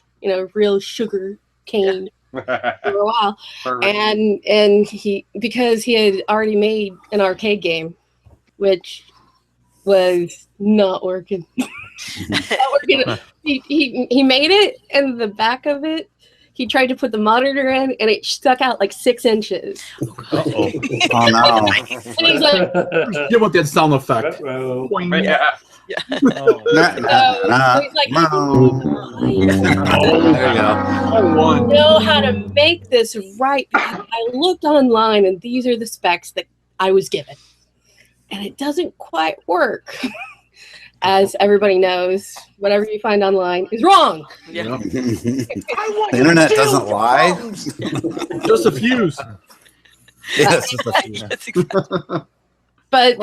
real sugar cane. For a while. And he, because he had already made an arcade game, which was not working. Not working. He made it, and the back of it, he tried to put the monitor in, and it stuck out like 6 inches. Oh no! And he's like, "Get with that sound effect." Yeah. he's like, There you go. know how to make this right, because I looked online and these are the specs that I was given, and it doesn't quite work. As everybody knows, whatever you find online is wrong. Yeah. The internet doesn't lie. Just a fuse. Yes, just a fuse. But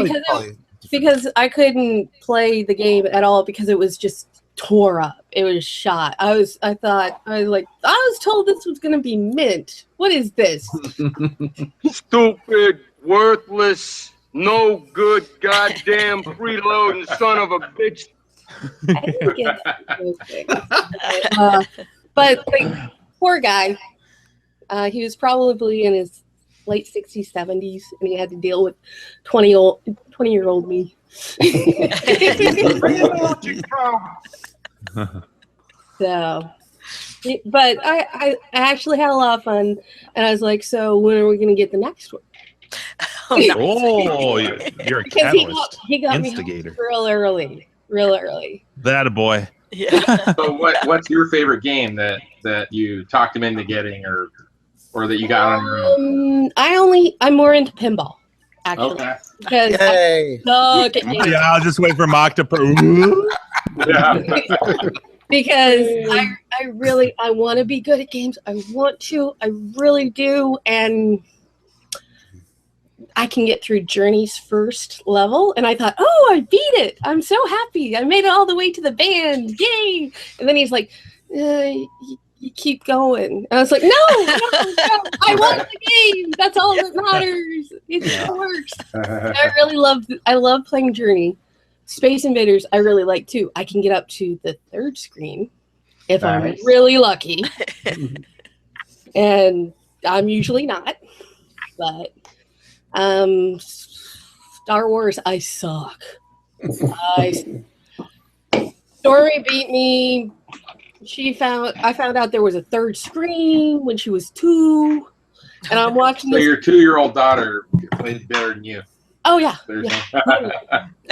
because I couldn't play the game at all because it was just tore up. It was shot. I was told this was gonna be mint. What is this? Stupid, worthless, no good, goddamn freeloading son of a bitch. I didn't get that. But like, poor guy. He was probably in his late 60s, 70s, and he had to deal with 20-year-old me. So, but I actually had a lot of fun, and I was like, so when are we going to get the next one? Oh, you're a catalyst. He got instigator. me real early. That a boy. Yeah. So what's your favorite game that you talked him into getting, or that you got on your own? I'm more into pinball, actually. Okay. Because Yay. I suck at games. Yeah, I'll just wait for Mock to put. Yeah. Because I want to be good at games. I really do, and I can get through Journey's first level, and I thought, oh, I beat it. I'm so happy. I made it all the way to the band. Yay! And then he's like, you keep going. And I was like, no, I won the game. That's all that matters. It works. I love playing Journey. Space Invaders, I really like too. I can get up to the 3rd screen if I'm really lucky. And I'm usually not. But Star Wars, I suck. Story beat me. I found out there was a 3rd screen when she was 2, and I'm watching. So your 2-year-old daughter plays better than you. Oh yeah.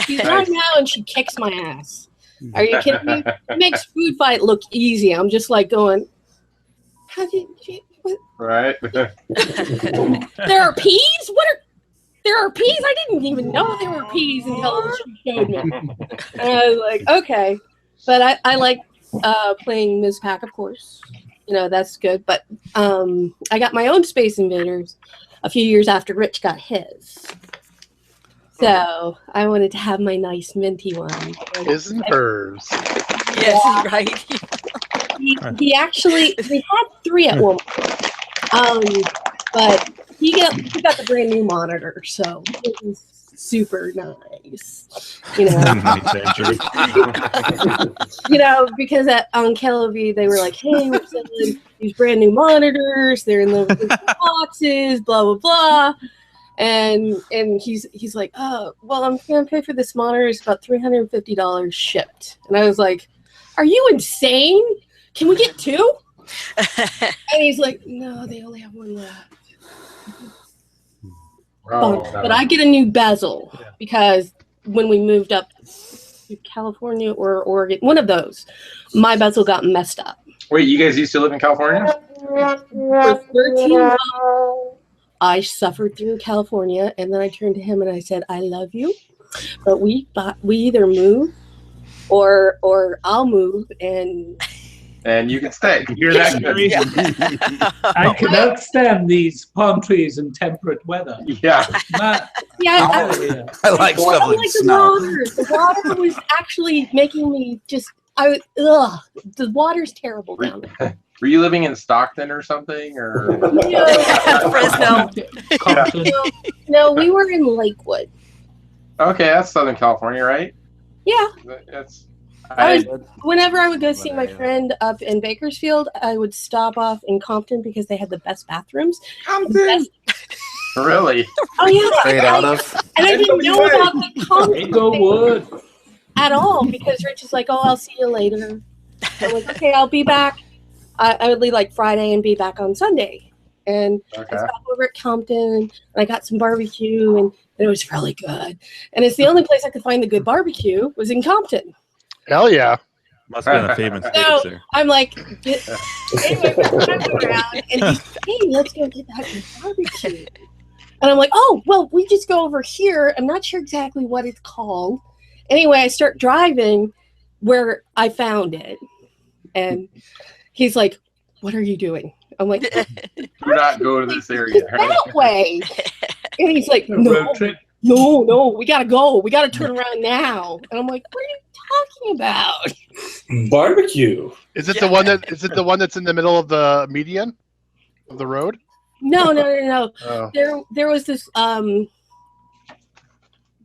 She's 9 now, and she kicks my ass. Are you kidding me? It makes Food Fight look easy. I'm just like going, how did you? What? Right. There are peas? There are peas? I didn't even know there were peas until she showed me. And I was like, okay. But I like playing Ms. Pack, of course. That's good. But I got my own Space Invaders a few years after Rich got his. So I wanted to have my nice minty one. Isn't hers? Yes, right. He had 3 at one point. But he got the brand new monitor, so it was super nice. Because on KLV they were like, hey, we're selling these brand new monitors, they're in the boxes, blah blah blah. And he's like, oh, well, I'm gonna pay for this monitor. It's about $350 shipped. And I was like, are you insane? Can we get 2? And he's like, no, they only have 1 left. But I get a new bezel because when we moved up to California or Oregon, one of those, my bezel got messed up. Wait, you guys used to live in California? For 13 months, I suffered through California, and then I turned to him and I said, I love you, but we either move or I'll move and you can stay. You're that good. I cannot stand these palm trees in temperate weather. Yeah. I like shoveling snow. The water was actually making me the water's terrible down there. Were you living in Stockton or something, or Fresno? No, we were in Lakewood. Okay, that's Southern California, right? Yeah. That's. Whenever I would go see my friend up in Bakersfield, I would stop off in Compton because they had the best bathrooms. Compton. Really? Oh yeah. Straight out of. And I didn't know about the Compton at all because Rich is like, "Oh, I'll see you later." I'm like, "Okay, I'll be back." I would leave like Friday and be back on Sunday. And I stopped over at Compton and I got some barbecue and it was really good. And it's the only place I could find the good barbecue was in Compton. Hell yeah. Must have been a famous So there. I'm like, anyway, we're driving around and he's like, "Hey, let's go get that good barbecue." And I'm like, "Oh, well, we just go over here. I'm not sure exactly what it's called." Anyway, I start driving where I found it. And he's like, "What are you doing?" I'm like, "Do not go to this area." That way. And he's like, no, we gotta go. We gotta turn around now. And I'm like, "What are you talking about?" Barbecue. Is it the one that? Is it the one that's in the middle of the median of the road? No. Oh. There was this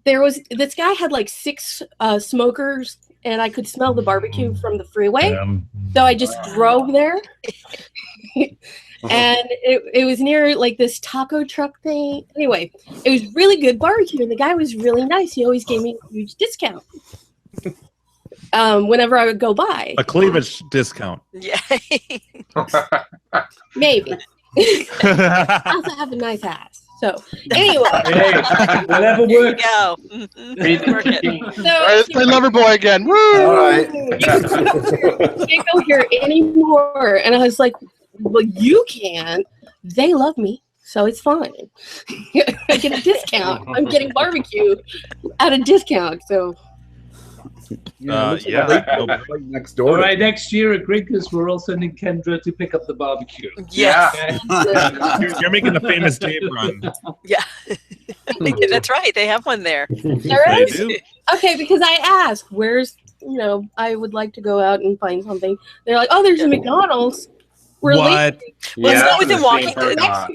this guy had like 6 smokers, and I could smell the barbecue from the freeway. So I just drove there. And it was near like this taco truck thing. Anyway, it was really good barbecue, and the guy was really nice. He always gave me a huge discount whenever I would go by. A cleavage discount. Yeah. Maybe. I also have a nice ass. So anyway, whatever works. Go. Let's play Loverboy again. Woo! All right. Can't go here anymore. And I was like, "Well, you can. They love me, so it's fine. I get a discount. I'm getting barbecue at a discount." So. Like next door. All right, next year at Grinkers, we're all sending Kendra to pick up the barbecue. Yes. You're making the famous Dave run. Yeah. That's right. They have one there. There is? Okay, because I asked, where's, I would like to go out and find something. They're like, "Oh, there's a McDonald's." We're What? Well, it's not within walking.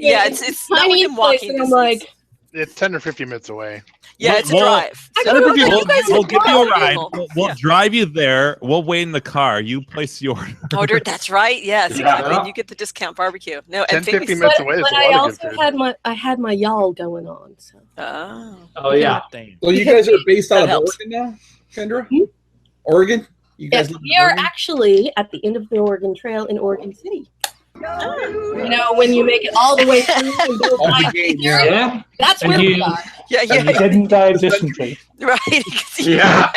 Yeah, it's not within walking. And I'm like, It's 10 or 15 minutes away. Yeah, it's a drive. We'll give you a ride. We'll drive you there. We'll wait in the car. You place your order. That's right. Yes, exactly. And you get the discount barbecue. No, 10, 15 minutes away. But I also had my y'all going on. So. Oh yeah. So you guys are based out of Oregon now, Kendra? Oregon? You guys live in we are Oregon? actually at the end of the Oregon Trail in Oregon City. When you make it all the way through and go by yeah. That's where we are. Yeah. You didn't die of dysentery. Right. Yeah.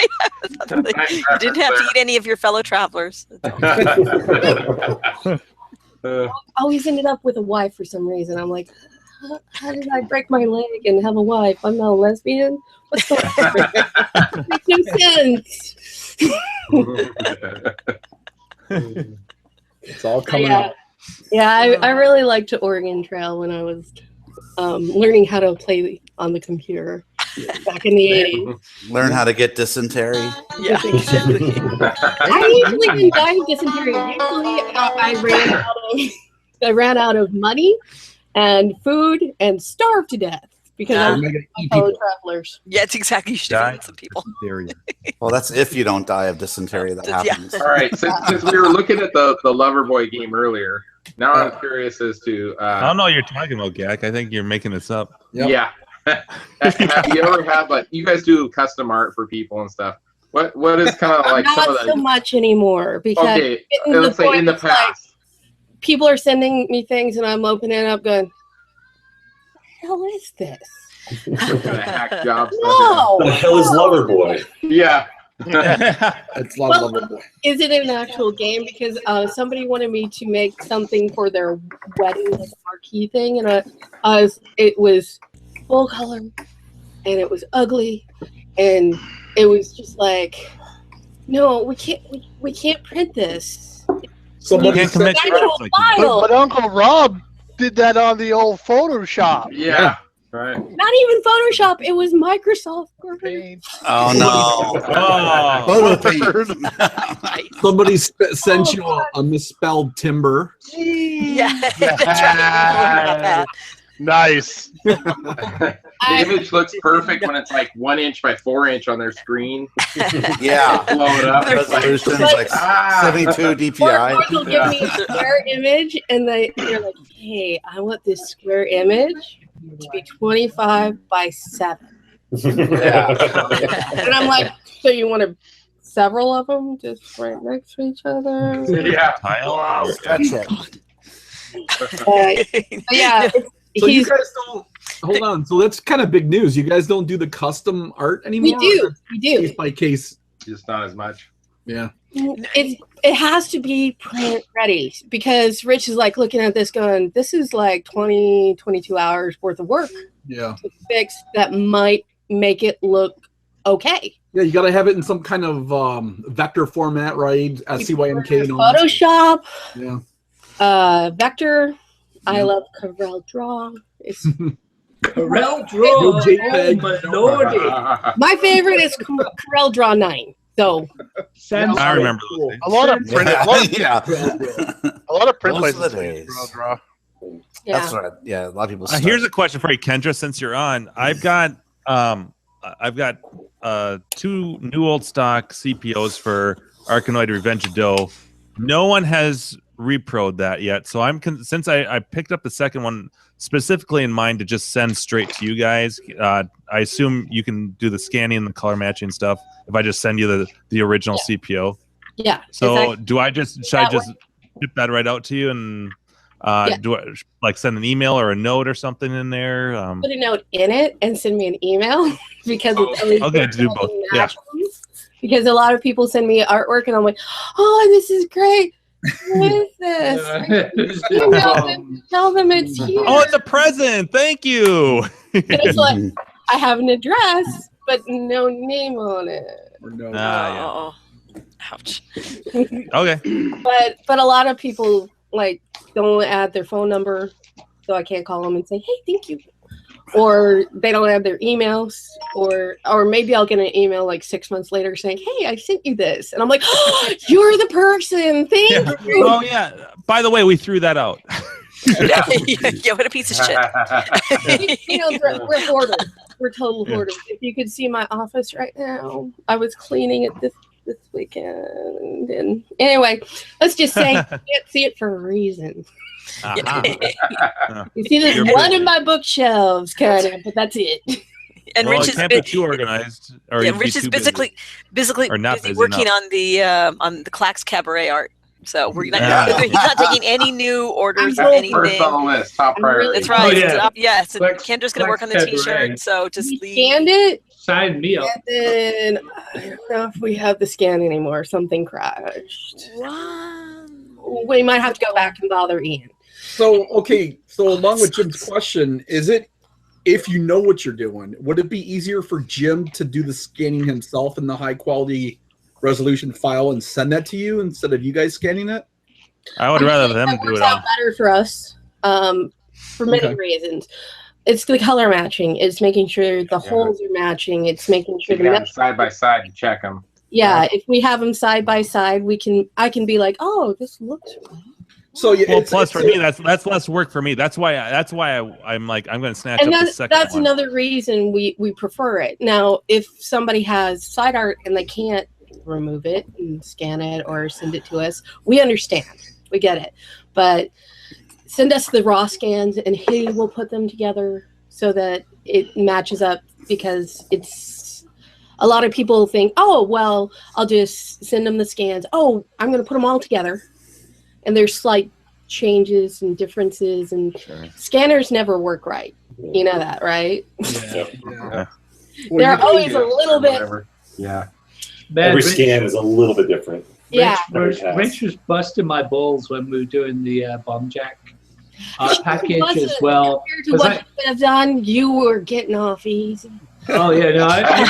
You didn't have to eat any of your fellow travelers. Always ended up with a wife for some reason. I'm like, how did I break my leg and have a wife? I'm not a lesbian. What's going on? Makes no sense. It's all coming up. Yeah, I really liked Oregon Trail when I was learning how to play on the computer back in the 80s. Learn how to get dysentery. Yeah. I usually didn't die of dysentery. Usually I ran out of money and food and starved to death because I was my fellow travelers. Yeah, it's exactly. You should have met some people. Well, that's if you don't die of dysentery. That happens. All right, since we were looking at the Loverboy game earlier, now I'm curious as to. I don't know what you're talking about, Gak. I think you're making this up. Yep. Yeah. Have you ever had you guys do custom art for people and stuff? What is kind of like not some of the so much anymore because let's say in the past, people are sending me things and I'm opening it up going, "What the hell is this?" hack jobs. No. The hell is Loverboy? Yeah. It's Loverboy. Is it an actual game? Because somebody wanted me to make something for their wedding, like a marquee thing, and it was full color, and it was ugly, and it was just like, no, we can't print this. Somebody commit but Uncle Rob did that on the old Photoshop. Yeah. Right. Not even Photoshop. It was Microsoft Paint. Oh no! Photo Paint. Somebody sent you a misspelled timber. Yeah. Nice. The image looks perfect when it's like 1 inch by 4 inch on their screen. Yeah. Blow it up. Resolution's like 72 DPI. Or they'll give me a square image, and they're like, "Hey, I want this square image." to be 25 by 7. Yeah. And I'm like, so you want several of them just right next to each other? Yeah. Wow. That's it. Yeah. So you guys don't hold on. So that's kind of big news. You guys don't do the custom art anymore. We do. Case by case. Just not as much. Yeah. It has to be print ready because Rich is like looking at this going, this is like 20, 22 hours worth of work Yeah. to fix that might make it look okay. Yeah, you got to have it in some kind of vector format, right? CYMK. Photoshop. Yeah. Vector. I love Corel Draw. It's Corel Draw. Oh, my lordy. My favorite is Corel Draw 9. So I remember those. A lot of print. A lot of print Most of the places. days. Draw. Yeah. That's right. Yeah, a lot of people. Here's a question for you, Kendra. Since you're on, I've got 2 new old stock CPOs for Arkanoid Revenge of Doe. No one has repro'd that yet, so since I picked up the second one specifically in mind to just send straight to you guys. I assume you can do the scanning and the color matching stuff if I just send you the original CPO. Yeah. So should I just ship that right out to you and do I like send an email or a note or something in there? Put a note in it and send me an email because it's always okay to do both. Yeah. Because a lot of people send me artwork and I'm like, oh, this is great. What is this? Tell them it's here. Oh, it's a present. Thank you. And it's like, I have an address, but no name on it. Yeah. Ouch. Okay. But a lot of people like don't add their phone number, so I can't call them and say, hey, thank you. Or they don't have their emails, or maybe I'll get an email like 6 months later saying, hey, I sent you this. And I'm like, oh, you're the person. Thank you. Oh, yeah. By the way, we threw that out. Yeah, what a piece of shit. We're hoarders. We're total hoarders. If you could see my office right now, I was cleaning it this weekend. And anyway, let's just say you can't see it for a reason. You see this one in my bookshelves, kind of, but that's it. And well, Rich it can't be too organized. Or Rich is busy working on the Clax Cabaret art. So he's not taking any new orders or anything. First on the list, top priority. That's right. Oh, yeah. So Kendra's going to work on the T-shirt. So just scanned it. Sign me up. And then I don't know if we have the scan anymore. Something crashed. We might have to go back and bother Ian. So along with Jim's question, is it, if you know what you're doing, would it be easier for Jim to do the scanning himself in the high quality resolution file and send that to you instead of you guys scanning it? I would rather them do it all. Better for us, for many reasons. It's the color matching. It's making sure the holes are matching. It's making sure the side by side and check them. Yeah, if we have them side by side, I can be like, oh, this looks right. So plus for me, that's less work for me. That's why I'm like, I'm going to snatch up the second that's one. another reason we prefer it. Now, if somebody has side art and they can't remove it and scan it or send it to us, we understand. We get it. But send us the raw scans and he will put them together so that it matches up, because it's a lot of people think, oh, well, I'll just send them the scans. Oh, I'm going to put them all together. And there's slight changes and differences, and scanners never work right. You know that, right? Yeah. They're always a little bit. Yeah. Every scan is a little bit different. Yeah. Rich was busting my balls when we were doing the bomb jack package as well. Compared to what you could have done, you were getting off easy. Oh yeah, no, I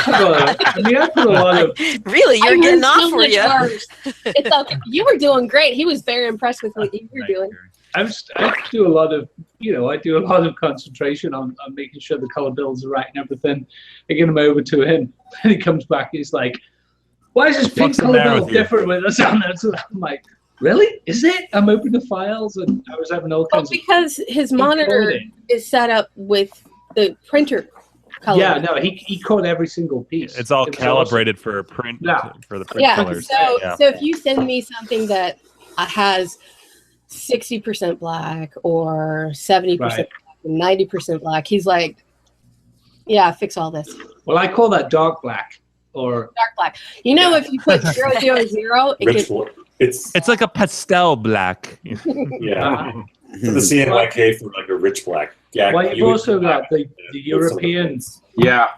put a lot of. Really, you're getting off for you. It's okay. You were doing great. He was very impressed with what you were doing. I do a lot of, I do a lot of concentration on making sure the color builds are right and everything. I get them over to him, and he comes back. He's like, "Why is this pink color build different with us on that?" So I'm like, "Really? Is it?" I'm opening the files, and I was having all kinds. Because his monitor is set up with the printer. Color. Yeah, no, he caught every single piece. It's all calibrated for print for the print colors. So if you send me something that has 60% black or 70% black 90% black. He's like, yeah, fix all this. Well, I call that dark black or dark black. You know, if you put 000, it's like a pastel black. Yeah. The CNYK for like a rich black. Yeah. Well, you've also got the Europeans. Yeah.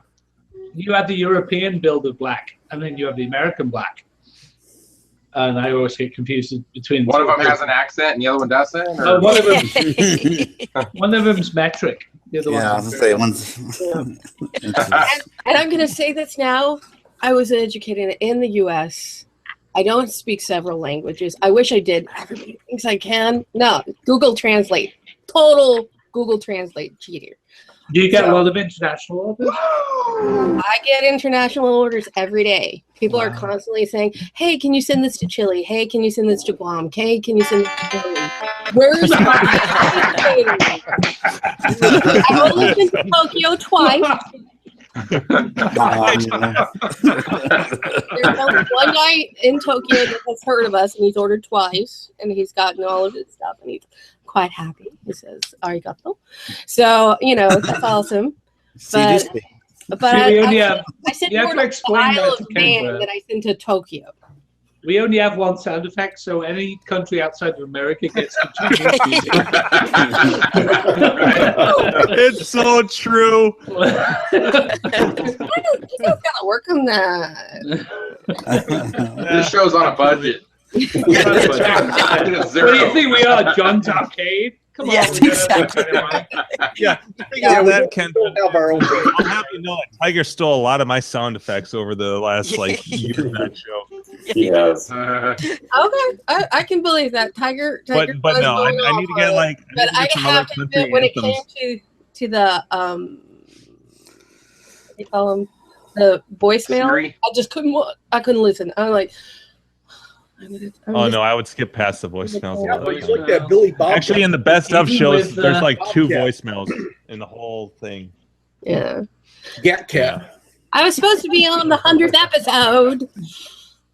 You have the European build of black, and then you have the American black. And I always get confused between one of them has an accent and the other one doesn't. Or? One of them, one of them's metric. The other I was gonna say one's. And I'm gonna say this now. I was educated in the U.S. I don't speak several languages. I wish I did. Everybody thinks I can. No, Google Translate. Total Google Translate cheater. Do you get a lot of international orders? I get international orders every day. People are constantly saying, hey, can you send this to Chile? Hey, can you send this to Guam? Hey, can you send this to Chile? Where's my I've only been to Tokyo twice. There's only one guy in Tokyo that has heard of us, and he's ordered twice, and he's gotten all of his stuff, and he's quite happy. He says, arigato. So, you know, that's awesome. But I sent more a file of band that I sent to Tokyo. We only have one sound effect, so any country outside of America gets to choose. It's so true. You guys gotta work on that. This show's on a budget. What do you think we are, John's Arcade? Come on. Yes, exactly. Yeah, that can have our own. I'll have you know that Tiger stole a lot of my sound effects over the last year of that show. Yes. Okay, I can believe that. Tiger but no, I need to get like. But I have to admit, when it came to the what do you call them, the voicemail, Siri? I just couldn't listen. I'm like. Oh no, I would skip past the voicemails. It's like that Billy Bob. Actually, in the best of shows, there's like 2 voicemails in the whole thing. Yeah. Cat. I was supposed to be on the 100th episode,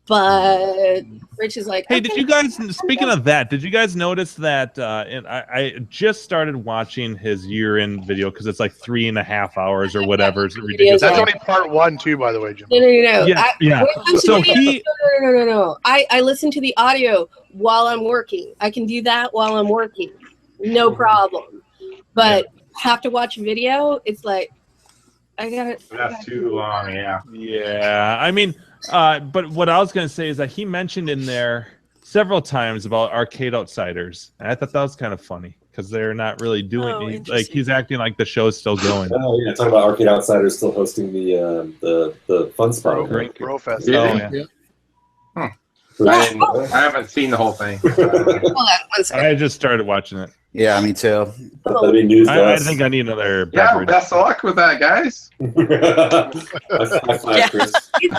but Rich is like, hey, did you guys? Speaking of that, did you guys notice that? And I just started watching his year-end video because it's like 3.5 hours or whatever. It's ridiculous. That's only part 1 too, by the way, Jim. No. Yeah. So No. I listen to the audio while I'm working. I can do that while I'm working, no problem. But have to watch video. It's like I got it. That's too long. Yeah. Yeah. I mean. But what I was going to say is that he mentioned in there several times about Arcade Outsiders. And I thought that was kind of funny because they're not really doing like he's acting like the show's still going. Oh yeah, talking about Arcade Outsiders still hosting the fun spot. Brofest. Yeah. I haven't seen the whole thing. I just started watching it. Yeah, me too. That'd be news. I think I need another beverage. Best of luck with that, guys. High five, Chris. Yep,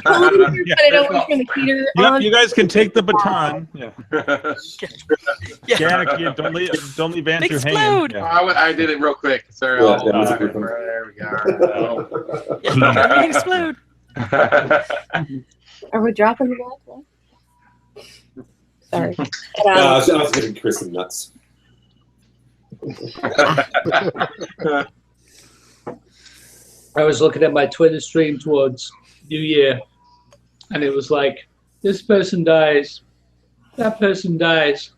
you guys can take the baton. Don't leave Andrew hanging. I did it real quick, sir. There we go. Explode. Are we dropping the ball? Sorry. I was giving Chris some nuts. I was looking at my Twitter stream towards New Year, and it was like, this person dies, that person dies.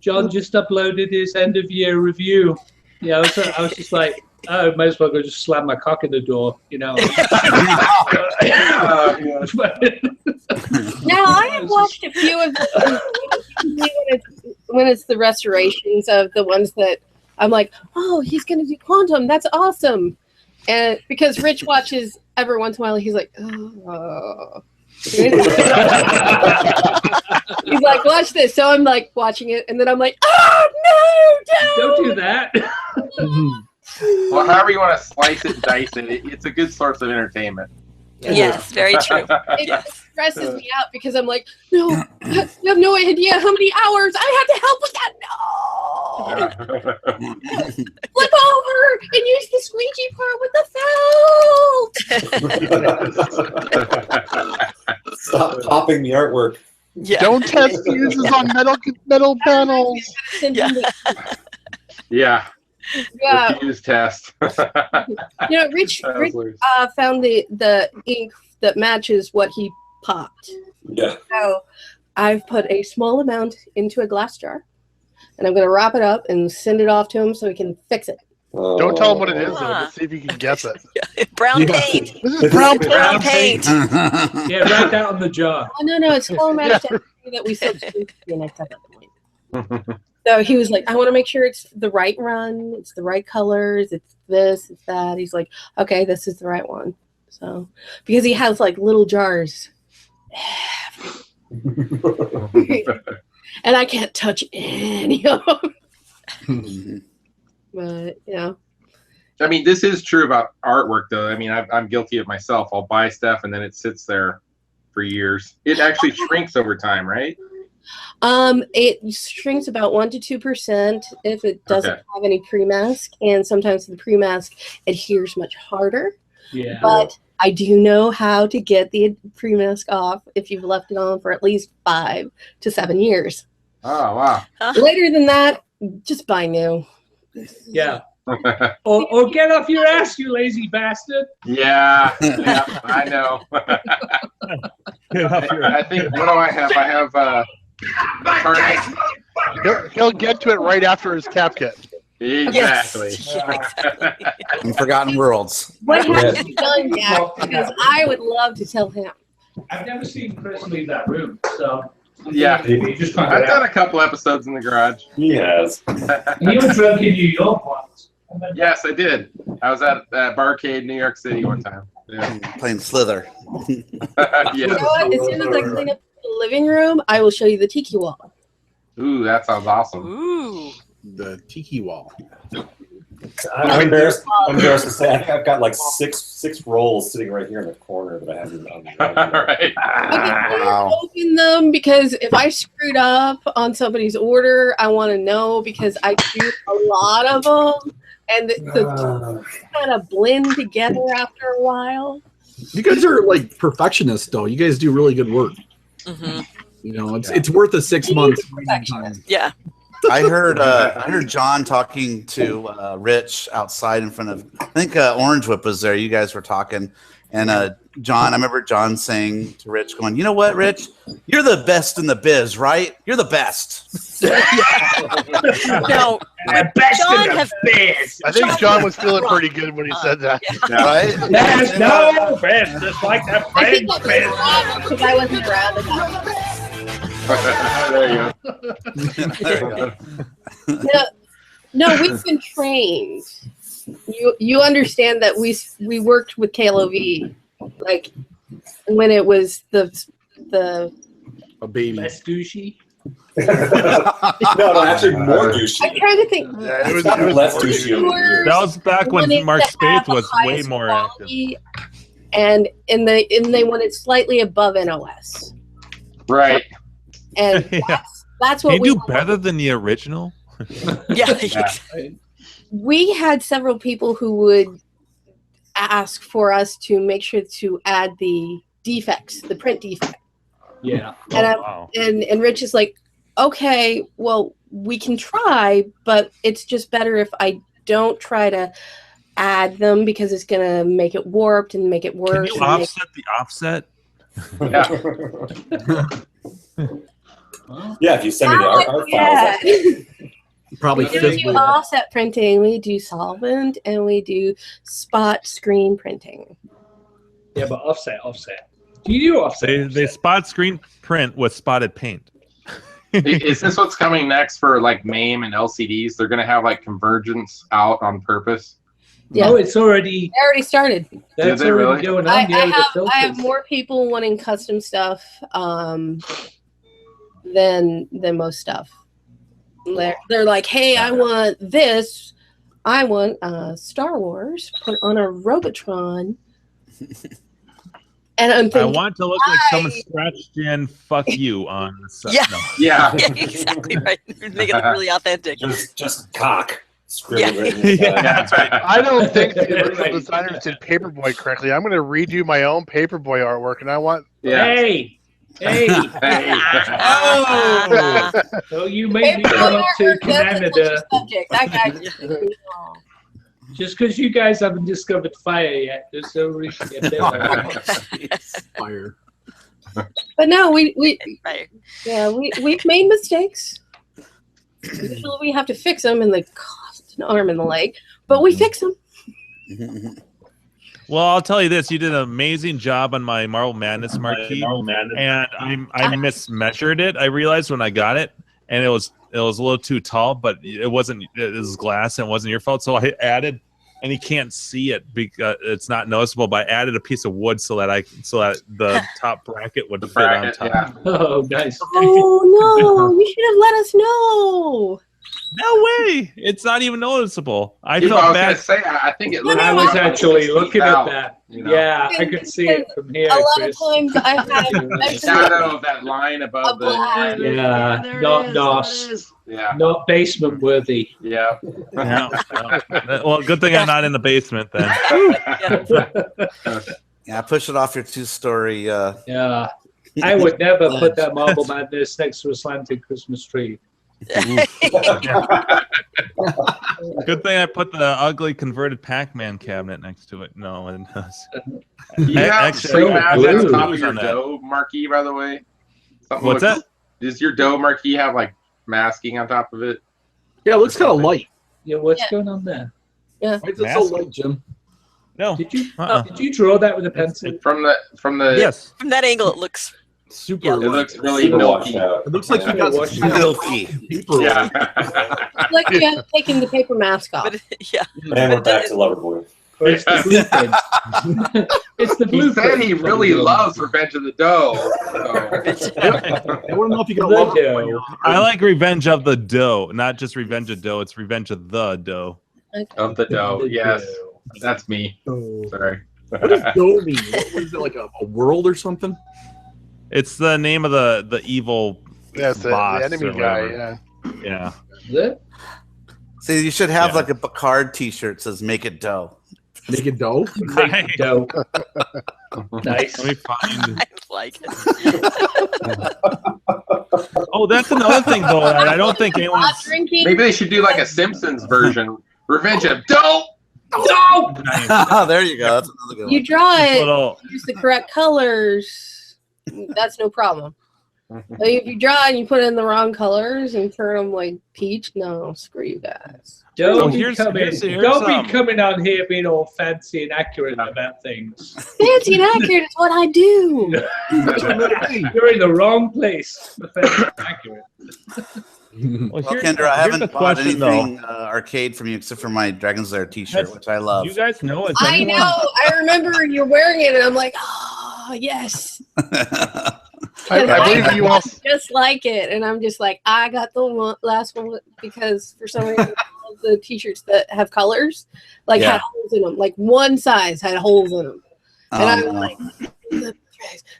John just uploaded his end of year review. Yeah, I was just like, oh, I might as well go just slam my cock in the door, you know. Now I have watched a few of them when it's the restorations of the ones that I'm like, oh, he's gonna do Quantum. That's awesome. And because Rich watches every once in a while, he's like, oh. He's like, watch this. So I'm like watching it, and then I'm like, oh no, don't do that. Well, however you want to slice it and dice it, it's a good source of entertainment. Yes, very true. It stresses me out because I'm like, no, you have no idea how many hours I had to help with that. No. Flip over and use the squeegee part with the felt. Stop popping the artwork. Yeah. Don't test fuses on metal panels. Yeah. Yeah. Refuse test. You know, Rich found the ink that matches what he popped. Yeah. So I've put a small amount into a glass jar, and I'm going to wrap it up and send it off to him so he can fix it. Don't tell him what it is, though. Let's see if you can guess it. Brown paint. This is brown paint. Yeah, write that on the jar. Oh, no, it's small amount that we substitute the next at that point. So he was like, I want to make sure it's the right run, it's the right colors, it's this, it's that. He's like, okay, this is the right one. So, because he has like little jars. And I can't touch any of them. But, you know. I mean, this is true about artwork, though. I mean, I'm guilty of myself. I'll buy stuff and then it sits there for years. It actually shrinks over time, right? It shrinks about 1 to 2% if it doesn't have any pre-mask, and sometimes the pre-mask adheres much harder. Yeah. But I do know how to get the pre-mask off if you've left it on for at least 5 to 7 years. Oh, wow. Later than that, just buy new. Yeah. or get off your ass, you lazy bastard. Yeah, I know. I think, what do I have? I have He'll get to it right after his cap kit. Exactly. And Forgotten Worlds. What have you done yet? Because I would love to tell him. I've never seen Chris leave that room, so. Yeah, I've done a couple episodes in the garage. He has. He was drunk in New York once. Yes, I did. I was at Barcade, New York City one time. Yeah. Playing Slither. You know what? As soon as I clean up the living room, I will show you the tiki wall. Ooh, that sounds awesome. Ooh. The tiki wall. I'm embarrassed to say I've got like six rolls sitting right here in the corner that I haven't done. Right. Wow. Open them, because if I screwed up on somebody's order, I want to know, because I do a lot of them, and the kind of blend together after a while. You guys are like perfectionists, though. You guys do really good work. Mm-hmm. You know, it's worth a 6 months waiting time. Yeah. I heard John talking to Rich outside in front of, I think Orange Whip was there. You guys were talking, and John, I remember John saying to Rich, going, "You know what, Rich? You're the best in the biz, right? You're the best." No, John biz. I think John was feeling pretty good when he said that. Yeah. Right? There's no best, just like that I think friend that was because I wasn't around at that time. There you go. No, we've been trained. You understand that we worked with KLOV, like when it was the a baby. Less douchey. No, actually more douchey. I'm trying to think. Yeah, it was less douchey. That was back when Mark Spaeth was way more active. And they wanted slightly above NOS. Right. And Yeah. that's what Can we you do better than the original? Yeah. We had several people who would ask for us to make sure to add the defects, the print defect. Yeah. And Rich is like, okay, well, we can try, but it's just better if I don't try to add them, because it's gonna make it warped and make it worse. Can you offset the offset? Yeah. Yeah, if you send me the art files. Probably we do offset printing, we do solvent, and we do spot screen printing. Yeah, but offset. Do you do offset? They spot screen print with spotted paint. Is this what's coming next for like MAME and LCDs? They're going to have like convergence out on purpose. Yeah. Oh, it's already. They already started. That's they already really? going on. I have more people wanting custom stuff than most stuff. They're like, hey, I want this. I want Star Wars put on a Robotron. And I'm thinking, I want to look like someone scratched in "fuck you" on the side. Yeah. No. Yeah. Exactly right. Make it look really authentic. Just cock. Yeah. That's right. I don't think the original designers did Paperboy correctly. I'm going to redo my own Paperboy artwork, and I want. Yeah. Hey, Hey. Oh. So you made me come up to Canada. Just because you guys haven't discovered fire yet, there's no reason to get fire. But no, we've made mistakes. Usually we have to fix them, and they cost an arm and a leg, but we fix them. Well, I'll tell you this: you did an amazing job on my Marvel Madness marquee, and I mismeasured it. I realized when I got it, and it was a little too tall, but it wasn't. It was glass, and it wasn't your fault. So I added, and you can't see it because it's not noticeable. But I added a piece of wood so that the top bracket would fit on top. Yeah. Oh, nice. Oh no! You should have let us know. No way! It's not even noticeable. I felt I was bad. gonna say, I think it looked. I was actually looking at out, that. you know? Yeah, I could see it from here. A lot Chris. of times I have The shadow of that line above the. Yeah, not NOS. Yeah. Not basement worthy. Yeah. Well, good thing I'm not in the basement then. Yeah, push it off your 2-story. Yeah. I would never put that Marble Madness next to a slanted Christmas tree. Good thing I put the ugly converted Pac-Man cabinet next to it. No, it does. You have Actually, at the top of your on that. dough marquee, by the way. Something What's that? Does your dough marquee have like masking on top of it? Yeah, it looks kind of light. Yeah, what's going on there? Yeah. Why is it so light, Jim? No. Did you draw that with a pencil? From the Yes. From that angle, it looks super. It looks really milky. It looks like you got some milky. Yeah. It's like you have taken the paper mask off. Yeah. And we're back to Loverboy. It's the blueprint. It's the He blueprint. said he really loves Revenge of the Dough. I want to know if you got The love dough. I like Revenge of the Dough, not just Revenge of Dough. It's Revenge of the Dough. Of the dough, The yes. dough. That's me. Sorry. What does dough mean? What is it, like a world or something? It's the name of the evil Yes, the boss enemy or guy. whatever. Yeah. Yeah. Is it? See, you should have Yeah. like a Picard T-shirt that says "Make it dough." Make it dough? Make dough. Nice. Let me find. I like it. Oh, that's another thing though. I don't think Not anyone's. drinking. Maybe they should do like a Simpsons version. Revenge of Dough. No! There you go. That's another good You one. draw it, Little- use the correct colors. That's no problem. But if you draw and you put in the wrong colors and turn them like peach, no, screw you guys. Don't be here's coming on here being all fancy and accurate about things. Fancy and accurate is what I do. You're in the wrong place for fancy and accurate. Well, Well, Kendra, I here's haven't the bought question, anything arcade from you except for my Dragon's Lair T-shirt, which I love. You guys know it's I know. I remember you're wearing it, and I'm like, oh, yes. I believe you all. Just like it. And I'm just like, I got the last one because for some reason, all of the T-shirts that have colors had holes in them. Like one size had holes in them. And I'm like,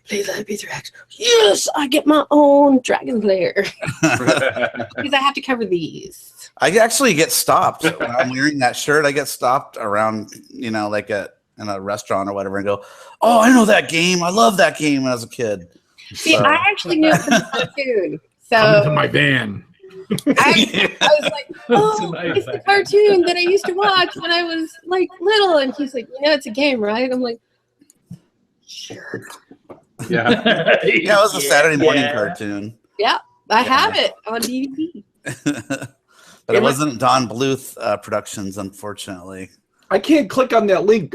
please let it be Drax. Yes, I get my own Dragon's Lair. Because I have to cover these. I actually get stopped when I'm wearing that shirt. I get stopped around, like in a restaurant or whatever, and go, "Oh, I know that game. I love that game when I was a kid." See, I actually knew it from the cartoon. Come to So my van. I was like, oh, it's the cartoon that I used to watch when I was like little. And he's like, it's a game, right? I'm like, sure. Yeah. Yeah, it was a Saturday morning cartoon. Yeah, I have it on DVD. But it wasn't Don Bluth Productions, unfortunately. I can't click on that link,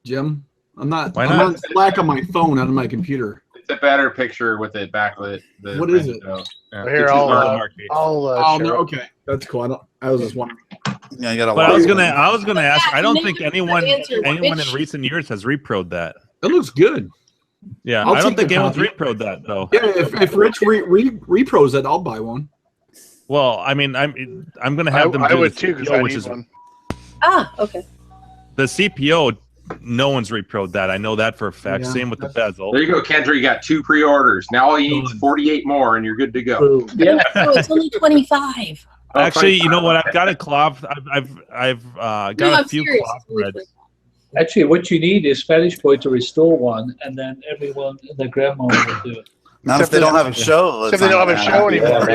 Jim. I'm not. Why I'm not? on Slack on my phone, not on my computer. It's a better picture with it backlit. What is it? Here, I'll no, okay, that's cool. I was just wondering. Yeah, you got But I was gonna ask. I don't think anyone answer in which- recent years has reproed that. It looks good. Yeah, I'll I don't take think the anyone's copy. reproed that though. Yeah, if Rich repros it, I'll buy one. Well, I mean, I'm gonna have them. I do would the too, because CPO, I which need is one. Ah, okay. the CPO. No one's reproed that. I know that for a fact. Yeah. Same with the bezel. There you go, Kendra. You got 2 pre-orders. Now all you need is 48 more, and you're good to go. Yeah. Oh, it's only 25. Actually, you know what? I've got a cloth. I've got No, a I'm few serious. cloth threads. Actually, what you need is Spanish Boy to restore one, and then everyone and their grandma will do it. Not if they don't have a show. If they don't have a show anymore,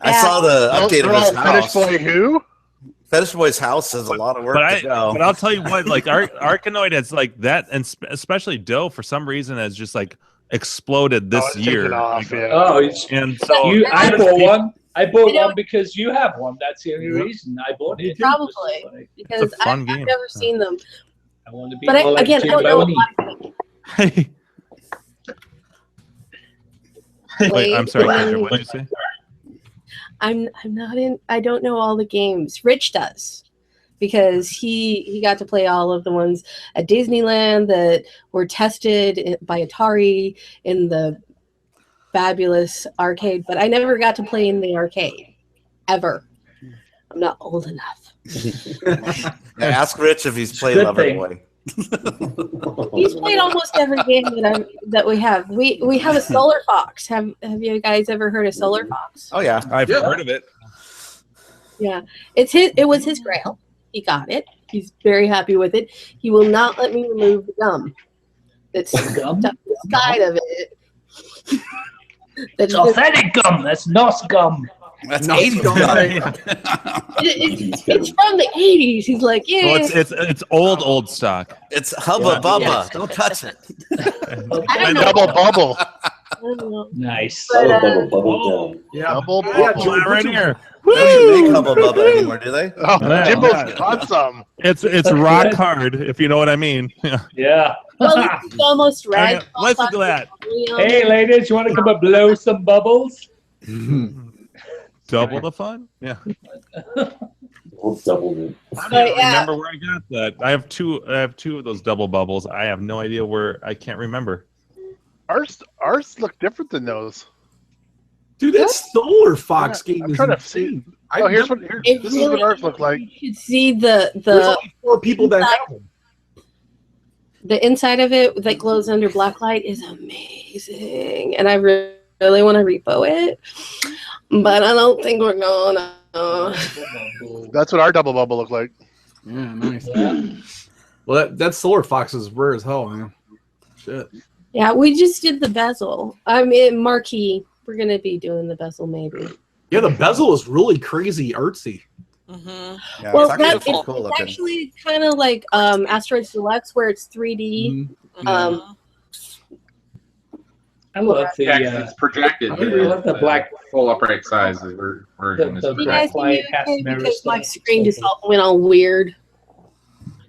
I saw the update of his house. Fetish Boy who? Fetish Boy's house is a lot of work to go. But I'll tell you what, like Arkanoid has like that, and especially Doe for some reason has just like exploded this year. Off, yeah. And so I bought one. I bought one because you have one. That's the only reason I bought it. Probably because I've never seen them. I want to be. But again, I don't know. Wait, I'm sorry, Kendra, what did you say? I'm not in. I don't know all the games. Rich does, because he got to play all of the ones at Disneyland that were tested by Atari in the fabulous arcade. But I never got to play in the arcade ever. I'm not old enough. Ask Rich if he's played Loverboy. He's played almost every game that we have. We have a Solar Fox. Have you guys ever heard of Solar Fox? Oh yeah, I've heard of it. Yeah, it was his grail. He got it. He's very happy with it. He will not let me remove the gum that's stuck inside of it. It's authentic gum. That's NOS gum. That's 80s gum. It's from the 80s. He's like, yeah. Well, it's old stock. It's Hubba Bubba. Yeah. Don't touch it. Double bubble. Nice. But, Double bubble. Right here. They don't even make Hubba Bubba anymore, do they? Oh, Jimbo's got some. It's rock hard, if you know what I mean. Yeah. Well, it's almost red. Listen to that. Hey, ladies, you want to come and blow some bubbles? Double the fun? Yeah. Double it. I don't remember where I got that. I have two of those double bubbles. I have no idea where. I can't remember. Ours look different than those. Dude, that Solar Fox game I'm is trying insane. to see. Oh, this is what ours look like. You should see the There's only 4 people that have them. The inside of it that glows under black light is amazing, and I really want to repo it, but I don't think we're gonna. That's what our double bubble looked like. Yeah, nice. Well, that Solar Fox is rare as hell, man. Shit. Yeah, we just did the bezel. I mean, marquee. We're gonna be doing the bezel, maybe. Yeah, the bezel is really crazy artsy. Mm-hmm. Yeah, well, it's it's actually kind of like Asteroids Deluxe, where it's 3D. I love the. It's projected. I really love the black full upright size version. The black light has because my screen just went all weird.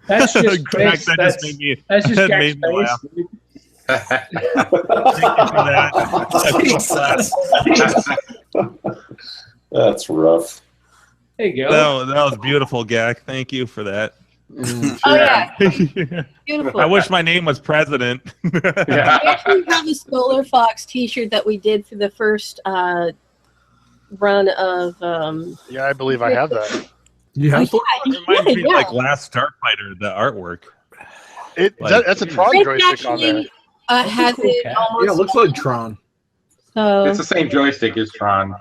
That's just Jack, Chris. that just made me. That's just that Jack's made me laugh. That's rough. There you go. That was beautiful, Gak. Thank you for that. Oh yeah, beautiful. I wish my name was President. We actually have a Solar Fox T-shirt that we did for the first run of. Yeah, I believe I have that. Yeah, it reminds me of like Last Starfighter, the artwork. That's a Tron joystick on there. Has it almost? Yeah, it looks like Tron. So it's the same joystick as Tron,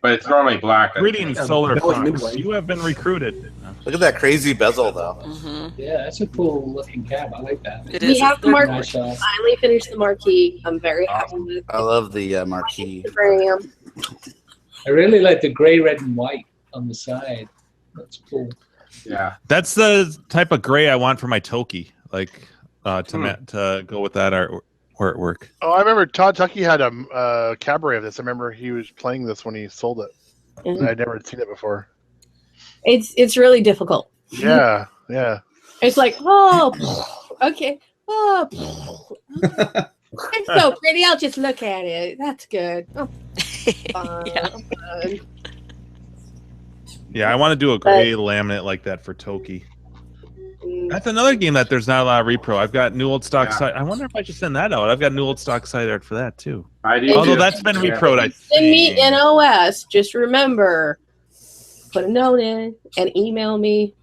but it's normally black. Greetings, Solar Fox. You have been recruited. Look at that crazy bezel, though. Yeah, that's a cool looking cab. I like that. It we is. have the marquee. Nice, Finally finished the marquee. I'm very happy with it. I love the marquee. I really like the gray, red, and white on the side. That's cool. Yeah, that's the type of gray I want for my Toki. Like to go with that artwork. Oh, I remember Todd Tucky had a cabaret of this. I remember he was playing this when he sold it. And I'd never seen it before. It's really difficult. Yeah, yeah. It's like, oh, okay. Oh, it's so pretty. I'll just look at it. That's good. Oh, fun. Yeah, I want to do a gray laminate like that for Toki. That's another game that there's not a lot of repro. I've got new old stock site. I wonder if I should send that out. I've got new old stock site art for that too. I do. Although that's been reproed. I send me NOS. Just remember, put a note in and email me.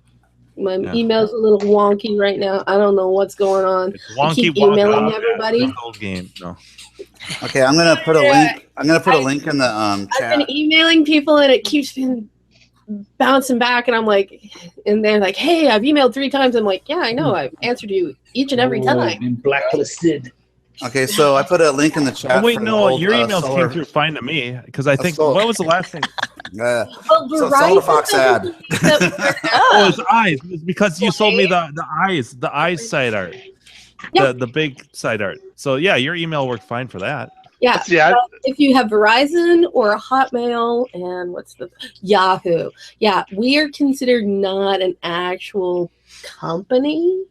My email's a little wonky right now. I don't know what's going on. I keep emailing everybody. Old game. No. Okay, I'm gonna put a link. I'm gonna put a link in the chat. I've been emailing people and it keeps bouncing back, and I'm like, and they're like, "Hey, I've emailed 3 times." I'm like, "Yeah, I know. I've answered you each and every time." Been blacklisted. Okay, so I put a link in the chat. Oh wait, for the no, old, your emails solar, came through fine to me because I think solar- what was the last thing? Solar Fox ad. Oh, it's eyes. It's because you sold me the eyes side art, the big side art. So yeah, your email worked fine for that. Yeah. If you have Verizon or a Hotmail and what's the Yahoo, yeah, we are considered not an actual company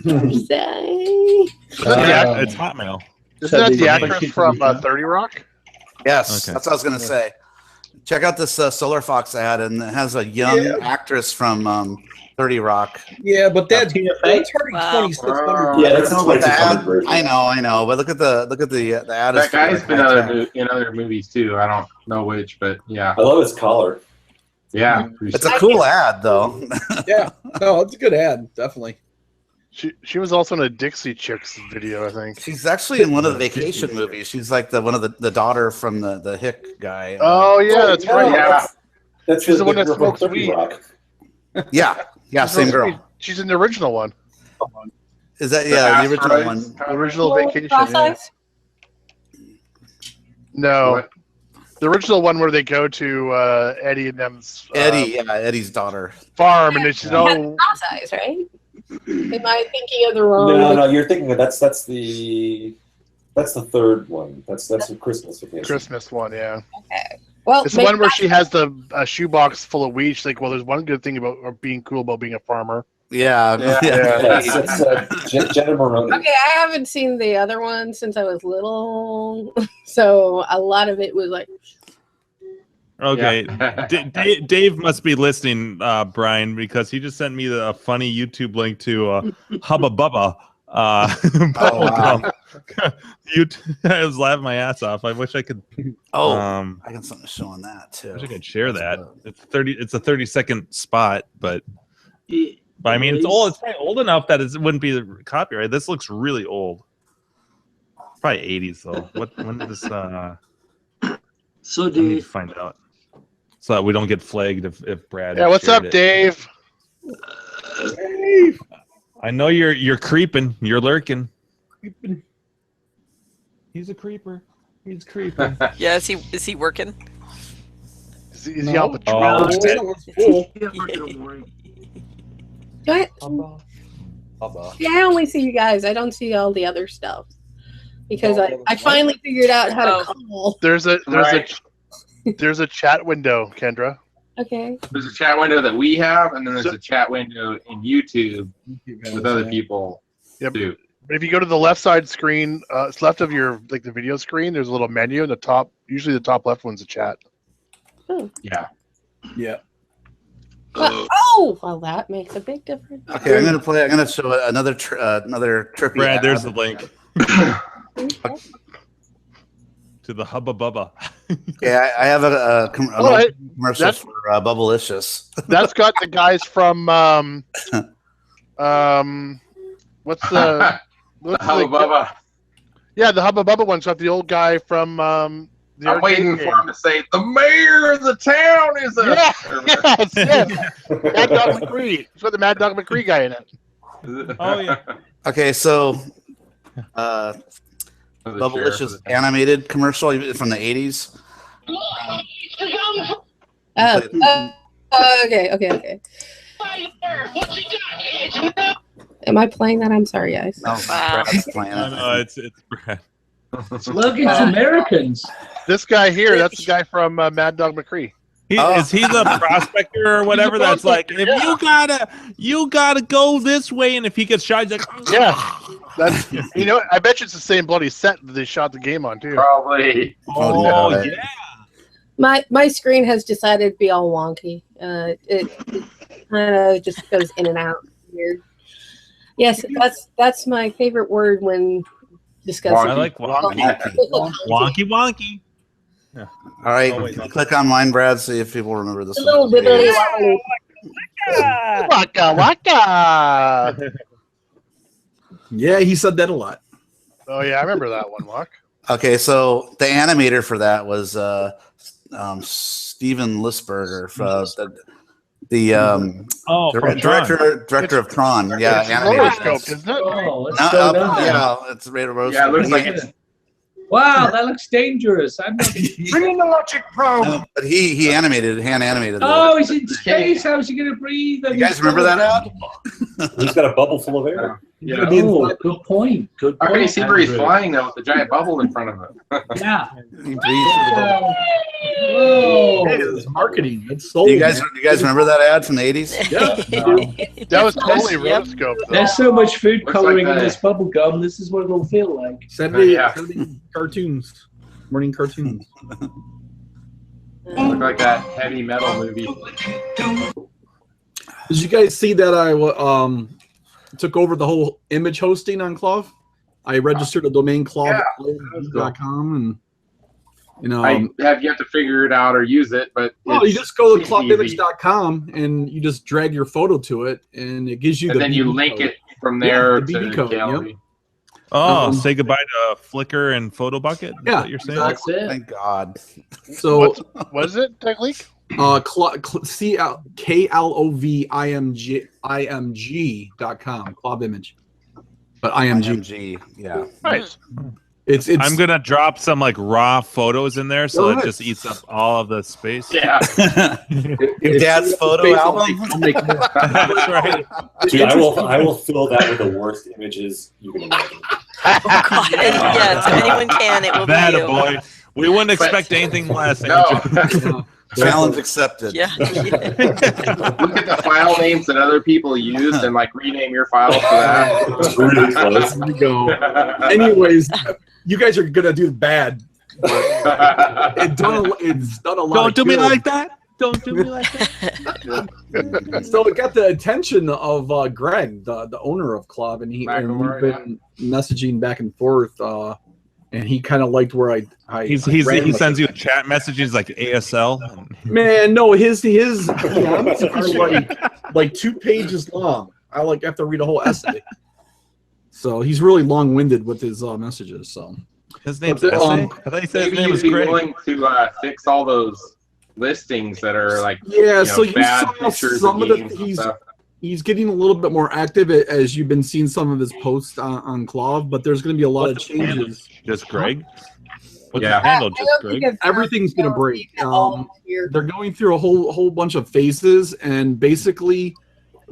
per se. It's Hotmail. Isn't that the actress from 30 Rock? Yes, Okay. that's what I was gonna say. Check out this Solar Fox ad, and it has a young actress from 30 Rock. Yeah, but that's already Wow. 2,600. Yeah, that's No, but the ad, 2,600 version. I know, but look at the ad. That is guy's been high-tech. in other movies too. I don't know which, but yeah. I love his collar. Yeah. It's a cool ad, though. Yeah, no, it's a good ad, definitely. She was also in a Dixie Chicks video, I think. She's actually in one of the vacation movies. She's like one of the daughter from the Hick guy. Oh yeah, that's right. Yeah. That's She's the one that girl from smokes 30 weed. Rock. Yeah, same girl. She's in the original one. Is that the original one? The original Vacation. Cross Yeah. eyes? No, What? the original one where they go to Eddie and them's Eddie's daughter farm, and it's You no. have Cross eyes, right? Am I thinking of the wrong? No, you're thinking of that's the third one. That's a Christmas vacation. Christmas one, yeah. Okay. Well, It's the one where she has the shoebox full of weed. She's like, well, there's one good thing about being cool about being a farmer. Yeah. It's Jenna Maroney. Okay, I haven't seen the other one since I was little, so a lot of it was like. Okay, Dave must be listening, Brian, because he just sent me a funny YouTube link to Hubba Bubba. wow. I was laughing my ass off. I wish I could. I got something to show on that too. I wish I could share that. It's 30. It's a 30-second spot, but I mean, it's old. It's probably old enough that it wouldn't be copyright. This looks really old. Probably 80s though. When did this? So I need to find out so that we don't get flagged if Brad. Yeah, what's shared up, it. Dave? Dave, I know you're creeping. You're lurking. Creeping. He's a creeper. He's creeping. Yeah, is he working? Is he on patrol? What? Yeah, I only see you guys. I don't see all the other stuff because I finally figured out how to call. There's a chat window, Kendra. Okay. There's a chat window that we have, and then there's a chat window in YouTube with other people too. If you go to the left side screen, it's left of your the video screen. There's a little menu in the top. Usually, the top left one's a chat. Oh. Yeah. Yeah. Oh, well, that makes a big difference. Okay, I'm gonna show another trippy. Brad, ad. there's the link to the Hubba Bubba. Yeah, I have a commercial for Bubblicious. That's got the guys from what's the Hubba Bubba. Yeah, the Hubba Bubba one's got the old guy from the I'm waiting for him to say the mayor of the town is a yes. Mad Dog McCree. It's got the Mad Dog McCree guy in it. Oh yeah. Okay, so Bubblicious animated commercial from the 80s. Okay. Am I playing that? I'm sorry, guys. No, Brad's playing it. No, it's Brad. Look, it's Americans. This guy here, that's the guy from Mad Dog McCree. Is he the prospector or whatever? That's like, if you gotta go this way, and if he gets shot, he's like, yeah. That's I bet you it's the same bloody set that they shot the game on too. Probably. Oh yeah. My screen has decided to be all wonky. It kind of just goes in and out. Weird. Yes, that's my favorite word when discussing. I like wonky. Wonky. Yeah. All right, click on mine, Brad. See if people remember this. A little wibbly wobbly. Waka waka. Yeah, he said that a lot. Oh yeah, I remember that one, Mark. Okay, so the animator for that was Steven Lisberger. director of Tron. Yeah, it's animated. rotoscoped, isn't it? Oh, No, let's go down there. yeah, it's rotoscoped. Yeah, it looks like it's. Wow, that looks dangerous. I'm not. Bring in the logic probe. No, but he animated, hand animated. Oh, he's in space. How's he gonna breathe? You guys remember that out? He's got a bubble full of air. Yeah. Oh, good point. Good I point. already see where he's flying now with the giant bubble in front of him. Yeah. He breathes through the bubble. Whoa. Hey, it's marketing. It's sold. You guys remember that ad from the 80s? Yeah. That was totally rotoscoped. There's so much food Looks coloring like in that. this bubble gum. This is what it'll feel like. Saturday Yeah. cartoons. Morning cartoons. Look like that heavy metal movie. Did you guys see that I took over the whole image hosting on Clove? I registered a domain clove.com and I have yet to figure it out or use it, but you just go to easy. cloveimage.com and you just drag your photo to it and it gives you and the then you BB link code. it from there the to BB code, gallery. yep. Oh, say goodbye to Flickr and Photo Bucket? Is Yeah, that you're saying? That's it. Thank God. So What is it, Technique? KLOVIMG.com, Clove Image. But IMG. Yeah. Nice. It's I'm gonna drop some like raw photos in there, so Go it ahead. just eats up all of the space. Yeah. Your dad's photo album? I'll make more. That's right. Dude, I will fill that with the worst images you can imagine. Oh, God. Yes, if anyone can, it will That be a you. boy. We wouldn't expect anything less. No. Challenge accepted. Yeah. Look at the file names that other people used and like rename your file to that. It's really close. There you go. Anyways, you guys are gonna do bad. It's done a lot. Don't of do me good. like that. Don't do me like that. So it got the attention of Greg, the owner of Club, and we've been messaging back and forth. And he kind of liked where I he sends you a chat message. He's like ASL. Man, no, his DMs are like 2 pages long. I have to read a whole essay. So he's really long-winded with his messages. So his name's Essay? I thought he said his name was Greg. Willing to fix all those listings that are like so you bad saw pictures some of of games the and stuff. he's getting a little bit more active as you've been seeing some of his posts on Clove, but there's going to be a lot of changes. Just Greg? What's Yeah. the handle? Just Greg? Everything's going to break. They're going through a whole bunch of phases, and basically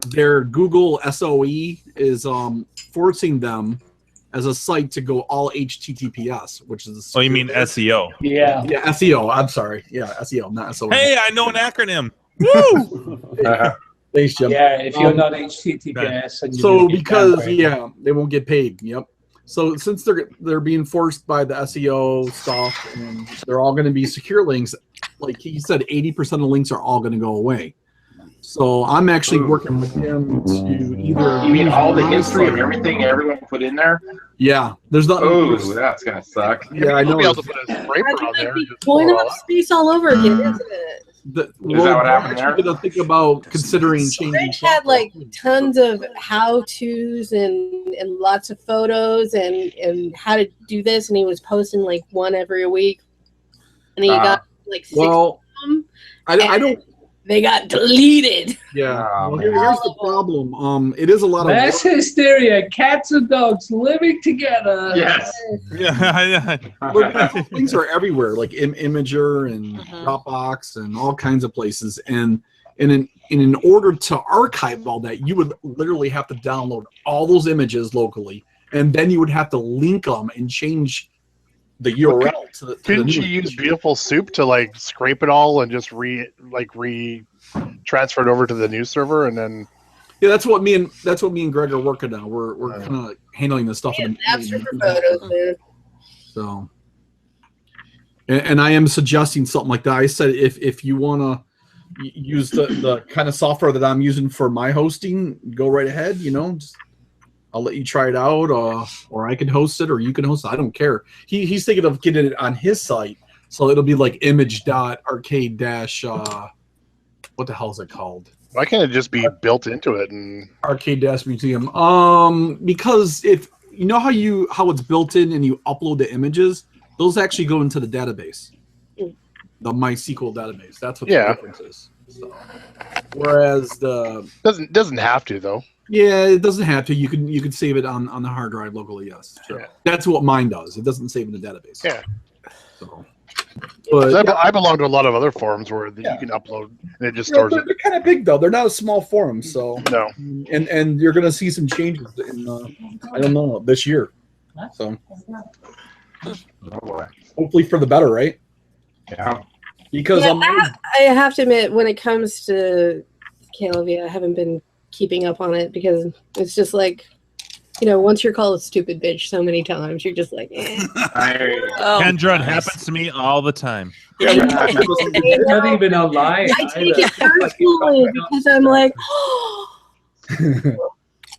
their Google SOE is forcing them as a site to go all HTTPS, which is Oh, you mean SEO? Yeah. Yeah, SEO. I'm sorry. Yeah, SEO, not SOE. Hey, I know an acronym. Woo! Thanks, Jim. Yeah, if you're not HTTPS. And So you get because downgraded. they won't get paid. Yep. So since they're being forced by the SEO stuff, and they're all going to be secure links, like he said, 80% of the links are all going to go away. So I'm actually working with him to either. You mean all the history of everything everyone put in there? Yeah, there's not. Oh, that's gonna suck. Yeah, I know. You'll be able to put a scraper on there. Going up space all over again, isn't it? that what happened I'm going to think about considering changing. Rich had like tons of how-tos and lots of photos and how to do this, and he was posting like one every week, and he got like 6 of them. I don't. They got deleted. Yeah. Well, here's the problem. It is a lot of mass hysteria, cats and dogs living together. Yes. Yeah. Look, things are everywhere, like Imager and Dropbox and all kinds of places. And in order to archive all that, you would literally have to download all those images locally, and then you would have to link them and change the URL to the. Couldn't you use Beautiful Soup to like scrape it all and just transfer it over to the news server and then? Yeah, that's what me and Greg are working on. We're kind of handling this stuff. Napster for photos, man. So, and I am suggesting something like that. I said if you want to use the kind of software that I'm using for my hosting, go right ahead. Just, I'll let you try it out, or I can host it, or you can host it. I don't care. He's thinking of getting it on his site, so it'll be like image.arcade dash. What the hell is it called? Why can't it just be built into it and Arcade Dash Museum? Because if you know how it's built in and you upload the images, those actually go into the database, the MySQL database. That's what the difference is. So, whereas the doesn't have to though. Yeah, it doesn't have to. You can save it on the hard drive locally. Yes, sure. Yeah. That's what mine does. It doesn't save in the database. Yeah. So, but I belong to a lot of other forums where you can upload and it just stores it. They're kind of big though. They're not a small forum, so no. And you're going to see some changes in I don't know, this year. So hopefully for the better, right? Yeah. Because I have to admit, when it comes to Calavia, I haven't been keeping up on it because it's just like, once you're called a stupid bitch so many times, you're just like, eh. Kendra, it happens to me all the time. It's not even a lie. I take it personally because I'm like,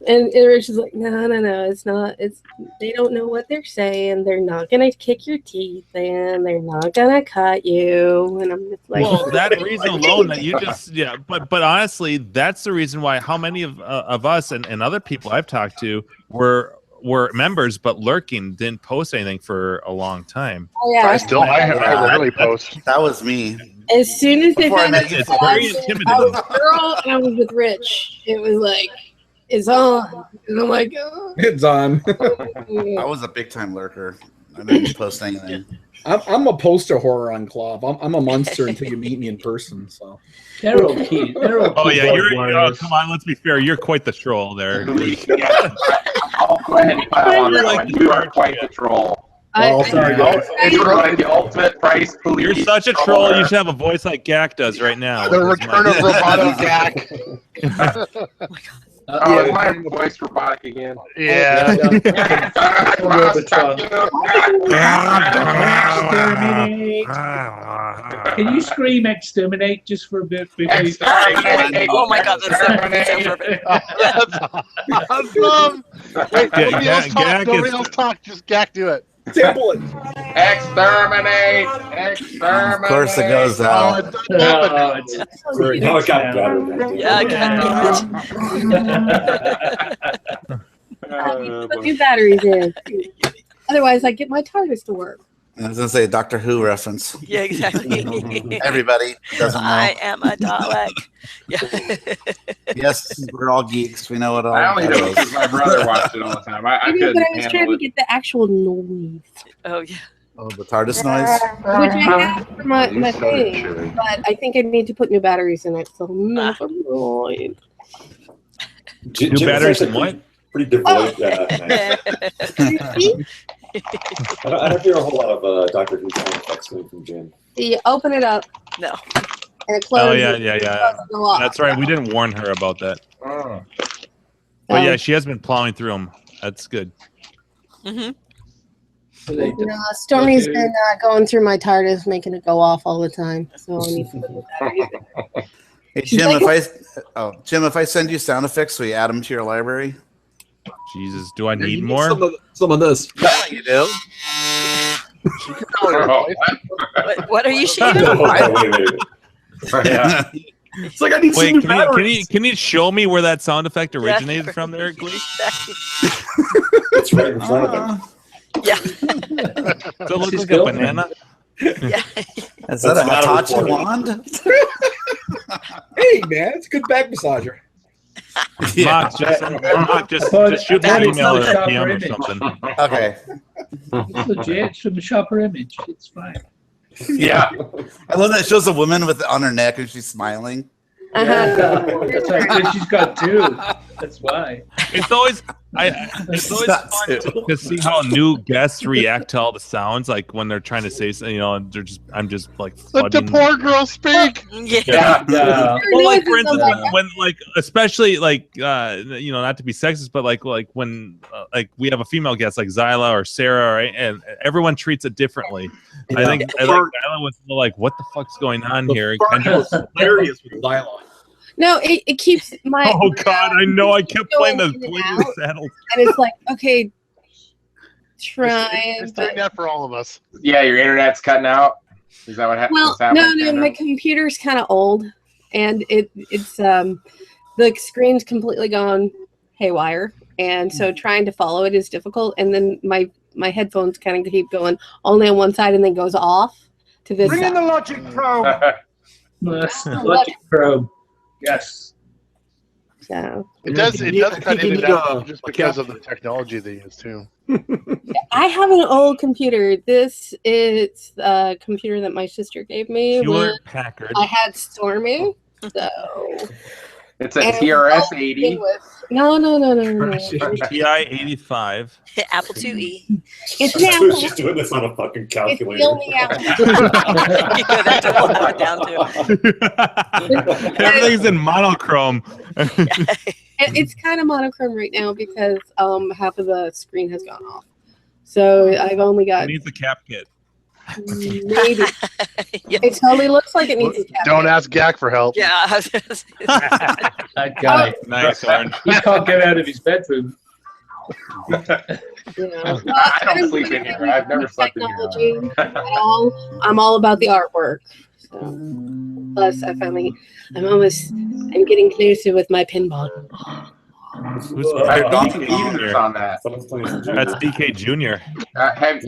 and Rich is like, no, it's not. They don't know what they're saying. They're not gonna kick your teeth in. They're not gonna cut you. And I'm just like, well, that reason alone that you just but honestly, that's the reason why how many of us and other people I've talked to were members but lurking, didn't post anything for a long time. Oh, yeah. I rarely post. That was me. As soon as they Before I found met you, out it's very intimidating. I was a girl and I was with Rich, it was like, it's on. And I'm like, oh. It's on. I was a big time lurker. I didn't post anything. I'm a poster horror on Clov. I'm a monster until you meet me in person. So. They're okay. Oh yeah, come on. Let's be fair. You're quite the troll there. I'll go ahead and pile on that one. You are quite the troll. Sorry, guys. You're like the ultimate price police. You're such a troll. You should have a voice like Gak does right now. The return of robotic Gak. Oh, my voice robotic again. Yeah. Exterminate. Can you scream exterminate just for a bit? Oh my God, that's so perfect. That's awesome. Wait, nobody else talk. Just Gak do it. Sample it. Exterminate! Exterminate! Of course it goes out. No, it got better. Yeah, I got Put new batteries in. Otherwise, I get my TARDIS to work. I was going to say a Doctor Who reference. Yeah, exactly. Everybody doesn't know. I am a Dalek. Yeah. Yes, we're all geeks. We know it all. I only know because my brother watched it all the time. I couldn't but I was trying handle to it. get the actual noise. Oh, yeah. Oh, the TARDIS noise? Which I have for my thing, but I think I need to put new batteries in it, so never mind. New batteries in what? Pretty devoid. I don't hear a whole lot of Doctor Who sound effects coming from Jim. You open it up. No. And it closes. Oh yeah. That's right. We didn't warn her about that. But yeah, she has been plowing through them. That's good. Mm-hmm. Stormy's been going through my TARDIS, making it go off all the time. So I need to put the batteries in. Hey Jim, if I send you sound effects, will you add them to your library? Jesus, do I need more? Some of this. Yeah, you do. What are you shooting? Yeah. It's like I need some new batteries. Can you show me where that sound effect originated from there, Glee? It's right in front of them. Yeah. Does it look like a banana? Yeah. Is that a Hitachi wand? Hey man, it's a good back massager. Yeah. Mark, just shoot me an email or a PM or something. Okay. It's legit. It's from the Shopper Image. It's fine. Yeah. I love that it shows a woman with it on her neck and she's smiling. That's right. 'Cause she's got two. That's why. It's always fun to see how new guests react to all the sounds, like when they're trying to say something, I'm just like let the poor girl speak. Yeah. Well, like for instance, when like especially like not to be sexist, but like when like we have a female guest like Zyla or Sarah, right? And everyone treats it differently. Yeah. I think Zyla was like, "What the fuck's going on here?" Kendra was hilarious with Zyla. No, it keeps my. Oh God, I know. I kept playing the saddle, and it's like, okay, trying. It's doing that for all of us. Yeah, your internet's cutting out. Is that what Well, no, my computer's kind of old, and it's the screen's completely gone haywire, and so trying to follow it is difficult. And then my headphones kind of keep going only on one side, and then goes off to this Bring in side. the Logic Pro. Logic Chrome. Yes. So It does cut in and out just because of the technology they use too. I have an old computer. This is a computer that my sister gave me when Hewlett Packard. I had Stormy. So it's a TRS 80. No. TI 85. Apple IIe. It's That's now. what she's doing this on a fucking calculator. It's the only Apple. Yeah, that's what we'll put down to. Everything's in monochrome. It's kind of monochrome right now because half of the screen has gone off. So I've only got. It needs a cap kit. Maybe. It totally looks like it needs a cap. Don't ask Gak for help. Yeah. That guy. Nice, Orange. He can't get out of his bedroom. I don't sleep in here. I've never slept in here. At all. I'm all about the artwork. So. Plus, I'm getting closer with my pinball. Who's I've done some users on that. That's DK Jr.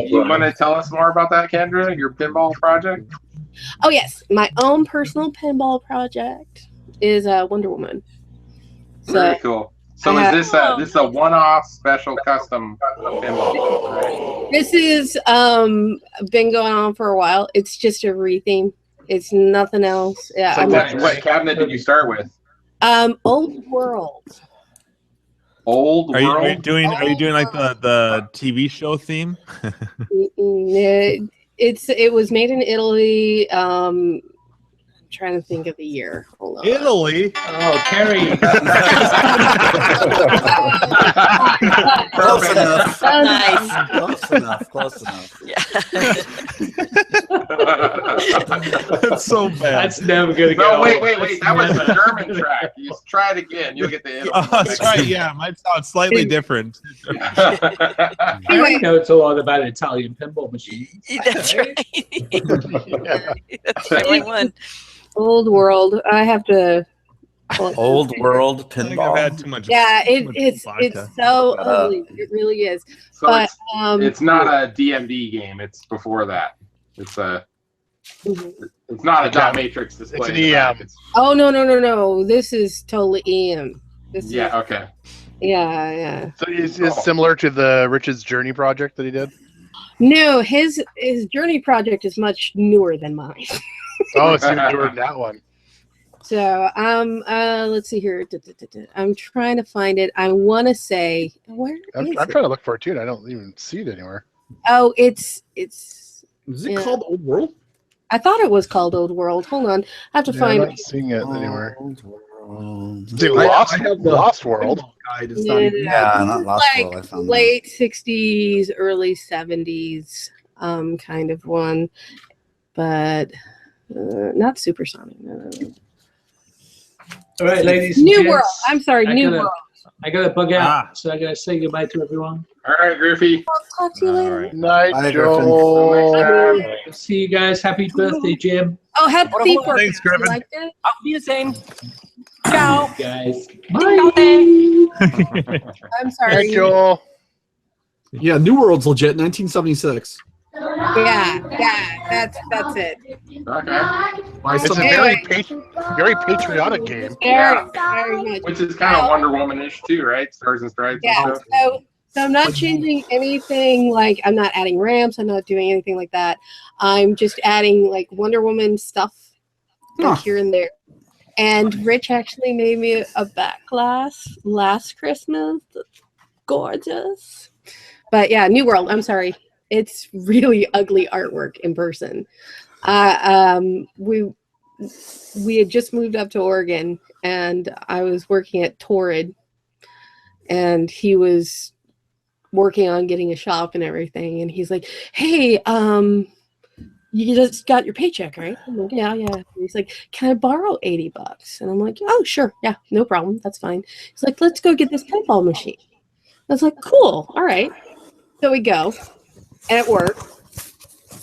You want to tell us more about that, Kendra? Your pinball project? Oh yes, my own personal pinball project is Wonder Woman. So, very cool. So is this a one-off special custom pinball? Right? This is been going on for a while. It's just a retheme. It's nothing else. Yeah. So what cabinet did you start with? Old World. Old World. Are you doing like the TV show theme? It was made in Italy. I'm trying to think of the year. Hold on. Italy. Oh, Carrie. Close enough. Nice. Close enough. Yeah. That's so bad. That's never gonna No, go. wait. That was the German track. You try it again. You'll get the Italy. Oh, that's right. Yeah, might sound slightly different. I know it's a lot about Italian pinball machines. That's right. That's the only one. Old World. I have to. Old World I think I've pinball. had too much. Yeah, too much it's vodka. so ugly. It really is. So But it's not a DMD game. It's before that. It's It's not a dot matrix display. It's an EM. Oh no! This is totally EM. This is, Okay. Yeah. So is it similar to the Rich's Journey project that he did? No, his Journey project is much newer than mine. Oh, it's even newer than that one. So let's see here. I'm trying to find it. I want to say where I'm is trying to look for it too, and I don't even see it anywhere. Oh, it's. Is it called Old World? I thought it was called Old World. Hold on, I have to find I'm it. not seeing it anywhere. I have the Lost World. Guide. It's not even- not Lost like World. I found late 60s, early 70s, kind of one, but not Supersonic. No. All right, ladies. and New gents, World. I'm sorry, New World. I gotta bug out, so I gotta say goodbye to everyone. All right, Griffey. I'll talk to you later. Night, Bye, Joel. See you guys. Happy birthday, Jim. Oh, happy Thief Work. Thanks, Griffin. You liked it? I'll be the same. Ciao. Guys. I'm sorry. Night, Joel. Yeah, New World's legit. 1976. Yeah, that's it. Okay. It's a very patriotic game. Very much. Which is kind of Wonder Woman-ish too, right? Stars and Stripes. Yeah. And stuff. So I'm not changing anything. Like I'm not adding ramps. I'm not doing anything like that. I'm just adding like Wonder Woman stuff like, here and there. And Rich actually made me a back glass last Christmas. Gorgeous. But yeah, New World. I'm sorry. It's really ugly artwork in person. We had just moved up to Oregon, and I was working at Torrid, and he was working on getting a shop and everything. And he's like, "Hey, you just got your paycheck, right?" I'm like, yeah. And he's like, "Can I borrow $80?" And I'm like, "Oh, sure, yeah, no problem, that's fine." He's like, "Let's go get this pinball machine." I was like, "Cool, all right." So we go. And it worked,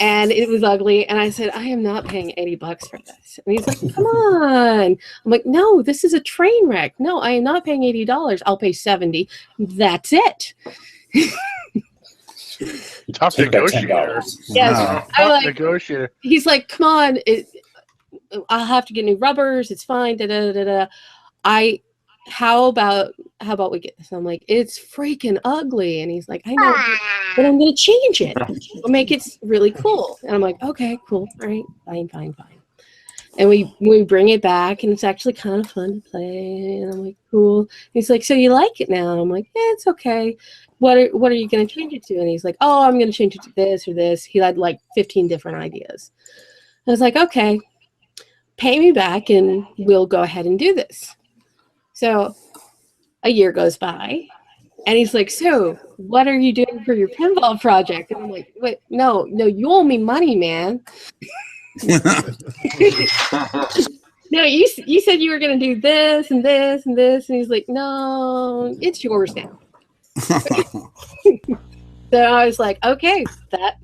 and it was ugly. And I said, "I am not paying $80 for this." And he's like, "Come on." I'm like, "No, this is a train wreck. No, I am not paying $80. I'll pay $70. That's it." Tough negotiator. Yes, Tough I'm like, negotiator. he's like, "Come on." I'll have to get new rubbers. It's fine. Da da da da. How about we get this? I'm like, it's freaking ugly. And he's like, I know, but I'm gonna change it. We'll make it really cool. And I'm like, okay, cool, right, fine. And we bring it back, and it's actually kind of fun to play. And I'm like, cool. And he's like, so you like it now? And I'm like, yeah, it's okay. What are you gonna change it to? And he's like, oh, I'm gonna change it to this or this. He had like 15 different ideas. I was like, okay, pay me back, and we'll go ahead and do this. So a year goes by, and he's like, so what are you doing for your pinball project? And I'm like, wait, no, you owe me money, man. No, you said you were going to do this and this and this. And he's like, no, it's yours now. So I was like, okay, that's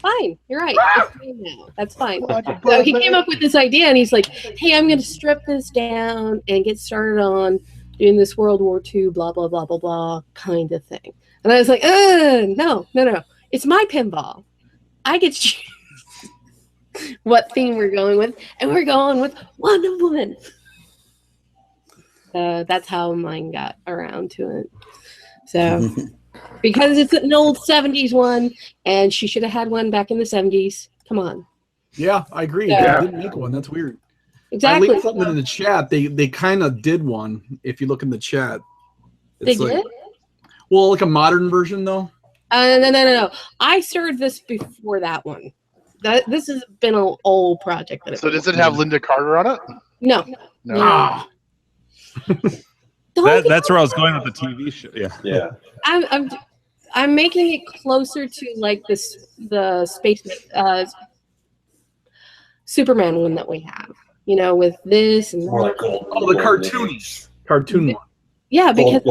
fine. You're right. It's fine now. That's fine. So he came up with this idea, and he's like, hey, I'm going to strip this down and get started on doing this World War II, blah, blah, blah, blah, blah kind of thing. And I was like, no. It's my pinball. I get to choose what theme we're going with, and we're going with Wonder Woman. That's how mine got around to it. So, because it's an old 70s one, and she should have had one back in the 70s. Come on. Yeah, I agree. Yeah. They didn't make one. That's weird. Exactly. I linked something in the chat. They kind of did one. If you look in the chat, They did? Well, like a modern version, though. No. I started this before that one. This has been an old project. So does it have Linda Carter on it? No. That's where I was going with the TV show. Yeah. I'm making it closer to like the space Superman one that we have. You know, with this and that. Oh, the cartoon one. Yeah, because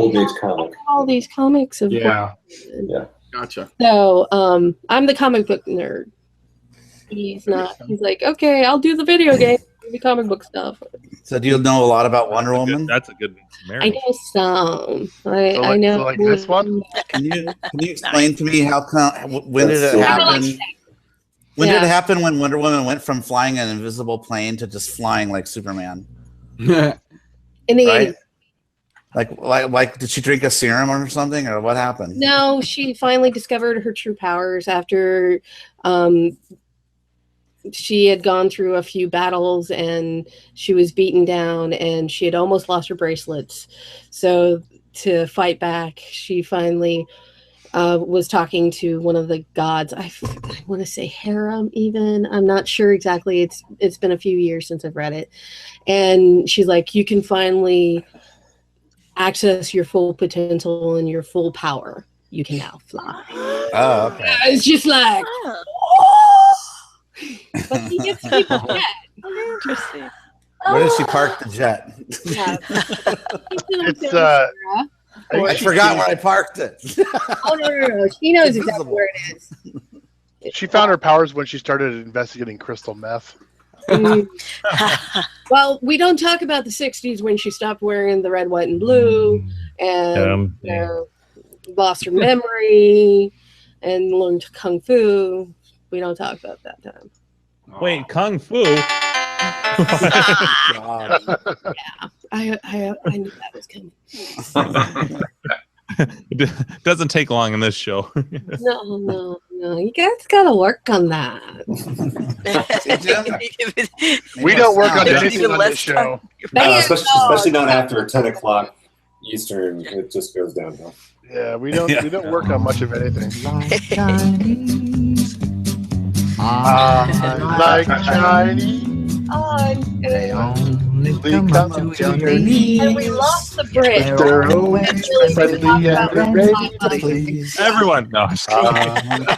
comic. all these comics of Gotcha. So I'm the comic book nerd. He's not. He's like, okay, I'll do the video game, the comic book stuff. So do you know a lot about Wonder Woman? That's a good I know some. I know. So like this one? Can you explain to me when did it happen? When did it happen when Wonder Woman went from flying an invisible plane to just flying like Superman? In the 80s. Like, did she drink a serum or something, or what happened? No, she finally discovered her true powers after she had gone through a few battles, and she was beaten down, and she had almost lost her bracelets. So to fight back, she finally was talking to one of the gods. I want to say Harem, even. I'm not sure exactly. It's been a few years since I've read it. And she's like, you can finally access your full potential and your full power. You can now fly. Oh, okay. It's just like, but he gets people jet. Interesting. Where did she park the jet? It's I forgot where I parked it. Oh no! She knows exactly where it is. She found her powers when she started investigating crystal meth. Well, we don't talk about the 60s when she stopped wearing the red, white, and blue, and lost her memory, and learned kung fu. We don't talk about that time. Wait, kung fu? Yeah, I knew that was coming. It doesn't take long in this show. No. You guys gotta work on that. We don't work on anything on this show. Especially not after 10 o'clock Eastern. It just goes downhill. Yeah, we don't work on much of anything. Like Chinese. They only come to your knees. And we lost the bridge. They're always friendly and ready to please. Everyone, no.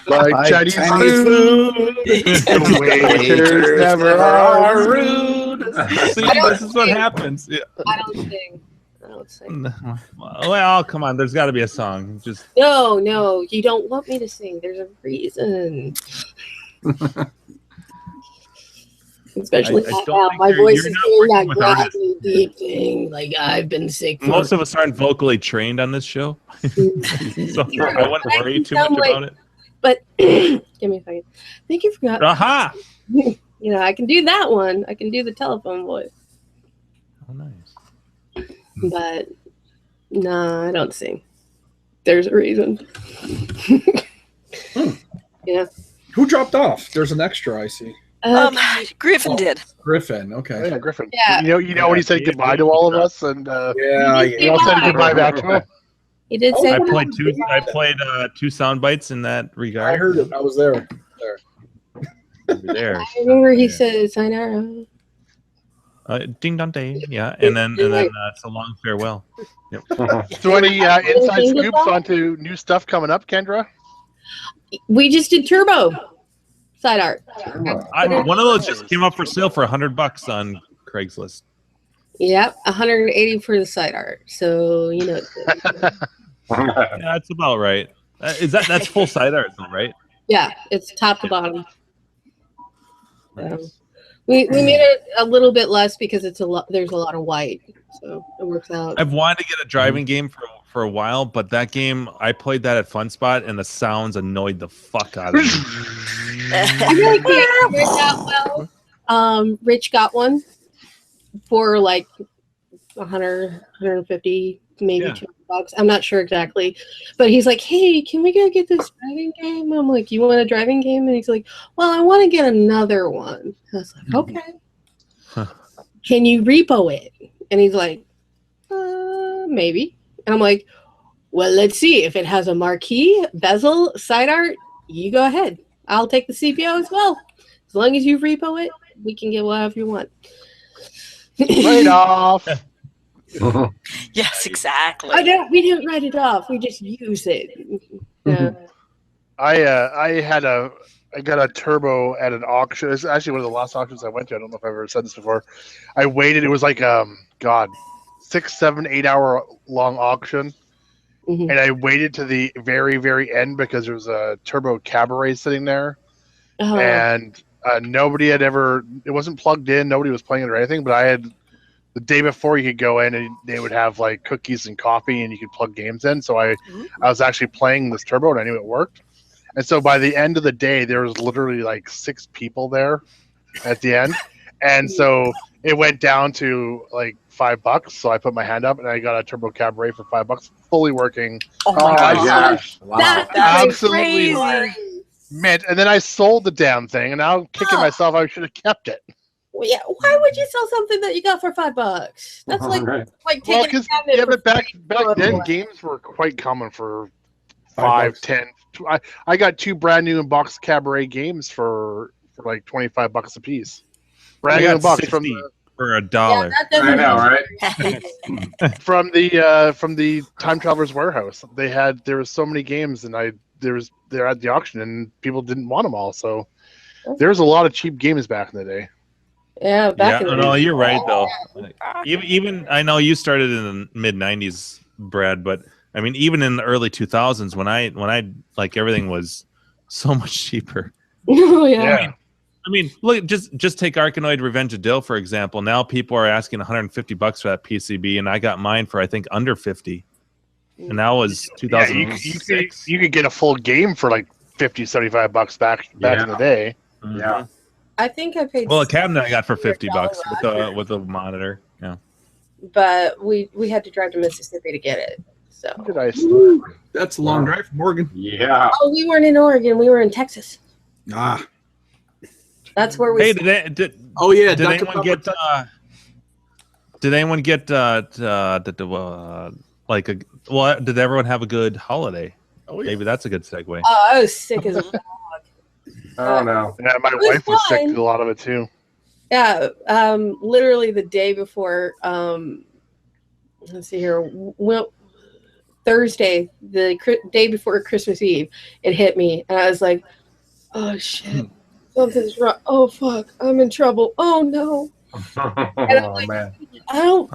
Like Chinese food. The waiters never are rude. See, this is what happens. Yeah. I don't sing. Well, come on. There's got to be a song. Just No, you don't want me to sing. There's a reason. Especially now, my voice is doing that gravelly, deep thing. Like I've been sick. Most of us aren't vocally trained on this show, so I wouldn't worry too much about it. But give me a second. I think you forgot. Aha! You know, I can do that one. I can do the telephone voice. Oh, nice. But no, I don't sing. There's a reason. Yeah. Who dropped off? There's an extra, I see. Griffin did. Griffin, okay. Yeah, Griffin. Yeah. You know when he said goodbye to all of us, and we all said goodbye back to him. He did say I played two sound bites in that regard. I heard it. I was there. There. I remember he said sayonara. Ding dong day, yeah, and then it's a long farewell. Yep. So any inside scoops onto new stuff coming up, Kendra? We just did Turbo side art. One of those just came up for sale for $100 on Craigslist. Yep, 180 for the side art. So you know. Yeah, that's about right. That's full side art, though, right? Yeah, it's top to bottom. We made it a little bit less because it's a lot. There's a lot of white, so it works out. I've wanted to get a driving game for a while, but that game I played that at Fun Spot, and the sounds annoyed the fuck out of me. I really can't work out well. Rich got one for like 100, 150, maybe $200. I'm not sure exactly, but he's like, "Hey, can we go get this driving game?" I'm like, "You want a driving game?" And he's like, "Well, I want to get another one." I was like, "Okay." Can you repo it? And he's like, maybe. And I'm like, well, let's see. If it has a marquee, bezel, side art, you go ahead. I'll take the CPO as well. As long as you repo it, we can get whatever you want. Right off. Yes, exactly. We didn't write it off. We just use it. Yeah. I got a turbo at an auction. It's actually one of the last auctions I went to. I don't know if I've ever said this before. I waited. It was like 6, 7, 8 hour long auction, and I waited to the very, very end because there was a turbo cabaret sitting there, and nobody had ever. It wasn't plugged in. Nobody was playing it or anything. But I had. The day before, you could go in and they would have like cookies and coffee, and you could plug games in. So I was actually playing this turbo, and I knew it worked. And so by the end of the day, there was literally like 6 people there at the end, and so it went down to like $5. So I put my hand up, and I got a turbo cabaret for $5, fully working. Oh my gosh! Wow. That's Absolutely crazy. mint. And then I sold the damn thing, and now I'm kicking myself. I should have kept it. Well, yeah, why would you sell something that you got for $5? That's like taking a cabinet. But back then, games were quite common for 5, 10. I got 2 brand new in box cabaret games for like $25 a piece. Brand new in box for $1. Yeah, I know, right? from the Time Traveler's Warehouse. There was so many games, and they're at the auction, and people didn't want them all. So there was a lot of cheap games back in the day. Yeah, back in the day. You're right though. Even I know you started in the mid '90s, Brad, but I mean, even in the early 2000s, when I like everything was so much cheaper. Oh yeah. I mean, look, just take Arkanoid Revenge of Dill for example. Now people are asking $150 for that PCB, and I got mine for I think under 50, and that was 2006. You could get a full game for like $50, $75 back in the day. Yeah. I think I paid. Well, a cabinet I got for $50 with a monitor. Yeah. But we had to drive to Mississippi to get it. So. That's a long drive from Oregon. Yeah. Oh, we weren't in Oregon. We were in Texas. That's where we. Hey, did anyone get? Did anyone get like a? Well, did everyone have a good holiday? Oh, yeah. Maybe that's a good segue. Oh, I was sick as a dog. Oh no! Yeah, my wife was sick to a lot of it too. Yeah, literally the day before. Let's see here. Well, Thursday, the day before Christmas Eve, it hit me, and I was like, "Oh shit, something's wrong. Oh fuck, I'm in trouble. Oh no." And I'm like, man. I don't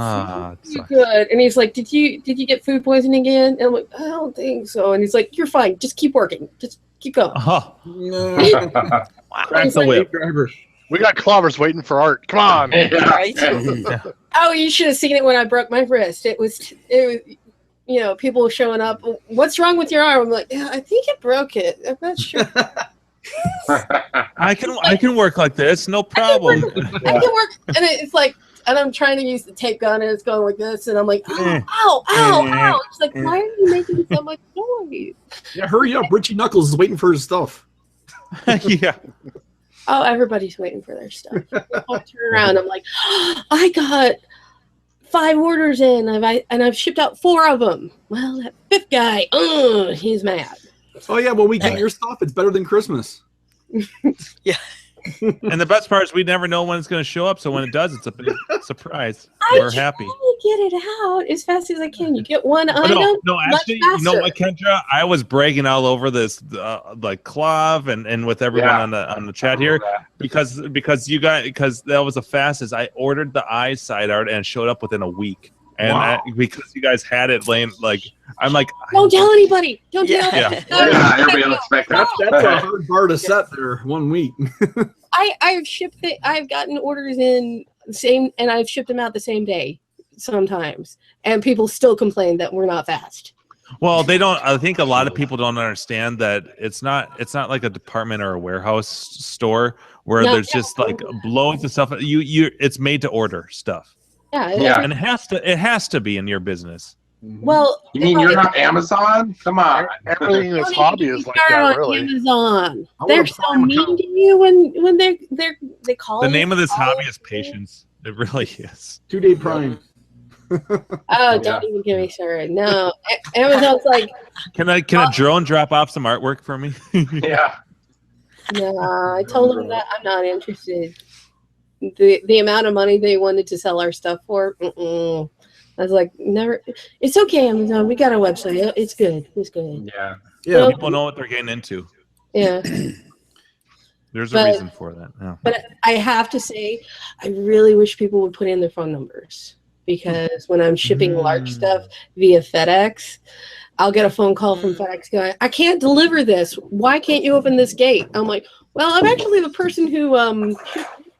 feel good. And he's like, Did you get food poisoning again? And I'm like, I don't think so. And he's like, You're fine. Just keep working. Just keep going. No. Crack the whip. We got clobbers waiting for Art. Come on. Right? Oh, you should have seen it when I broke my wrist. It was you know, people showing up. What's wrong with your arm? I'm like, yeah, I think it broke it. I'm not sure. I can work like this, no problem. I can work, and it's like, and I'm trying to use the tape gun, and it's going like this, and I'm like, ow. It's like, why are you making so much noise? Yeah, hurry up. Richie Knuckles is waiting for his stuff. Yeah. Oh, everybody's waiting for their stuff. I'll turn around. I'm like, I got 5 orders in, and I've shipped out 4 of them. Well, that 5th guy, he's mad. Oh yeah, when we get your stuff, it's better than Christmas. Yeah. And the best part is we never know when it's going to show up. So when it does, it's a big surprise. We're happy. I get it out as fast as I can. You get one item. No, actually, you know what, Kendra? I was bragging all over this, like Clav and with everyone on the chat here, because that was the fastest. I ordered the eye side art and it showed up within a week. And because you guys had it laying, like, I'm like, don't tell anybody. Don't tell anybody. Everybody will expect that. That's a hard bar to set there 1 week. I've shipped it. I've gotten orders in the same, and I've shipped them out the same day sometimes, and people still complain that we're not fast. Well, they don't. I think a lot of people don't understand that it's not like a department or a warehouse store where there's just like loads of stuff. It's made to order stuff. Yeah. And it has to be in your business. Well, you mean you're not Amazon? Come on. Everything in this hobby is like that, on really. Amazon. They're so mean to you when they call. The name of this hobby is patience. It really is. 2-day Prime. Oh, don't even get me started. No, Amazon's like. Can a drone drop off some artwork for me? Yeah. No, I told them that I'm not interested. The amount of money they wanted to sell our stuff for, I was like, never. It's okay, Amazon. We got a website. It's good. It's good. Yeah. Yeah. People know what they're getting into. Yeah. There's a reason for that. Yeah. But I have to say, I really wish people would put in their phone numbers, because when I'm shipping large stuff via FedEx, I'll get a phone call from FedEx going, I can't deliver this. Why can't you open this gate? I'm like, well, I'm actually the person who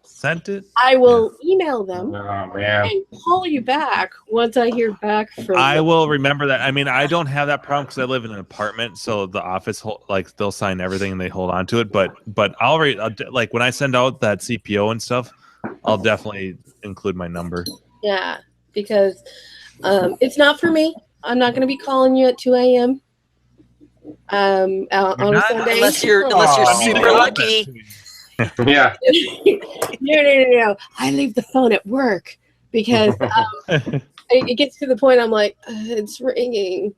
sent it. I will email them and call you back once I hear back from I them. will remember that. I mean, I don't have that problem because I live in an apartment, so the office like they'll sign everything and they hold on to it. But I'll like when I send out that CPO and stuff, I'll definitely include my number. Yeah, because it's not for me. I'm not going to be calling you at 2 a.m. On a Sunday. Unless you're super lucky. Yeah. No. I leave the phone at work because it gets to the point I'm like, it's ringing.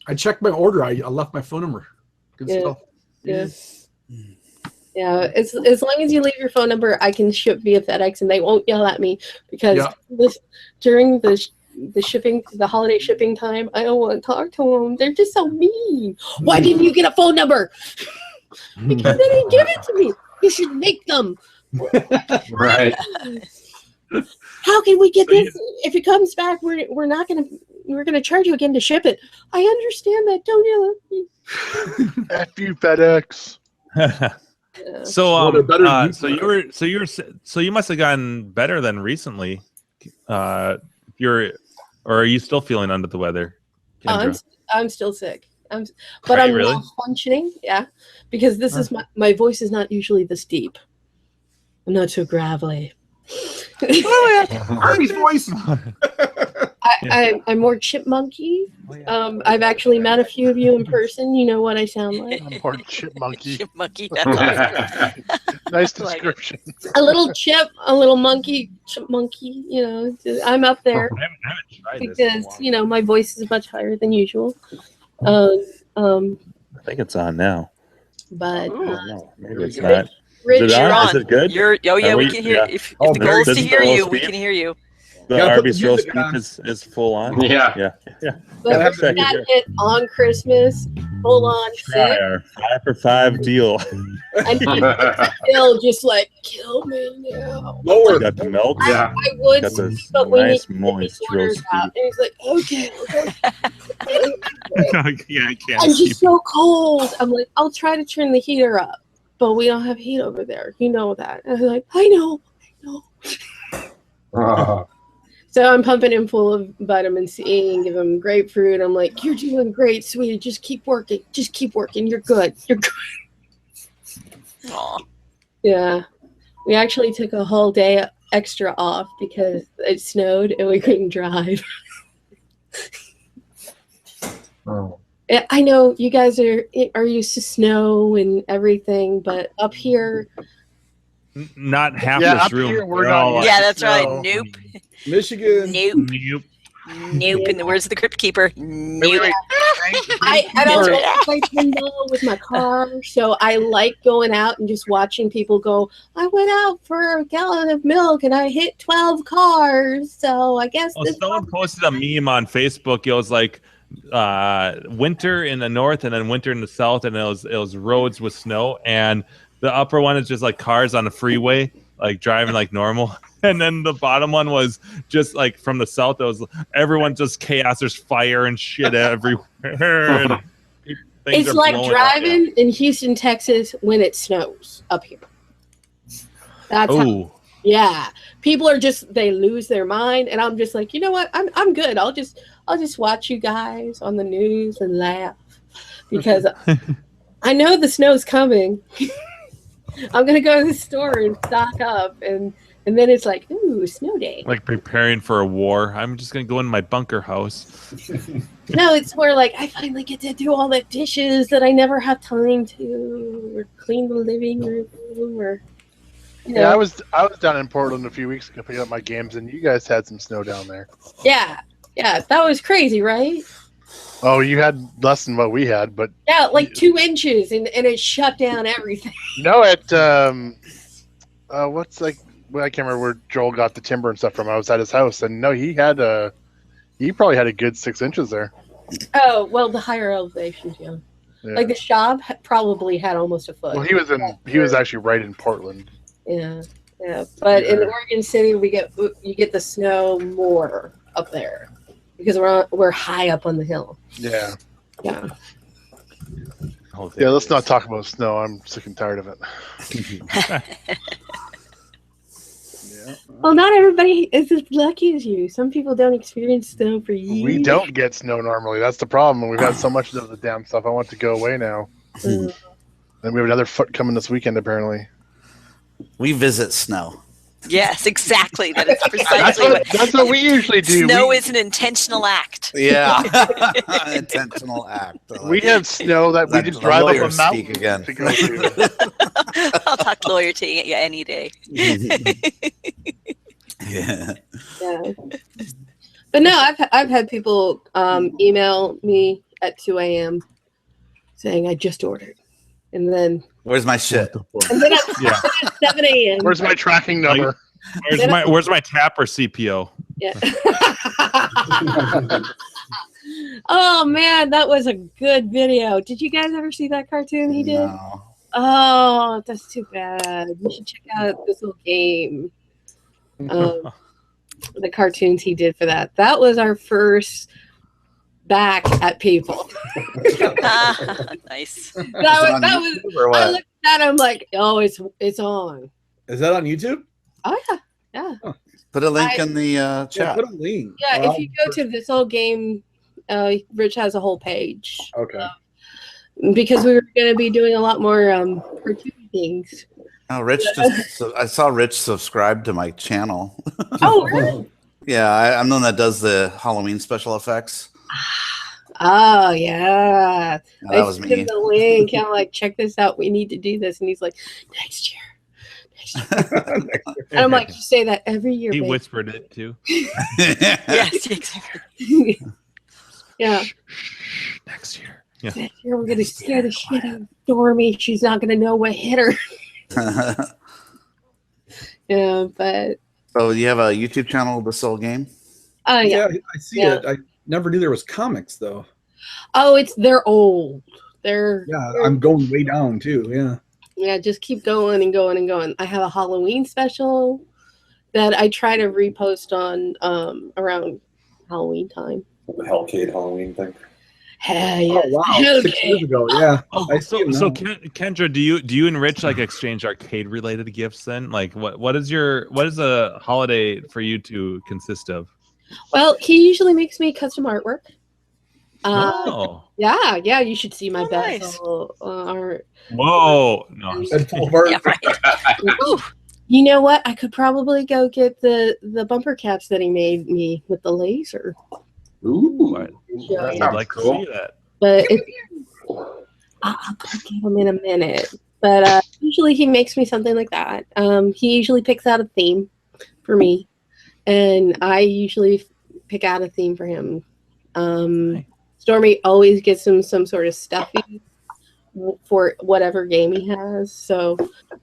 I checked my order. I left my phone number. Good stuff. Yeah. Yeah. As long as you leave your phone number, I can ship via FedEx and they won't yell at me, because during the shipping, the holiday shipping time, I don't want to talk to them. They're just so mean. Why didn't you get a phone number? Because they didn't give it to me. You should make them. Right. How can we get this? If it comes back, we're gonna charge you again to ship it. I understand that. Don't yell at me. F you, FedEx. So you must have gotten better than recently. Or are you still feeling under the weather, Kendra? I'm still sick. But I'm really? functioning, because this is my voice is not usually this deep. I'm not so gravelly. Arby's voice. I'm more chipmunky. I've actually met a few of you in person. You know what I sound like. I'm more chipmunky. Chipmunky. That's Nice description. A little chip, a little monkey, chipmunky. You know, I'm up there I haven't tried this because my voice is much higher than usual. I think it's on now. But No, maybe it's not. Rich, Is it you're on? on. Is it good? We can hear. If the goal is to hear you, we can hear you. The Arby's roast beef is full on. Yeah. but we had it on Christmas, full on sick, 5 for $5 deal. and still just like kill me now. Lower. Got the milk. I would, Got this but we nice need moist roast out. And he's like, okay. Yeah, I can't. I'm just so cold. I'm like, I'll try to turn the heater up, but we don't have heat over there. You know that. And I'm like, I know. So I'm pumping him full of vitamin C and give him grapefruit. I'm like, you're doing great, sweetie. Just keep working. You're good. Aw. Yeah. We actually took a whole day extra off because it snowed and we couldn't drive. Oh. I know you guys are used to snow and everything, but up here, Not half Yeah, this up room. here we're They're not all used Yeah, to that's right. snow. Nope. Michigan. Nope. Nope. Nope. In the words of the Crypt Keeper. Nope. Wait. I don't like my window with my car, so I like going out and just watching people go. I went out for a gallon of milk and I hit 12 cars, so I guess Well, this. someone posted a meme on Facebook. It was like winter in the north and then winter in the south, and it was roads with snow, and the upper one is just like cars on the freeway, like driving like normal, and then the bottom one was just like from the south. It was everyone just chaos. There's fire and shit everywhere. And things It's are like blowing driving in Houston, Texas when it snows up here. That's how, Ooh. yeah. People are just they lose their mind, and I'm just like, you know what? I'm good. I'll just watch you guys on the news and laugh because I know the snow's coming. I'm gonna go to the store and stock up, and then it's like, ooh, snow day. Like preparing for a war. I'm just gonna go in my bunker house. No, it's where like I finally get to do all the dishes that I never have time to, or clean the living room, or you know. Yeah, I was down in Portland a few weeks ago picking up my games, and you guys had some snow down there. Yeah, that was crazy, right? Oh, you had less than what we had, but Yeah, like 2 inches, and it shut down everything. no, at what's like I can't remember where Joel got the timber and stuff from. I was at his house, and no, he probably had a good 6 inches there. Oh well, the higher elevations, yeah. Like the shop probably had almost a foot. Well, he was actually right in Portland. Yeah. But in Oregon City, you get the snow more up there because we're high up on the hill. Yeah. Yeah. Yeah, let's not talk about snow. I'm sick and tired of it. Well, not everybody is as lucky as you. Some people don't experience snow for years. We don't get snow normally. That's the problem. We've had so much of the damn stuff. I want to go away now. And we have another foot coming this weekend, apparently. We visit snow. Yes, exactly. That is precisely that's what we usually do. Snow is an intentional act. Yeah. Intentional act. We have snow that we just drive up a mountain again. to go to. I'll talk lawyer to you any day. Yeah. But no, I've had people email me at 2 a.m. saying I just ordered, and then where's my shit? And then at 7 a.m. Where's my tracking number? Where's my tapper CPO? Yeah. Oh man, that was a good video. Did you guys ever see that cartoon he did? No. Oh, that's too bad. You should check out this little game. The cartoons he did for that. That was our first back at people. Nice. That was I looked at him like, oh, it's on. Is that on YouTube? Oh yeah. Put a link in the chat. Yeah, put a link. Yeah, if you go to this old game, Rich has a whole page. Okay. Because we were going to be doing a lot more cartoon things. Oh, Rich! I saw Rich subscribe to my channel. Oh, really? Yeah, I'm the one that does the Halloween special effects. Oh yeah, that was me. The link. I'm like, check this out. We need to do this, and he's like, next year. And I'm like, you say that every year. He babe. whispered it too. Yes, exactly. Yeah. Next year. Yeah. Next year we're gonna scare the shit out of Stormy. She's not gonna know what hit her. Yeah, but. So you have a YouTube channel, The Soul Game? Oh yeah. I see it. I never knew there was comics though. Oh, they're old. They're I'm going way down too. Yeah. Yeah, just keep going and going and going. I have a Halloween special that I try to repost on around Halloween time. The Hellcade Halloween thing. Hell yeah! Oh wow! 6 years ago, yeah. So Kendra, do you and Rich like exchange arcade related gifts then? Like what is a holiday for you to consist of? Well, he usually makes me custom artwork. Yeah, you should see my nice. bezel. Whoa, no. Yeah, right. You know what? I could probably go get the bumper caps that he made me with the laser. Ooh, I'd like to see that. But I'll go get them in a minute. But usually he makes me something like that. He usually picks out a theme for me, and I usually pick out a theme for him. Stormy always gets him some sort of stuffy for whatever game he has. So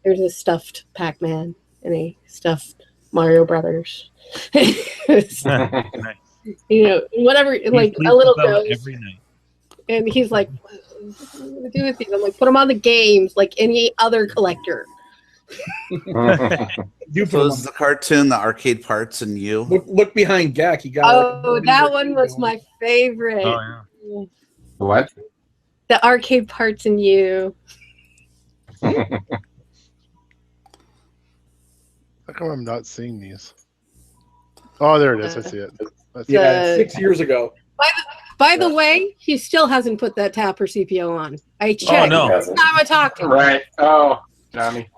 there's a stuffed Pac-Man and a stuffed Mario Brothers. You know, whatever, like a little ghost. Every night. And he's like, what am I going to do with these? I'm like, put them on the games like any other collector. So is the cartoon the arcade parts and you? Look behind Gak. He got. Oh, that one was my favorite. Oh, yeah. What? The arcade parts and you. How come I'm not seeing these? Oh, there it is. I see it. Yeah, 6 years ago. By the way, he still hasn't put that Tapper CPO on. I checked. Oh, no. Every time I talk to him. Right. Oh, Johnny.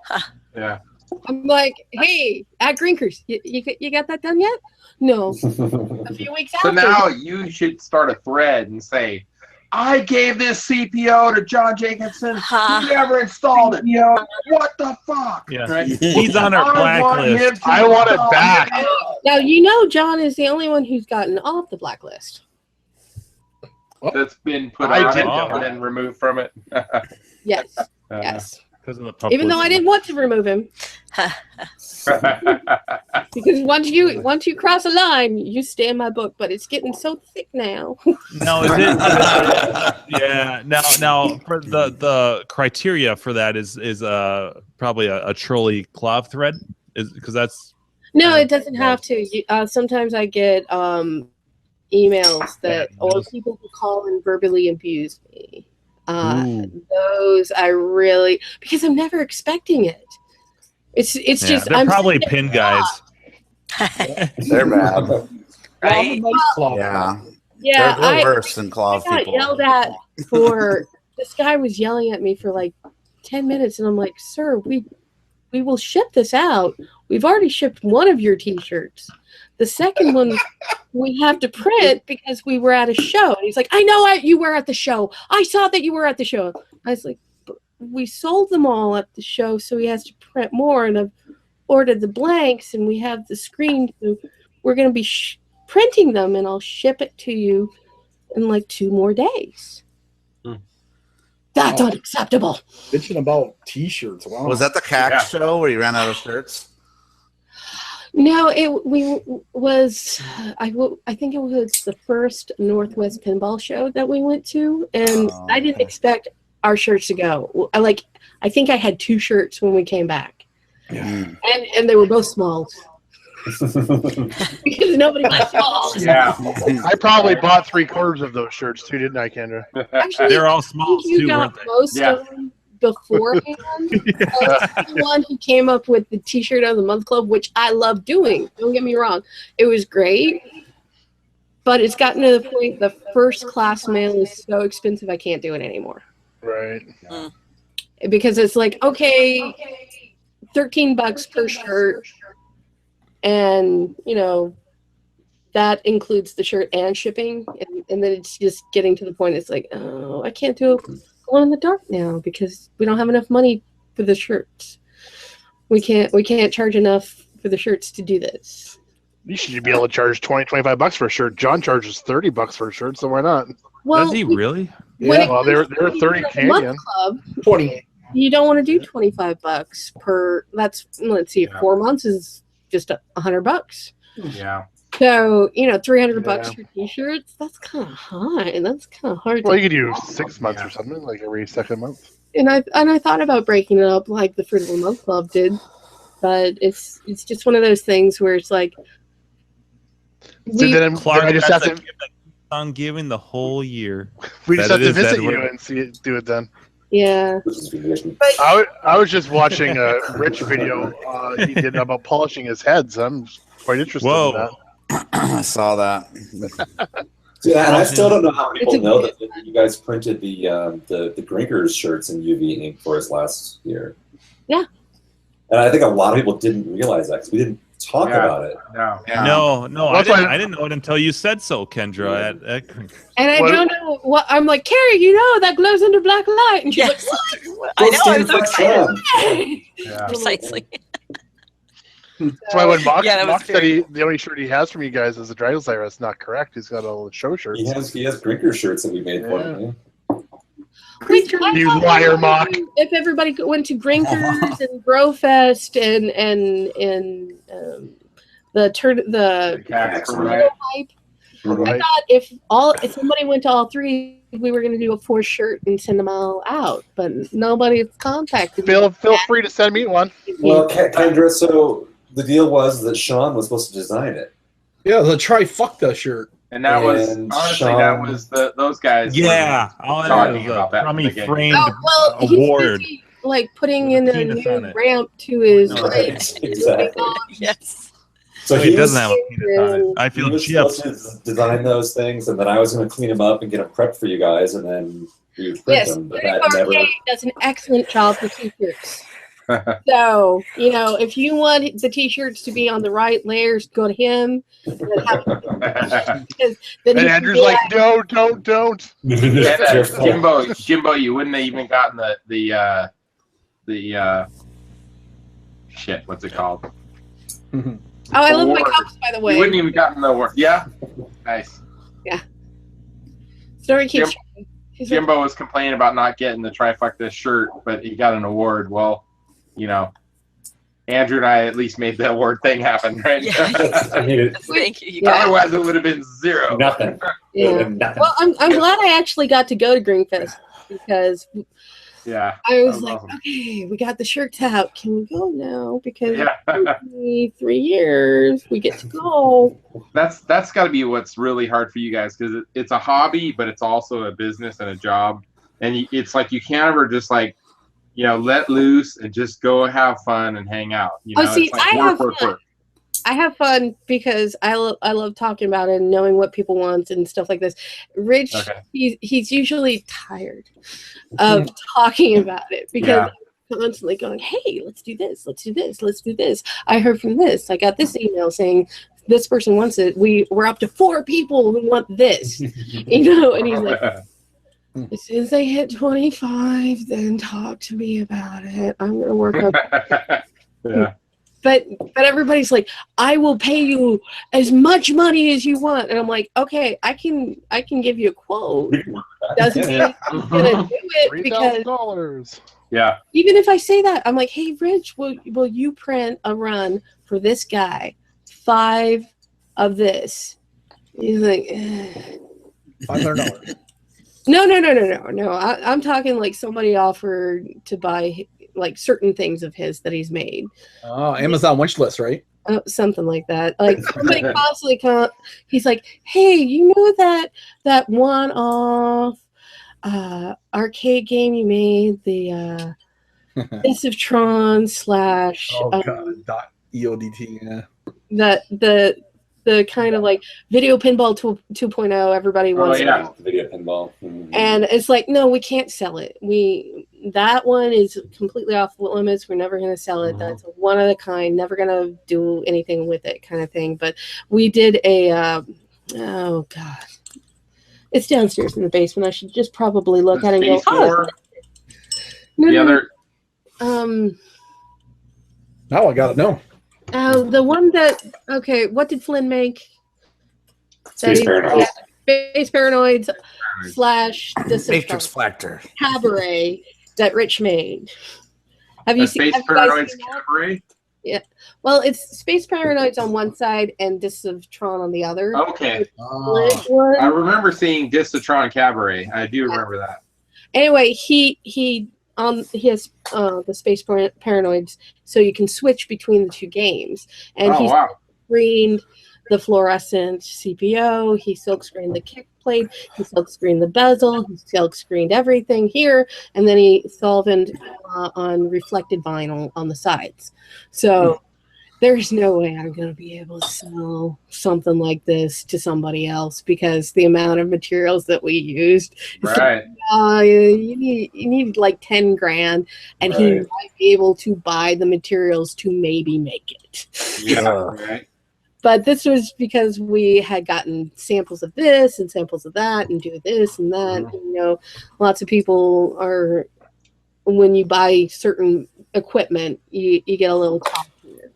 Yeah. I'm like, hey, at Greencrest, you got that done yet? No. A few weeks So after. now you should start a thread and say, I gave this CPO to John Jacobson. He never installed it. What the fuck? Yeah. Right? He's on our blacklist. I want it back. Now, you know John is the only one who's gotten off the blacklist. That's been put I on did it know and then removed from it. Yes. Yes. Because of the Even though I didn't want to remove him. Because once you cross a line, you stay in my book, but it's getting so thick now. Now is it? Yeah. Now for the criteria for that is probably a trolley cloth thread, is because that's. No, it doesn't have to. Sometimes I get emails that or people who call and verbally abuse me. Those I really, because I'm never expecting it. It's just they're I'm probably pin guys. They're bad. Right? Yeah. They're worse than cloth I got people. yelled at for this guy was yelling at me for like 10 minutes, and I'm like, sir, we will ship this out. We've already shipped one of your t-shirts. The second one we have to print because we were at a show. And he's like, I know you were at the show. I saw that you were at the show. I was like, we sold them all at the show, so he has to print more. And I've ordered the blanks, and we have the screen. So we're going to be printing them, and I'll ship it to you in like 2 more days. That's unacceptable. Bitching about t-shirts. Wow. Was that the CAC show where you ran out of shirts? No, I think it was the first Northwest Pinball show that we went to, and I didn't expect our shirts to go. I think I had 2 shirts when we came back, and they were both smalls. Because nobody buys smalls. Yeah, I probably bought 3/4 of those shirts too, didn't I, Kendra? Actually, they're all smalls too, weren't they? Most of them beforehand. The one who came up with the T-shirt of the month club, which I love doing. Don't get me wrong, it was great, but it's gotten to the point the first class mail is so expensive I can't do it anymore. Right. Because it's like, okay, $13 per shirt, and that includes the shirt and shipping, and then it's just getting to the point it's like, oh, I can't do it glow in the dark now because we don't have enough money for the shirts. We can't charge enough for the shirts to do this. You should be able to charge $20-$25 for a shirt. John charges $30 for a shirt, so why not? Well, does he really? Yeah, well, they're 30 Canadian. Club, 20. You don't want to do $25 per. That's, let's see, 4 months is just $100. Yeah. So $300 for t-shirts. That's kind of high. That's kind of hard. Well, you could do 6 months or something, like every second month. And I thought about breaking it up like the Fruit of the Month Club did, but it's just one of those things where it's like. Clark, I just have to on giving the whole year. We just have to visit you and do it then. Yeah. I was just watching a Rich video he did about polishing his heads. I'm quite interested in that. I saw that. Yeah, and I still don't know how many people know that you guys printed the Grinkers shirts in UV ink for us last year. Yeah. And I think a lot of people didn't realize that because we didn't talk about it. No. No, I didn't know it until you said so, Kendra. And I don't know what I'm like, Carrie, you know that glows under black light, and she's like, "What?" I know. I'm so excited. Yeah. Precisely. That's why when Mox, Yeah, that was Mox said the only shirt he has from you guys is the Dragon's Lair, that's not correct. He's got all the show shirts. He has Grinker shirts that we made for him. You liar, Mock. If everybody went to Grinkers and Brofest and the hype, I thought if somebody went to all three, we were going to do a 4 shirt and send them all out, but nobody's contacted me. Feel free to send me one. Well, Kendra, so the deal was that Sean was supposed to design it. Yeah, the trifecta shirt. And that was honestly that was those guys. Yeah, talking about that. Crummy framed He's award. busy, like putting in a new ramp to his Exactly. Yes. So he he doesn't have a penis on it. I feel was supposed to design those things, and then I was going to clean them up and get them prepped for you guys, and then we would print them. But that never. Does an excellent job for t-shirts. So, if you want the t-shirts to be on the right layers, go to him. And Andrew's like, no, don't. Jimbo, you wouldn't have even gotten the shit. What's it called? Oh, I love my cups, by the way. You wouldn't even gotten the award. Yeah, nice. Yeah. Story keeps. Jimbo was complaining about not getting the trifecta shirt, but he got an award. Well, Andrew and I at least made the award thing happen, right? Yeah. Thank you. Otherwise, it would have been zero. Nothing. Yeah. Well, I'm glad I actually got to go to Greenfest because I was like, awesome. Okay, we got the shirts out. Can we go now? Because 3 years, we get to go. That's got to be what's really hard for you guys because it's a hobby, but it's also a business and a job, and it's like you can't ever just like. Let loose and just go have fun and hang out. See, it's like work. I have fun because I love talking about it and knowing what people want and stuff like this. Rich, he's usually tired of talking about it because I'm constantly going, hey, let's do this, let's do this, let's do this. I heard from this. I got this email saying this person wants it. We're up to 4 people who want this. And he's like, as soon as I hit 25, then talk to me about it. I'm gonna work up. But everybody's like, I will pay you as much money as you want, and I'm like, okay, I can give you a quote. Doesn't mean I'm gonna do it because $3,000. Yeah. Even if I say that, I'm like, hey, Rich, will you print a run for this guy? 5 of this. He's like, $500. No. I'm talking like somebody offered to buy like certain things of his that he's made. Oh, Amazon wish list, right? Something like that. Like somebody constantly he's like, hey, you know that one-off arcade game you made, the Bits of Tron / .eodt, yeah. The kind of like video pinball 2.0 everybody wants. Oh yeah, video pinball. Mm-hmm. And it's like, no, we can't sell it. That one is completely off limits. We're never going to sell it. That's a one of a kind. Never going to do anything with it, kind of thing. But we did a oh god, it's downstairs in the basement. I should just probably look at it and go. Now I got it. No. The one that what did Flynn make? Space Paranoids. Space Paranoids / Matrix Flactor Cabaret that Rich made. Have you seen Space Paranoids Cabaret? Yeah. Well, it's Space Paranoids on one side and Discs of Tron on the other. Okay. I remember seeing Discs of Tron Cabaret. I do remember that. Anyway, he has the Space Paranoids, so you can switch between the 2 games. And he's screened the fluorescent CPO, he silk screened the kick plate, he silk screened the bezel, he silk screened everything here, and then he solvent on reflected vinyl on the sides. So there's no way I'm going to be able to sell something like this to somebody else because the amount of materials that we used. Right. You need like 10 grand, and he might be able to buy the materials to maybe make it. Yeah. Right. But this was because we had gotten samples of this and samples of that and do this and that. You know, lots of people are, when you buy certain equipment, you get a little top here.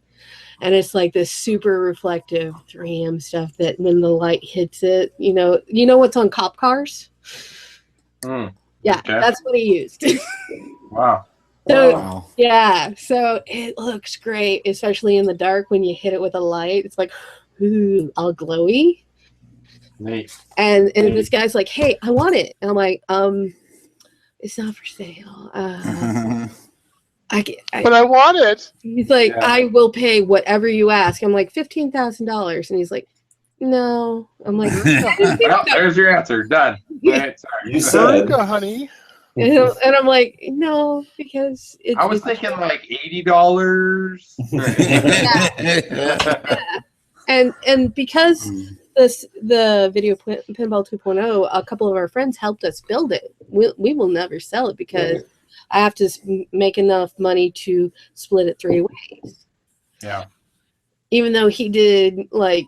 And it's like this super reflective 3M stuff that when the light hits it, you know what's on cop cars? Yeah, okay. That's what he used. Wow. So, yeah, so it looks great, especially in the dark when you hit it with a light. It's like, ooh, all glowy. Neat. And this guy's like, hey, I want it. And I'm like, it's not for sale. But I want it. He's like, I will pay whatever you ask. I'm like, $15,000. And he's like, no. I'm like, well, there's your answer. Done. Right, sorry. You said, honey. And I'm like, no, because it's. I was thinking like $80. And because the Video Pinball 2.0, a couple of our friends helped us build it. We will never sell it because I have to make enough money to split it 3 ways. Yeah. Even though he did like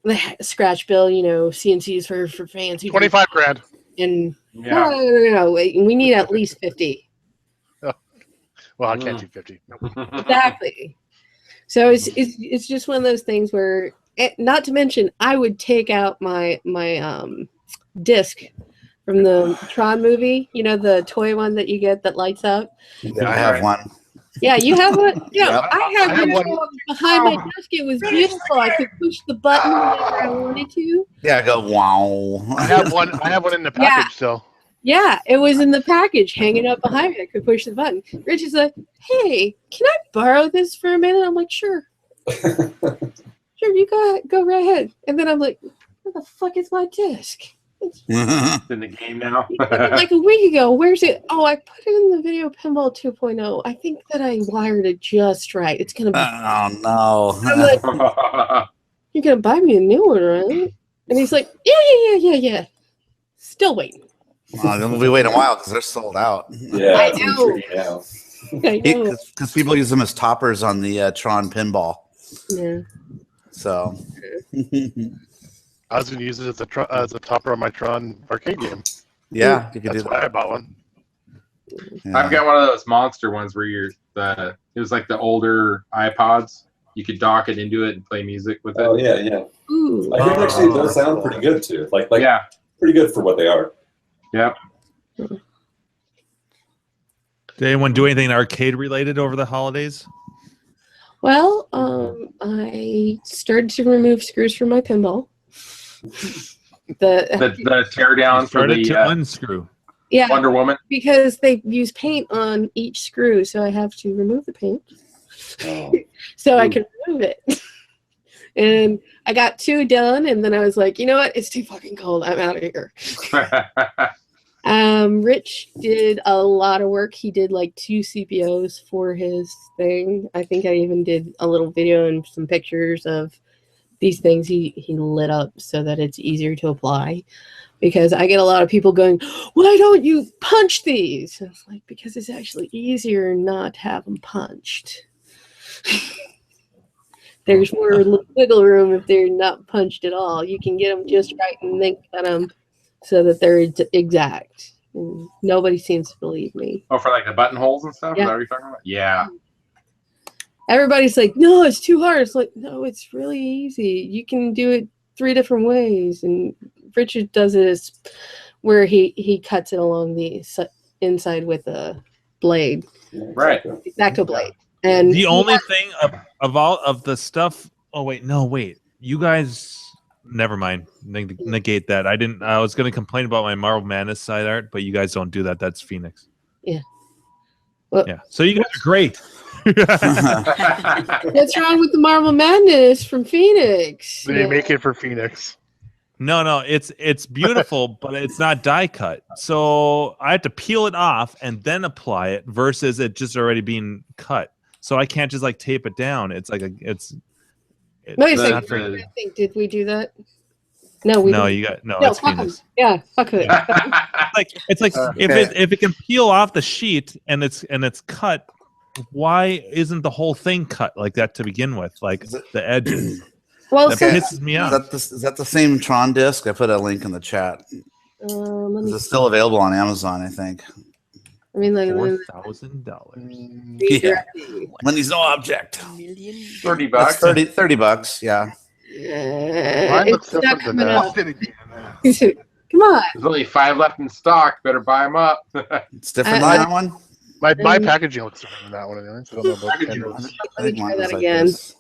the scratch bill, CNCs for fancy 25 grand. And no, we need at least 50. Oh. Well, I can't do 50. Exactly. So it's just one of those things where, not to mention, I would take out my disc from the Tron movie. You know, the toy one that you get that lights up. Yeah, I have one. Yeah, you have one. Yeah, Yep. I have one behind my desk. It was beautiful. I could push the button whenever I wanted to. Yeah, I go wow. I have one in the package still. Yeah, it was in the package hanging up behind me. I could push the button. Rich is like, hey, can I borrow this for a minute? I'm like, sure. Sure, you go right ahead. And then I'm like, where the fuck is my disc? It's in the game now. Like a week ago. Where's it? Oh, I put it in the Video Pinball 2.0. I think that I wired it just right. It's going to be... Oh, no. I'm like, you're going to buy me a new one, right? And he's like, yeah. Still waiting. Well, then we'll be waiting a while because they're sold out. Yeah, I know. Because people use them as toppers on the Tron pinball. Yeah. So... I was going to use it as a topper on my Tron arcade game. Yeah, you could do That's why I bought one. Yeah. I've got one of those monster ones where it was like the older iPods. You could dock it into it and play music with it. Oh yeah. Ooh. I think actually those sound pretty good too. Like yeah, pretty good for what they are. Yep. Did anyone do anything arcade related over the holidays? Well, I started to remove screws from my pinball. The tear down for the unscrew. Yeah, Wonder Woman, because they use paint on each screw, so I have to remove the paint so I can remove it. And I got 2 done, and then I was like, you know what? It's too fucking cold. I'm out of here. Rich did a lot of work. He did like 2 CPOs for his thing. I think I even did a little video and some pictures of these things he lit up so that it's easier to apply, because I get a lot of people going, why don't you punch these? And it's like, because it's actually easier not to have them punched. There's more wiggle room if they're not punched at all. You can get them just right and then cut them so that they're exact. And nobody seems to believe me. Oh, for like the buttonholes and stuff? Yeah. Is that what you're talking about? Yeah. Everybody's like, no, it's too hard. It's like, no, it's really easy. You can do it 3 different ways. And Richard does this where he cuts it along the inside with a blade. Right. Exacto blade. And the only thing of all of the stuff. Oh wait, no, wait. You guys, never mind. Negate that. I was going to complain about my Marvel Madness side art, but you guys don't do that. That's Phoenix. Yeah. Well, yeah. So you guys are great. What's wrong with the Marvel Madness from Phoenix? They make it for Phoenix. No, it's beautiful, but it's not die cut. So I have to peel it off and then apply it versus it just already being cut. so I can't just like tape it down. It's like it's Wait a not second. very- I think, did we do that? No, we No, didn't. you got no. No, It's fuck 'em. penis. Yeah, fuck it. It's like if it can peel off the sheet and it's cut, why isn't the whole thing cut like that to begin with? Like the edges. Well, that so- pisses me off. Is that the same Tron disc? I put a link in the chat. Let me It's still available on Amazon, I think. I mean, like $4,000. Yeah. Money's no object. $30. That's 30 bucks. Yeah. It's not coming up. Come on. There's only 5 left in stock. Better buy them up. It's different than that one. My packaging looks different than that one. Anyway, so I don't know about Kendra's. Let me try that like again. this.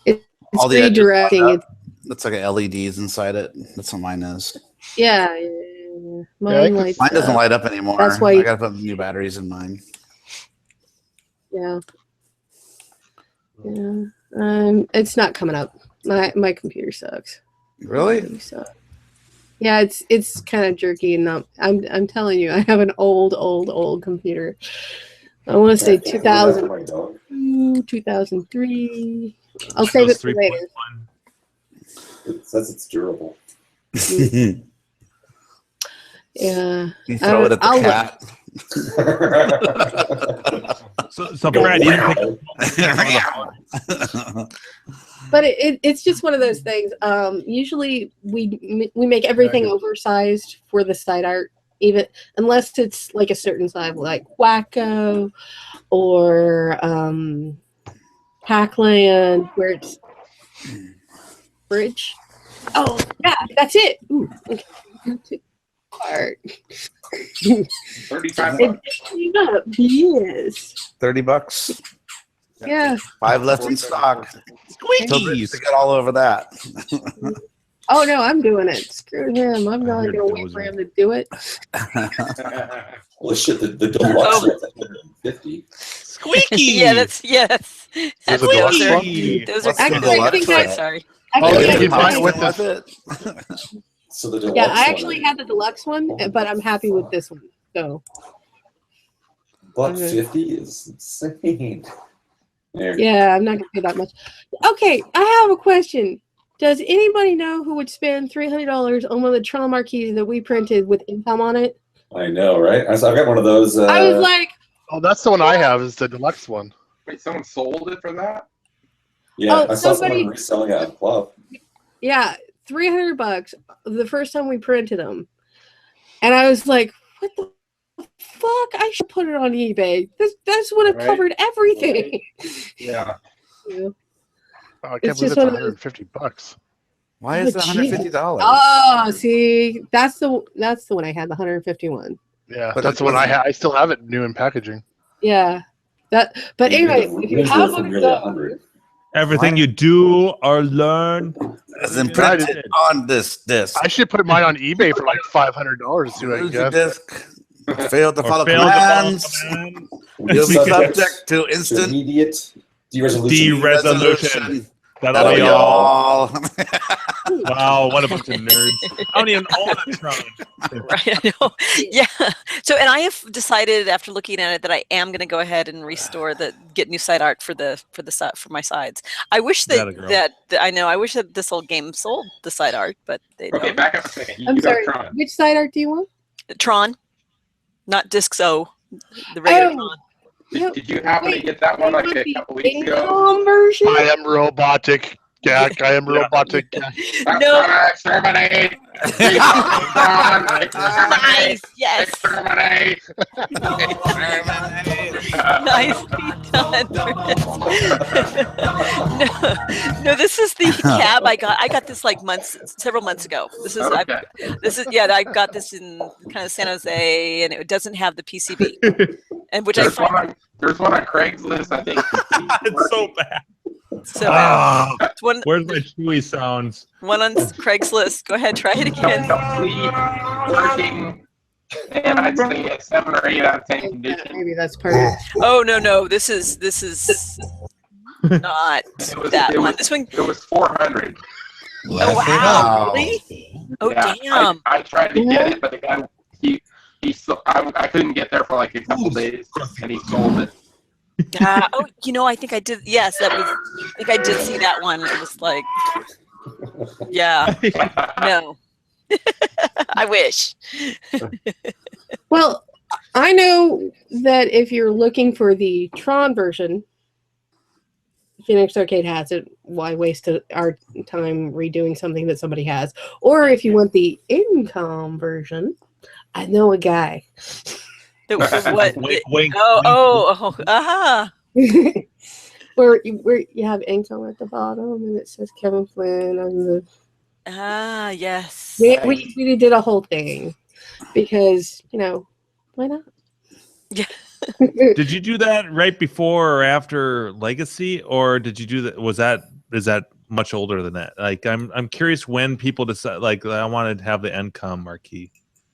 It's All the edges redirecting. light up. That's like a LEDs inside it. That's what mine is. Yeah. Mine lights Mine doesn't up. light up anymore. That's why I gotta put new batteries in mine. Yeah. Yeah. It's not coming up. My computer sucks. Really? Yeah, it's kind of jerky, and I'm telling you, I have an old computer. I want to say 2002, 2003. I'll save it for later. It says it's durable. Yeah. You throw it at the I'll cat. So Brad, you didn't But it's just one of those things. Usually we make everything oversized for the side art, even unless it's like a certain size, like Wagon or Pac-Land, where it's bridge. Oh yeah, that's it. Ooh, okay. Art. 35 bucks. Yes. 30 bucks. Yeah. 5 left in stock. Squeakies. To get all over that. Oh no, I'm doing it. Screw him. I'm not gonna wait for him to do it. Well, shit, the deluxe one's like 150. Squeaky. Yeah, that's yes. There's a Those deluxe are- one? Those are Actually, I think that- sorry. Oh, Actually, you can buy I- it with it. So the deluxe Yeah, I one actually had the deluxe one, but I'm happy with this one. So $150 is insane. There. yeah, I'm not gonna pay that much. Okay, I have a question. Does anybody know who would spend $300 on one of the Tron marquees that we printed with income on it? I know, right? I got one of those. I was like, oh, that's the one I have. Is the deluxe one. Wait, someone sold it for that? Yeah, Oh, I saw somebody- someone reselling it on Club. yeah, $300 the first time we printed them, and I was like, what the fuck? I should put it on eBay. This would have Right. covered everything. Yeah. Yeah. Oh, I It's can't believe just it's one of those- $150. Why is it gee. $150? Oh, see, that's the one I had, the 151. Yeah, But that's it the one I wasn't- have. I still have it new in packaging. Yeah, that. But anyway, if you have one of nearly those, 100. Everything you do or learn As imprinted on this disc. I should put mine on eBay for like $500. See what I can Lose your get. disc. Failed to or follow failed to follow commands. commands. You'll be subject to instant immediate deresolution. Deresolution. That'll That'll be be all. all. Wow, what a bunch of nerds. I don't even own a Tron. Right, I know. Yeah. So, and I have decided after looking at it that I am going to go ahead and restore get new side art for my sides. I wish That a girl. that I know. I wish that this old game sold the side art, but they Okay, don't. back up a second. You I'm got sorry. Tron. Which side art do you want? Tron, not Discs O, the regular Oh, Tron. no. Did you happen to Wait, get that one you like want a the couple weeks ago? income version? I am robotic. Gak. I am robotic. Gak. No. Exterminate! Nice. Yes. Exterminate! Nicely done. no, this is the cab I got. I got this like several months ago. This is Okay. I got this in kind of San Jose, and it doesn't have the PCB, and which I There's find one on Craigslist, I think. It's so bad. so. Ah, It's one where's my Chewy sounds? on Craigslist. Go ahead, try it again. Complete working. And I'd say a 7 or 8 out of 10 condition. Maybe that's part of it. Oh no, this is not that it one. was- This one. It was 400. Oh wow! Really? Oh Yeah, damn! I tried to get it, but the guy I couldn't get there for like a couple days, and he sold it. Oh, I think I did. Yes, that was. I think I did see that one. It was like, yeah, no. I wish. Well, I know that if you're looking for the Tron version, Phoenix Arcade has it. Why waste our time redoing something that somebody has? Or if you want the Incom version, I know a guy. What? Wink, wink, where you have Incom at the bottom and it says Kevin Flynn on the. Yes. We did a whole thing because why not? Yeah. Did you do that right before or after Legacy, or did you do that? Is that much older than that? Like, I'm curious when people decide. Like, I wanted to have the Encom marquee.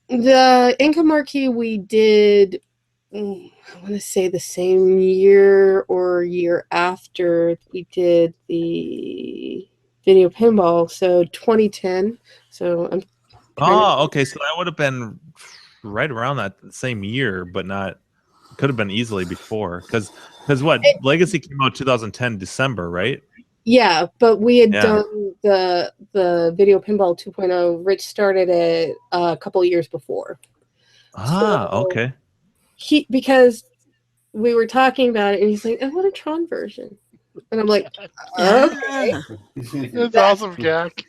The Income marquee we did, I want to say the same year or year after we did the video pinball, so 2010. So I'm. Okay. So that would have been right around that same year, but not. Could have been easily before, because Legacy came out 2010 December, right? Yeah, but we had done the video pinball 2.0. Rich started it a couple of years before. Okay. Because we were talking about it, and he's like, "I want a Tron version," and I'm like, "Okay." That's awesome, Jack.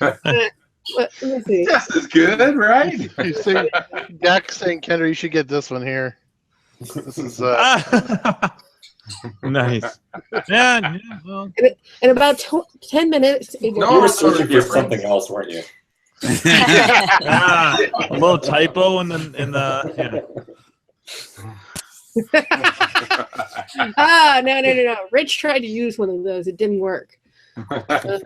Let me see. This is good, right? Jack's saying, Kendra, you should get this one here. This is nice. Yeah. Well. In about 10 minutes, you were searching for something else, weren't you? A little typo in the. No. Rich tried to use one of those. It didn't work. They're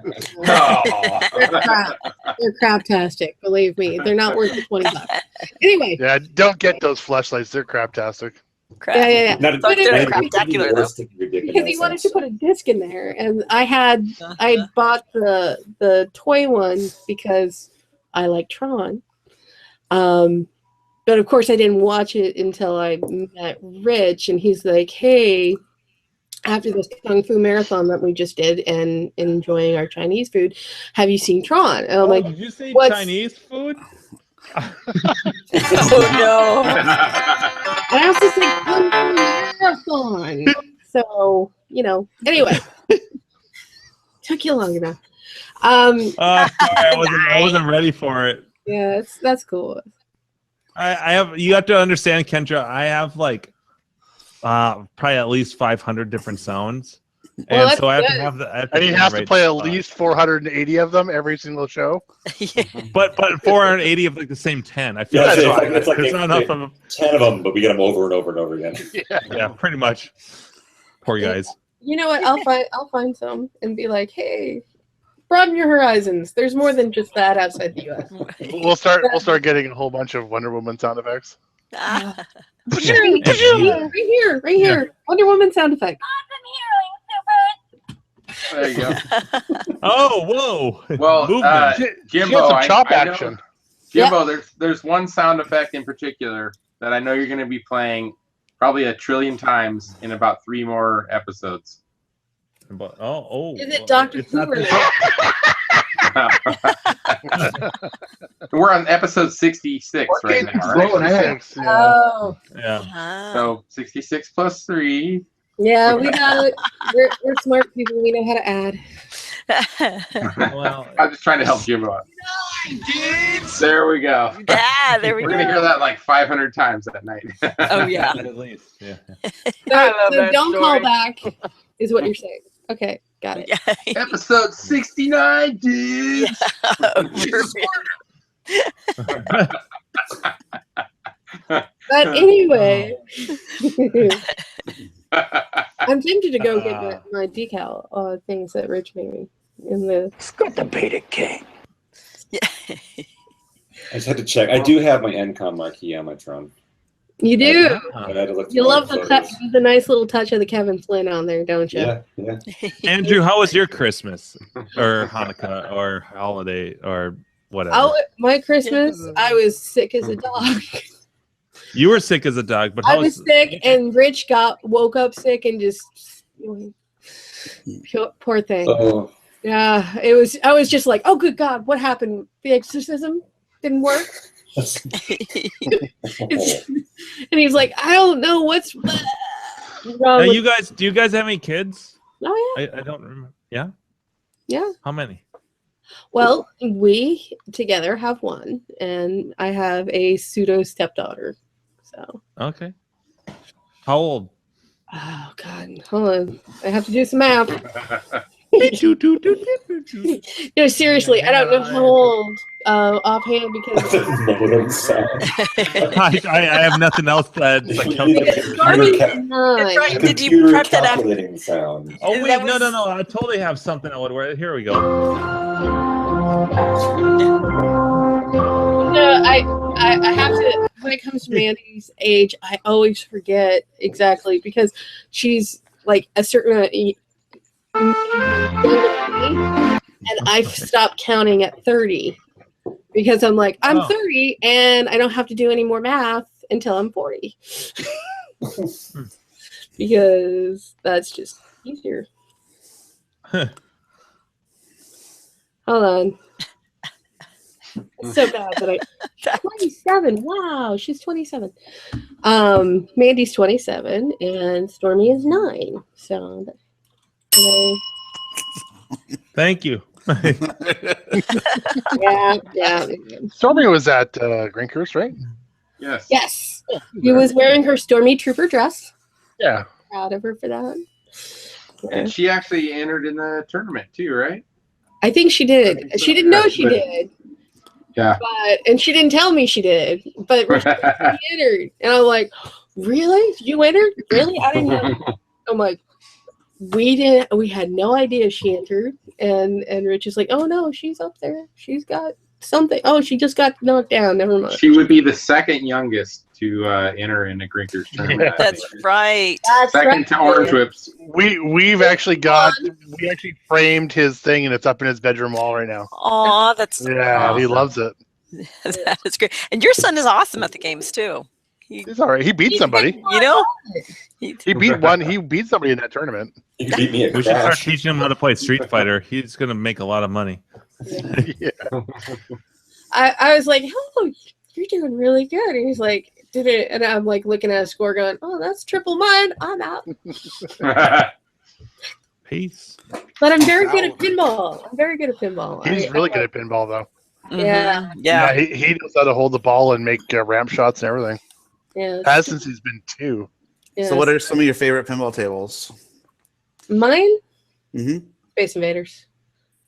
craptastic. Believe me, they're not worth the $20. Anyway. Yeah, don't get those flashlights. They're craptastic. Yeah. They're craptacular though. Because he wanted to put a disc in there, and I bought the toy one because I like Tron. But of course, I didn't watch it until I met Rich, and he's like, "Hey, after this Kung Fu marathon that we just did and enjoying our Chinese food, have you seen Tron?" And I'm like, "Did you say Chinese food?" Oh no! And I also said Kung Fu marathon. So anyway, took you long enough. Sorry, I wasn't ready for it. Yeah, that's cool. You have to understand, Kendra. I have like probably at least 500 different sounds, and so I have to have the. And you have to play at least 480 of them every single show. Yeah. But 480 of like the same 10. I feel it's like there's not enough of them. 10 of them, but we get them over and over and over again. Yeah, pretty much. Poor guys. You know what? I'll find some and be like, "Hey, broaden your horizons. There's more than just that outside the U.S." We'll start getting a whole bunch of Wonder Woman sound effects. Right here. Wonder Woman sound effect. There you go. Oh, whoa! Well, Jimbo, some chop action. Jimbo, there's one sound effect in particular that I know you're going to be playing probably 1 trillion times in about 3 more episodes. Is it Dr. Hoover? We're on episort 66 right now, right? Oh. Yeah. So 66 plus 3. Yeah, we got it. We're smart people. We know how to add. Well, I'm just trying to help Jimbo out. There we go. Yeah, there we go. We're going to hear that like 500 times that night. Oh, yeah. At least. Yeah. So don't call back, is what you're saying. Okay, got it. Episode 69, dude. But anyway, I'm tempted to go get my decal things that Rich made me in the. It's got the Beta King. Yeah. I just had to check. I do have my Encom marquee on my Tron. You do. I had to look You love the nice little touch of the Kevin Flynn on there, don't you? Yeah. Andrew, how was your Christmas or Hanukkah or holiday or whatever? Oh, my Christmas, I was sick as a dog. You were sick as a dog, but I was sick, and Rich woke up sick and just poor thing. Oh. Yeah, it was. I was just like, oh, good God, what happened? The exorcism didn't work. And he's like, I don't know what's wrong. Now, do you guys have any kids? Oh yeah. I don't remember. Yeah. Yeah. How many? Well, we together have one, and I have a pseudo stepdaughter. So. Okay. How old? Oh God, hold on. I have to do some math. No, seriously, I don't know how old offhand because I have nothing else to Did you prep that after? Oh wait, no. I totally have something I would wear. Here we go. No, I have to. When it comes to Mandy's age, I always forget exactly because she's like a certain. And I've stopped counting at 30 because I'm like, I'm 30 and I don't have to do any more math until I'm 40 because that's just easier. Hold on. It's so bad that 27. Wow, she's 27. Mandy's 27 and Stormy is 9. So thank you. yeah. Stormy was at Grinkers, right? Yes. Yes. He was wearing her Stormy Trooper dress. Yeah. Proud of her for that. And she actually entered in the tournament too, right? I think she did. She didn't know she did. Yeah. And she didn't tell me she did. But she entered. And I'm like, really? You entered? Really? I didn't know. I'm like, we had no idea she entered. And Rich is like, oh no, she's up there. She's got something. Oh, she just got knocked down. Never mind. She would be the second youngest to enter in a Grinkers tournament. That's right. Second to Orange Whips. We actually framed his thing and it's up in his bedroom wall right now. Aw, that's awesome. He loves it. That is great. And your son is awesome at the games too. He's all right. He beat somebody. You know, he beat one. He beat somebody in that tournament. You beat me at We should start teaching him how to play Street Fighter. He's gonna make a lot of money. Yeah. I was like, oh, you're doing really good. And he's like, did it? And I'm like looking at a score going, oh, that's triple mine. I'm out. Peace. But I'm very good at pinball. He's really good at pinball, though. Yeah. Yeah. He knows how to hold the ball and make ramp shots and everything. Yeah. Has since he's been 2. Yeah. So, what are some of your favorite pinball tables? Mine? Mm-hmm. Space Invaders.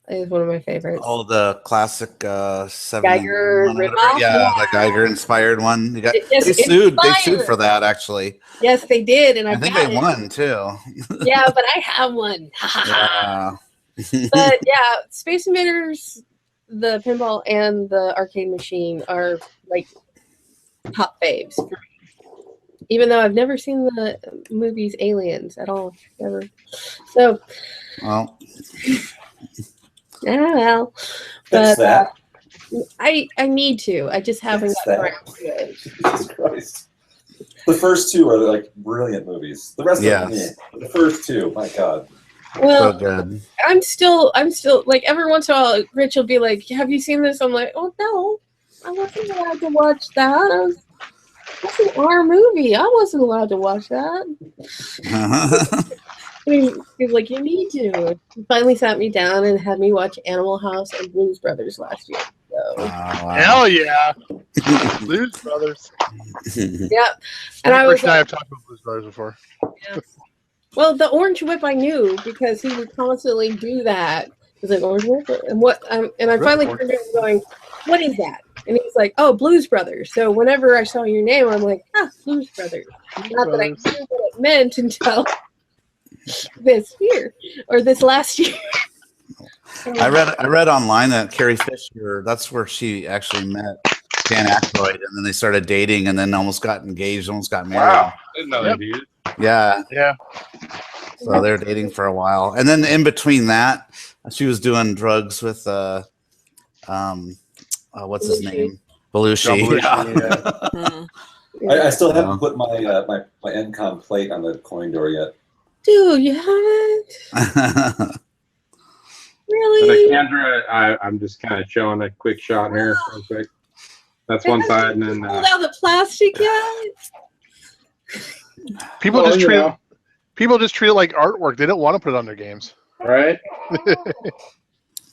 Is one of my favorites. Oh, the classic 7 Geiger ripoff? Yeah, the Geiger inspired one. You got, Yes, they sued for that actually. Yes, they did, and I think they won too. Yeah, but I have one. Yeah. But yeah, Space Invaders, the pinball and the arcade machine are like top faves for me. Even though I've never seen the movies Aliens at all, ever. So, well. Yeah, well, but I need to. I just haven't gotten around to it. Jesus Christ! The first 2 are like brilliant movies. The rest of them, the first 2, my God. Well, so good. I'm still like every once in a while, Rich will be like, "Have you seen this?" I'm like, "Oh no, I wasn't allowed to watch that. That's an R movie. I wasn't allowed to watch that." He's like, you need to. He finally sat me down and had me watch Animal House and Blues Brothers last year. So. Hell yeah, Blues Brothers. Yeah, and I was. I've talked about Blues Brothers before. Yeah. Well, the Orange Whip I knew because he would constantly do that. He's like Orange Whip, and what? And I finally turned around going, "What is that?" And he's like, "Oh, Blues Brothers." So whenever I saw your name, I'm like, Blues Brothers. Not that I knew what it meant until this last year. I read online that Carrie Fisher, that's where she actually met Dan Aykroyd, and then they started dating, and then almost got engaged, almost got married. Wow, didn't know that, dude. Yeah. So they're dating for a while, and then in between that, she was doing drugs with what's his name, Belushi. I still haven't put my my Encom plate on the coin door yet. Dude, you haven't? Really? Kendra, I'm just kind of showing a quick shot here real quick. That's one side, and then Pulled out the plastic yet? People just treat it like artwork. They don't want to put it on their games, right?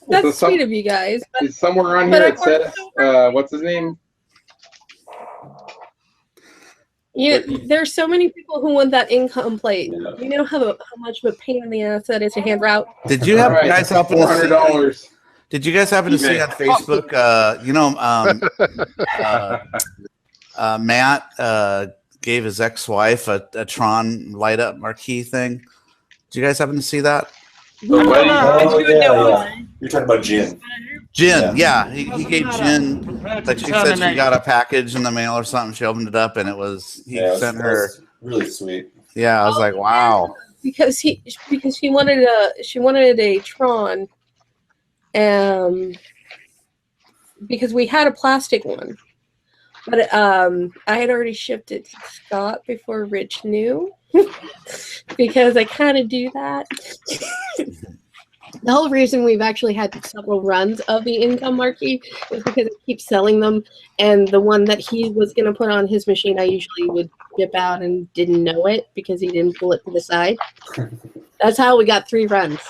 That's sweet of you guys. It's somewhere on here. It says, "What's his name?" There's so many people who want that income plate. You know how much of a pain in the ass that is to hand out. Did you have guys happen to see? $400. Did you guys happen to see on Facebook? Matt gave his ex-wife a Tron light up marquee thing. Did you guys happen to see that? You're talking about Jin. Jin, yeah. He gave Jin, like she said she got a package in the mail or something. She opened it up and it was, he sent her. Really sweet. Yeah, I was like, wow. Because she wanted a Tron, because we had a plastic one, but I had already shipped it to Scott before Rich knew, because I kind of do that. The whole reason we've actually had several runs of the income marquee is because I keep selling them, and the one that he was going to put on his machine, I usually would dip out and didn't know it because he didn't pull it to the side. That's how we got 3 runs.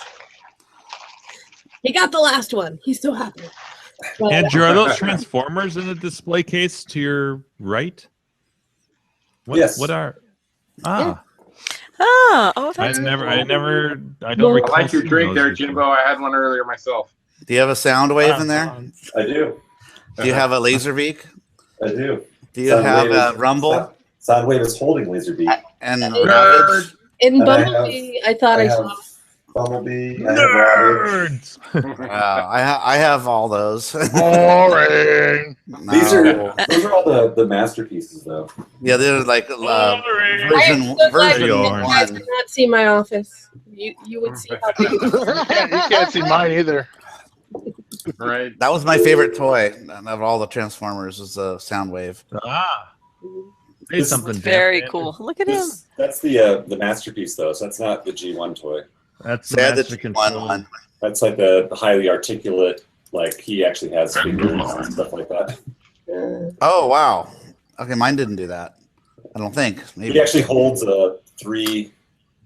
He got the last one. He's so happy. But, Andrew, are those Transformers in the display case to your right? Yes. What are? That's I don't recall. I like your drink there, Jimbo. I had one earlier myself. Do you have a sound wave in there? I do. Do you have a Laserbeak? I do. Do you have a Rumble? Soundwave is holding Laserbeak. And Ravage? in Bumblebee, I thought I saw. Bumblebee. Nerds. I have all those. Boring. Those are all the masterpieces, though. Yeah, they're like version You guys could not see my office. You would see how big. You can't see mine either. Right. That was my favorite toy of all the Transformers. Was the Soundwave. Say something. Very cool. Look at him. That's the masterpiece, though. So that's not the G1 toy. That's the G1 one. That's like the highly articulate. Like he actually has fingers and stuff like that. Oh wow. Okay, mine didn't do that. I don't think. Maybe he actually holds 3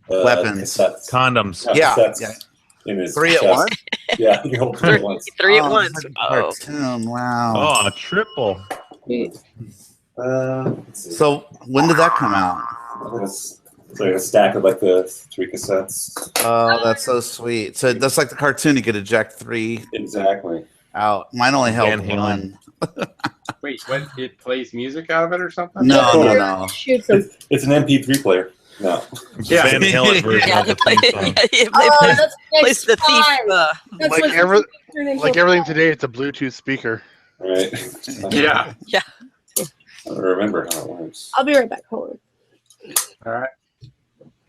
weapons, cassettes. Condoms. Yeah. In his 3 at chest. once. Yeah, you hold 3 at once. 3 at once. Cartoon. Wow. Oh, a triple. So when did that come out? It's like a stack of like the 3 cassettes. Oh, that's so sweet. So that's like the cartoon. You could eject 3 exactly out. Mine only held 1. Wait, what? It plays music out of it or something? No. Shoots them. It's an MP3 player. No. Yeah. Van Halen version of the theme song. Plays the thief. Like everything today, it's a Bluetooth speaker. Right. Yeah. Yeah. I don't remember how it works. I'll be right back. Hold on. All right.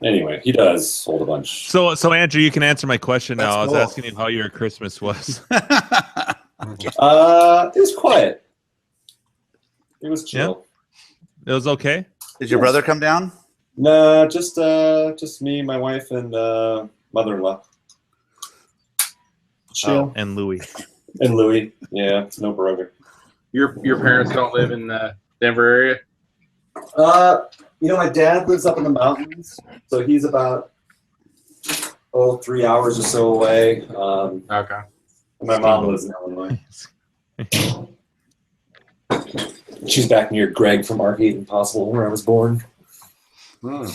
Anyway, he does hold a bunch. So Andrew, you can answer my question now. I was cool. asking you how your Christmas was. It was quiet. It was chill. It was okay. Did your brother come down? No, just me, my wife, and mother-in-law. Chill. And Louis. And Louis. Yeah, it's no brother. Your parents don't live in the Denver area? My dad lives up in the mountains, so he's about 3 hours or so away. Okay. My mom lives in Illinois. She's back near Greg from Arcade Impossible, where I was born. Do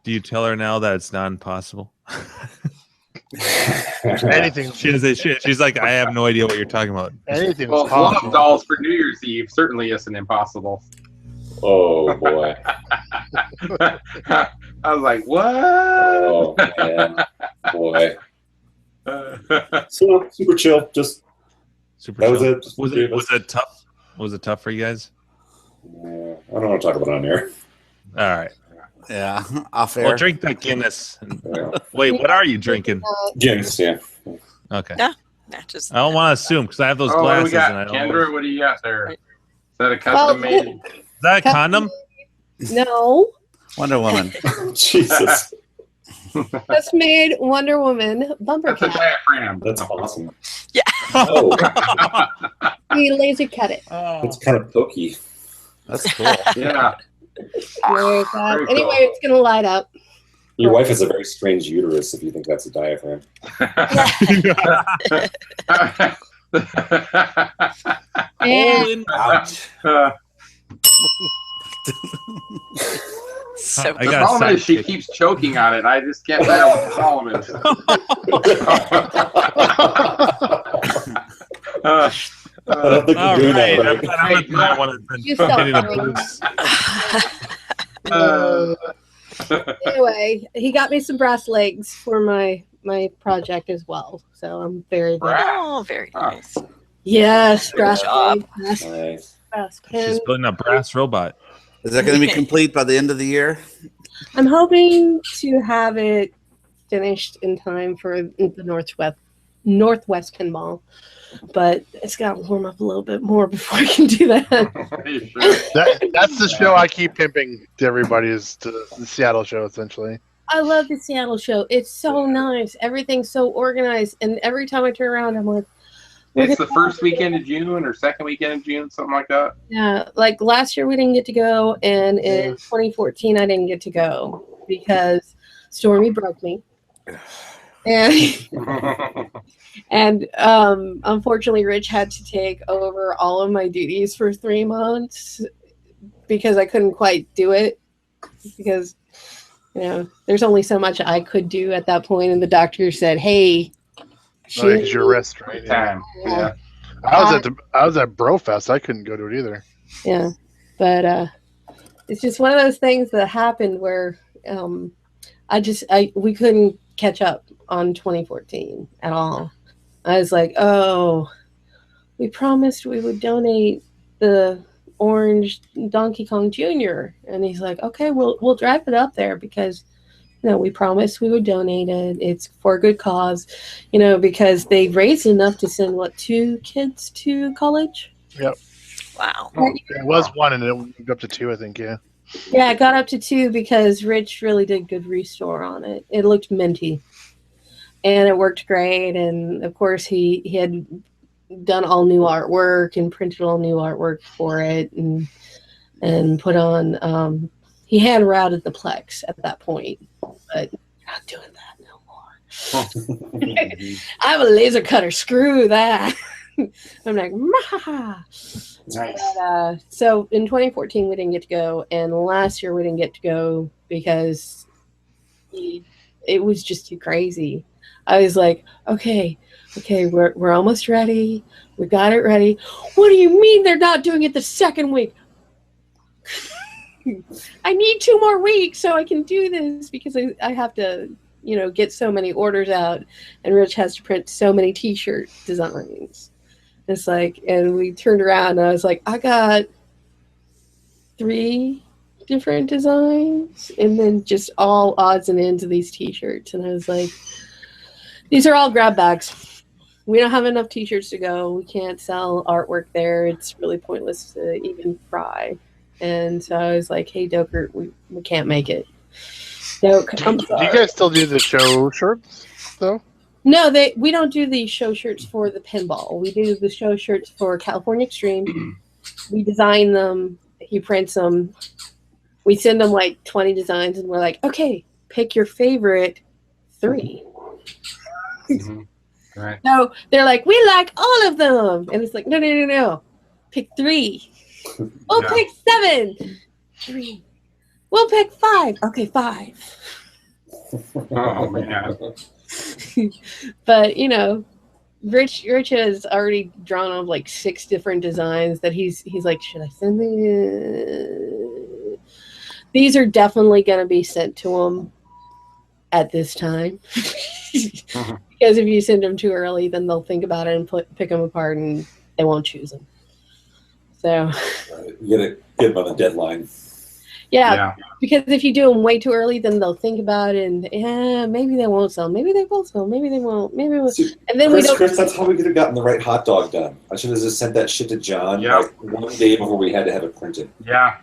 you tell her now that it's not impossible? Anything. She's like, I have no idea what you're talking about. Anything. Well, Fluff Dolls for New Year's Eve certainly isn't impossible. Oh boy. I was like, what? Oh man, boy. So super chill. Just super. That was chill. it. Was it tough? Was it tough for you guys? Yeah, I don't want to talk about it on air. All right. Yeah, off air. Well, drink that Guinness. Wait, what are you drinking? Guinness, yeah. Okay. Yeah. Just. I don't want to assume because I have those What do glasses. we got? And I don't Kendra, what do you got there? that a custom made? Is that a condom? No. Wonder Woman. Jesus. Just made Wonder Woman bumper That's a cap. diaphragm. That's awesome. Yeah. Oh, We laser cut it. it's kind of pokey. That's cool. Yeah. Very Very bad. cool. Anyway, it's gonna light up. Your wife has a very strange uterus if you think that's a diaphragm. And Ouch. So I The got a problem is she sidekick. keeps choking on it. I just can't figure out what the problem is. I don't think All we're doing right. that right. I'm not one that's been You stop hitting a doing Bruce. anyway, he got me some brass legs for my project as well. So I'm very good. Oh, very nice. Yes, brass job. legs, Nice. brass She's pins. building a brass robot. Is that going to be complete by the end of the year? I'm hoping to have it finished in time for the Northwest Pinball, but it's got to warm up a little bit more before I can do that. That's the show I keep pimping to everybody, is to the Seattle show, essentially. I love the Seattle show. It's so nice. Everything's so organized, and every time I turn around, I'm like, It's the first weekend of June or second weekend of June, something like that. yeah, like last year we didn't get to go, and in 2014 I didn't get to go because Stormy broke me, and unfortunately Rich had to take over all of my duties for 3 months because I couldn't quite do it because there's only so much I could do at that point, and the doctor said, "Hey." Because your wrist, right? Time. Yeah. I was at Brofest. I couldn't go to it either. Yeah, but it's just one of those things that happened where we couldn't catch up on 2014 at all. I was like, oh, we promised we would donate the orange Donkey Kong Jr. And he's like, okay, we'll drive it up there because we promised we would donate it. It's for a good cause, because they raised enough to send 2 kids to college. Yep. Wow. It was 1 and it moved up to 2, I think. Yeah. Yeah, it got up to 2 because Rich really did good restore on it. It looked minty, and it worked great. And of course, he had done all new artwork and printed all new artwork for it, and put on. He hand routed the Plex at that point, but not doing that no more. I'm a laser cutter. Screw that. I'm like, Mah! Nice. But, so in 2014 we didn't get to go, and last year we didn't get to go because it was just too crazy. I was like, okay, we're almost ready. We got it ready. What do you mean they're not doing it the second week? I need 2 more weeks so I can do this because I have to, get so many orders out, and Rich has to print so many T-shirt designs. It's like, and we turned around and I was like, I got 3 different designs, and then just all odds and ends of these T-shirts. And I was like, these are all grab bags. We don't have enough T-shirts to go. We can't sell artwork there. It's really pointless to even try. And so I was like, hey, Dokert, we can't make it. Doke, I'm sorry. Do you guys still do the show shirts, though? No, we don't do the show shirts for the pinball. We do the show shirts for California Extreme. We design them. He prints them. We send them 20 designs, and we're like, okay, pick your favorite 3. Mm-hmm. Right. So they're like, we like all of them. And it's like, no. Pick 3. We'll pick 7. 3. We'll pick 5. Okay, 5. Oh man. But Rich has already drawn up 6 different designs that he's like, should I send these? These are definitely going to be sent to him at this time. Because if you send them too early, then they'll think about it and pick them apart, and they won't choose them. So you gotta get them on the deadline. Yeah, because if you do them way too early, then they'll think about it, and maybe they won't sell, maybe they will sell, maybe they won't, maybe we won't. And then Chris, that's how we could have gotten the right hot dog done. I should have just sent that shit to John like one day before we had to have it printed. Yeah,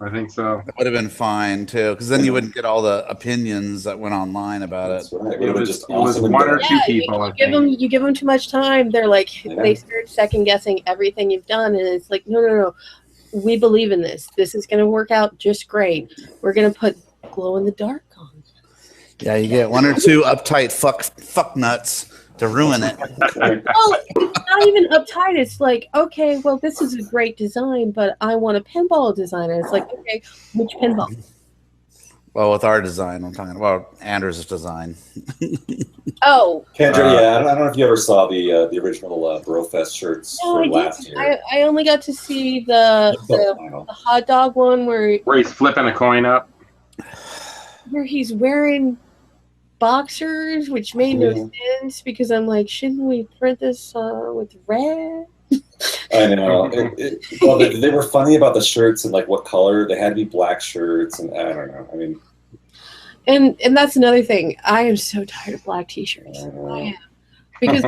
I think so. That would have been fine too, because then you wouldn't get all the opinions that went online about it. Right. It was one or two people. You give them too much time. They're like they start second guessing everything you've done, and it's like no. We believe in this. This is going to work out just great. We're going to put glow in the dark on. Yeah, you get one or two uptight fuck nuts to ruin it. Well, it's not even uptight. It's like, okay, well, this is a great design, but I want a pinball design. And it's like, okay, which pinball? Well, with our design, I'm talking about Anders' design. Oh, Kendra, I don't know if you ever saw the original Brofest shirts from last year. I only got to see the hot dog one where he's flipping a coin up. Where he's wearing boxers, which made no sense because I'm like, shouldn't we print this with red? I know. Well, they were funny about the shirts and like what color. They had to be black shirts, and I don't know. I mean, and that's another thing. I am so tired of black T-shirts. I am, because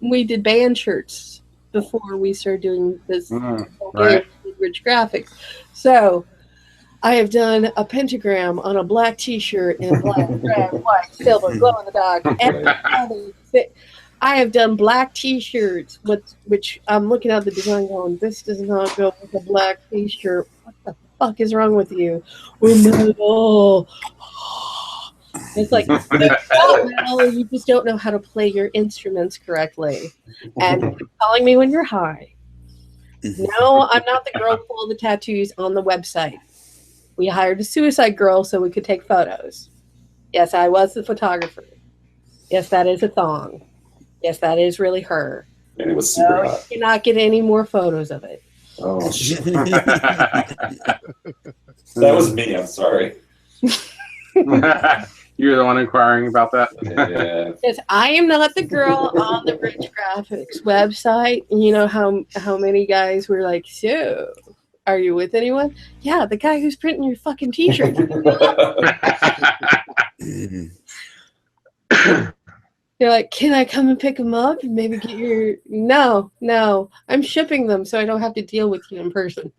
we did band shirts before we started doing this rich graphics. So I have done a pentagram on a black T-shirt in black, red, white, silver, glow in the dark. I have done black T-shirts, which I'm looking at the design going, this does not go with a black T-shirt. What the fuck is wrong with you? We're metal. It's like, you just don't know how to play your instruments correctly. And you're calling me when you're high. No, I'm not the girl with all the tattoos on the website. We hired a suicide girl so we could take photos. Yes, I was the photographer. Yes, that is a thong. Yes, that is really her. And it was super hot. You cannot get any more photos of it. Oh, shit. That was me. I'm sorry. You're the one inquiring about that? Yeah. Because I am not the girl on the Rich Graphics website. You know how many guys were like, so, are you with anyone? Yeah, the guy who's printing your fucking T-shirt. They're like, can I come and pick them up and maybe get your... No, I'm shipping them so I don't have to deal with you in person.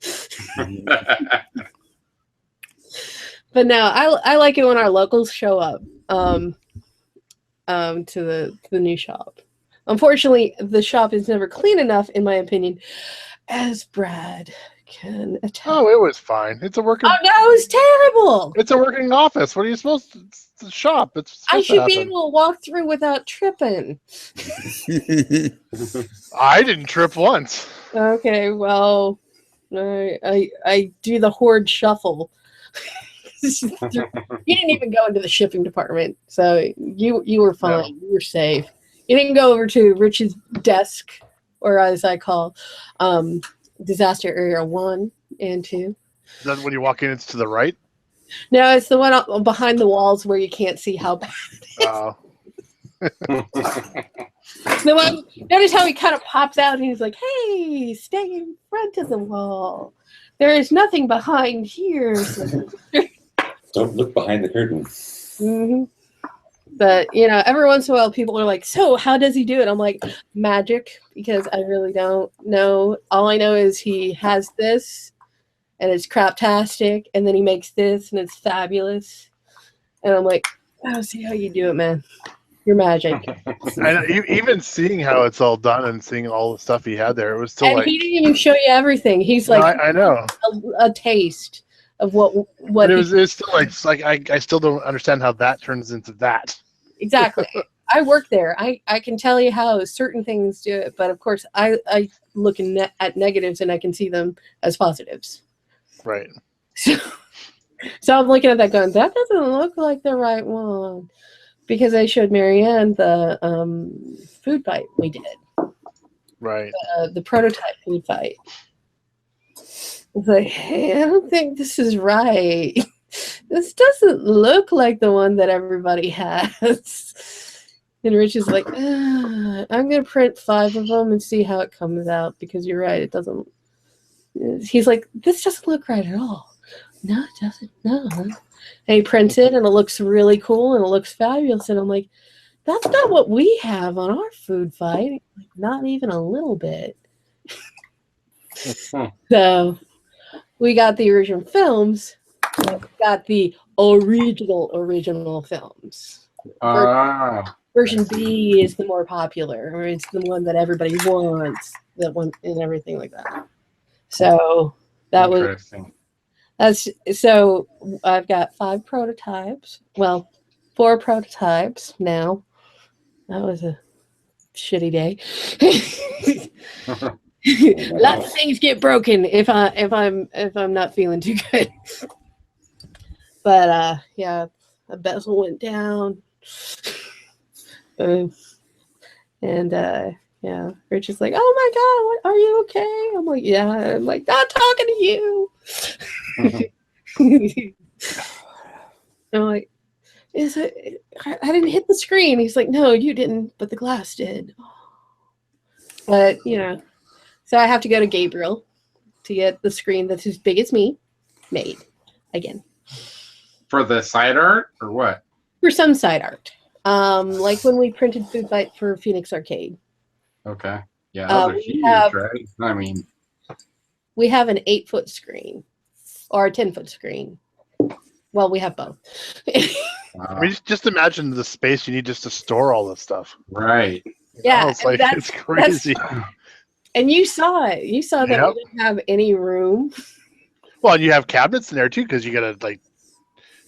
But no, I like it when our locals show up to the new shop. Unfortunately, the shop is never clean enough, in my opinion, as Brad can attest. Oh, it was fine. It's a working... Oh, no, it was terrible. It's a working office. What are you supposed to... It's the shop. It's I should be able to walk through without tripping. I didn't trip once. Okay, well, I do the horde shuffle. You didn't even go into the shipping department, so you were fine. No. You were safe. You didn't go over to Rich's desk, or as I call, disaster area 1 and 2. Is that when you walk in, it's to the right? No, it's the one up behind the walls where you can't see how bad it is. Oh. The one, notice how he kind of pops out and he's like, hey, stay in front of the wall. There is nothing behind here. Don't look behind the curtain. Mm-hmm. But, every once in a while people are like, so how does he do it? I'm like, magic, because I really don't know. All I know is he has this. And it's craptastic, and then he makes this, and it's fabulous. And I'm like, oh, see how you do it, man. You're magic. And even seeing how it's all done and seeing all the stuff he had there, it was still and like... he didn't even show you everything. He's like... I know. A taste of what it was still like I still don't understand how that turns into that. Exactly. I work there. I can tell you how certain things do it, but of course, I look at negatives, and I can see them as positives. Right. So I'm looking at that going, that doesn't look like the right one. Because I showed Marianne the food fight we did. Right. The prototype food fight. It's like, hey, I don't think this is right. This doesn't look like the one that everybody has. And Rich is like, I'm going to print 5 of them and see how it comes out. Because you're right, it doesn't... He's like, this doesn't look right at all. no, it doesn't. No. And he prints it, and it looks really cool, and it looks fabulous. And I'm like, that's not what we have on our food fight. Like, not even a little bit. So we got the original films. We got the original films. Version B is the more popular, or it's the one that everybody wants, that one and everything like that. So that was so I've got 5 prototypes. Well, 4 prototypes now. That was a shitty day. Lots of things get broken if I'm not feeling too good. But yeah, a bezel went down. Yeah, Rich is like, oh my God, what, are you okay? I'm like, yeah. I'm like, not talking to you. I'm like, is it? I didn't hit the screen. He's like, no, you didn't, but the glass did. But so I have to go to Gabriel to get the screen that's as big as me made again. For the side art or what? For some side art. Like when we printed Food Fight for Phoenix Arcade. Okay. Yeah, those are huge, right? I mean, we have an 8-foot screen or a 10-foot screen. Well, we have both. I mean, just imagine the space you need just to store all this stuff. Right. Yeah, it's like it's crazy. And you saw it. You saw that we didn't have any room. Well, and you have cabinets in there too, because you gotta like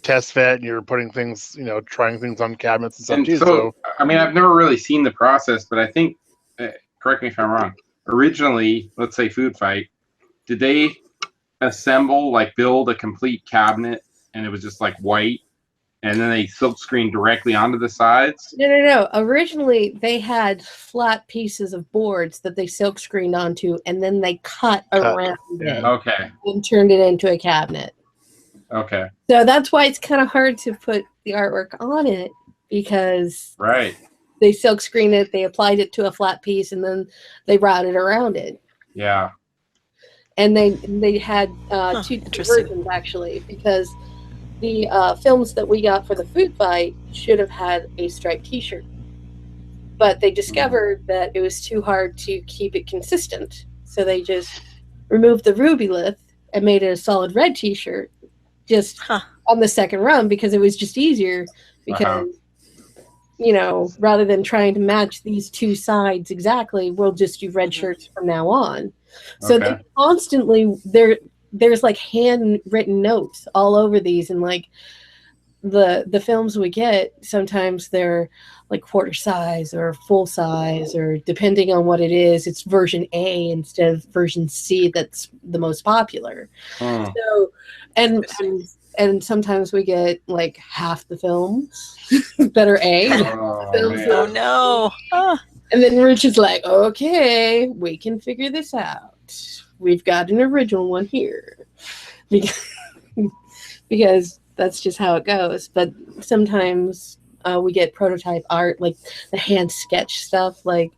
test fit, and you're putting things, trying things on cabinets and stuff too. So, I mean, I've never really seen the process, but I think, correct me if I'm wrong. Originally, let's say Food Fight, did they build a complete cabinet, and it was just like white, and then they silk screened directly onto the sides? No. Originally, they had flat pieces of boards that they silk screened onto, and then they cut around it. Okay. And turned it into a cabinet. Okay. So that's why it's kind of hard to put the artwork on it, because they silk screened it, they applied it to a flat piece, and then they routed around it. Yeah. And they had 2 versions actually, because the films that we got for the Food Fight should have had a striped T-shirt, but they discovered that it was too hard to keep it consistent, so they just removed the ruby lith and made it a solid red T-shirt, just on the second run, because it was just easier. Because rather than trying to match these 2 sides exactly, we'll just do red shirts from now on. So they constantly there's like handwritten notes all over these, and like the films we get, sometimes they're like quarter size or full size, or depending on what it is, it's version A instead of version C that's the most popular. So and sometimes we get like half the films that are A. Oh no. And then Rich is like, okay, we can figure this out. We've got an original one here. Because that's just how it goes. But sometimes we get prototype art, like the hand sketch stuff, like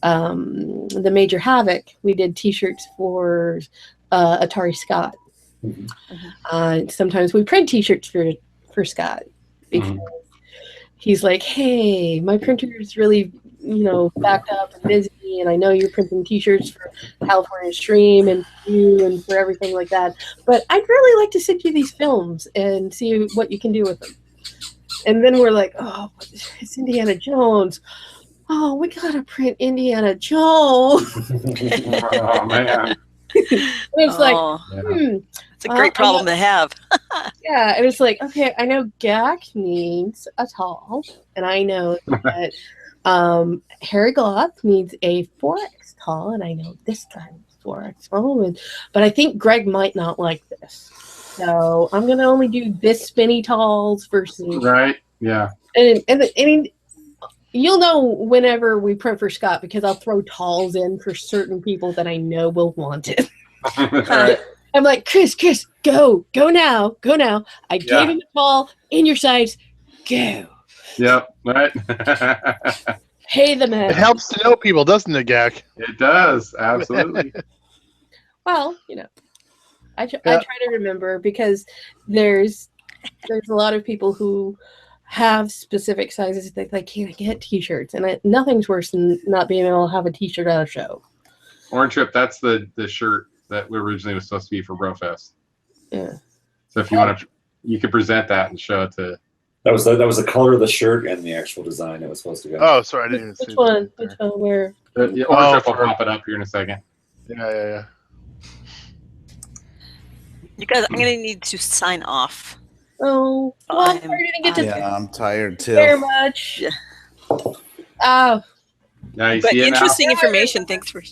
the Major Havoc. We did T-shirts for Atari Scott. Sometimes we print T-shirts for Scott, because he's like, hey, my printer is really backed up and busy, and I know you're printing T-shirts for California Stream and you and for everything like that, but I'd really like to send you these films and see what you can do with them. And then we're like, oh, it's Indiana Jones. Oh, we gotta print Indiana Jones. Oh man. It's like, it's a great problem to have. Yeah, and it's like, okay, I know Gak needs a tall, and I know that Harry Gloth needs a 4X tall, and I know this guy needs 4X tall, but I think Greg might not like this. So I'm going to only do this many talls versus... Right, yeah. And you'll know whenever we print for Scott, because I'll throw talls in for certain people that I know will want it. Right. I'm like, Chris, go now. I gave him a tall in your size. Go. Yep, right. Pay the man. It helps to know people, doesn't it, Gak? It does, absolutely. Well, I try to remember because there's a lot of people who have specific sizes that they can't get T-shirts, and nothing's worse than not being able to have a T-shirt at a show. Orange Trip, that's the shirt that originally was supposed to be for BroFest. Yeah. So if you want to, you could present that and show it to. That was the color of the shirt and the actual design it was supposed to go. Oh, sorry, I didn't even see Which one? Where? Orange Trip will pop it up here in a second. Yeah. You guys, I'm gonna need to sign off. Oh, well, I'm gonna get to. Yeah, I'm tired too. Very much. Yeah. Oh. Now you But see it now? interesting information. Thanks for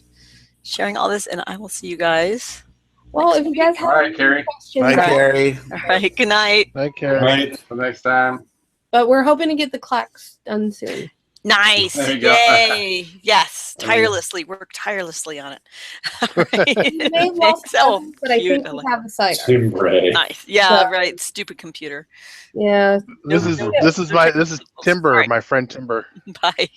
sharing all this, and I will see you guys. Well, if you guys have All right, Carrie. questions, Bye, Carrie. All right. Good night. Bye, Carrie. All right. Till next time. but we're hoping to get the clocks done soon. Nice. There you go. Yay. Yes. Tirelessly. Work tirelessly on it. You may have lost So but I cute. think we have the site. Nice. Yeah. So- Right. Stupid computer. Yeah. This is Timber, my friend Timber. Bye.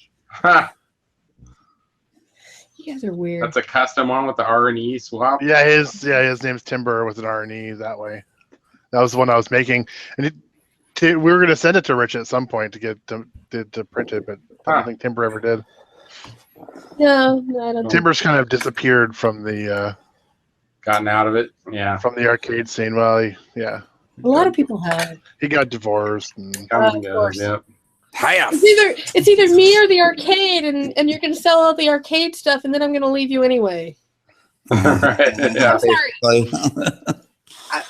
You guys are weird. That's a custom one with the R and E swap. Yeah, his name's Timber with an R and E that way. That was the one I was making, and we were gonna send it to Rich at some point to get to print it, but I don't think Timber ever did. No, I don't. Timber's kind of disappeared from the gotten out of it. Yeah, from the arcade scene. Well, A lot of people have. he got divorced. And, Of course. Yep. It's either me or the arcade, and you're gonna sell all the arcade stuff, and then I'm gonna leave you anyway. Yeah. Sorry.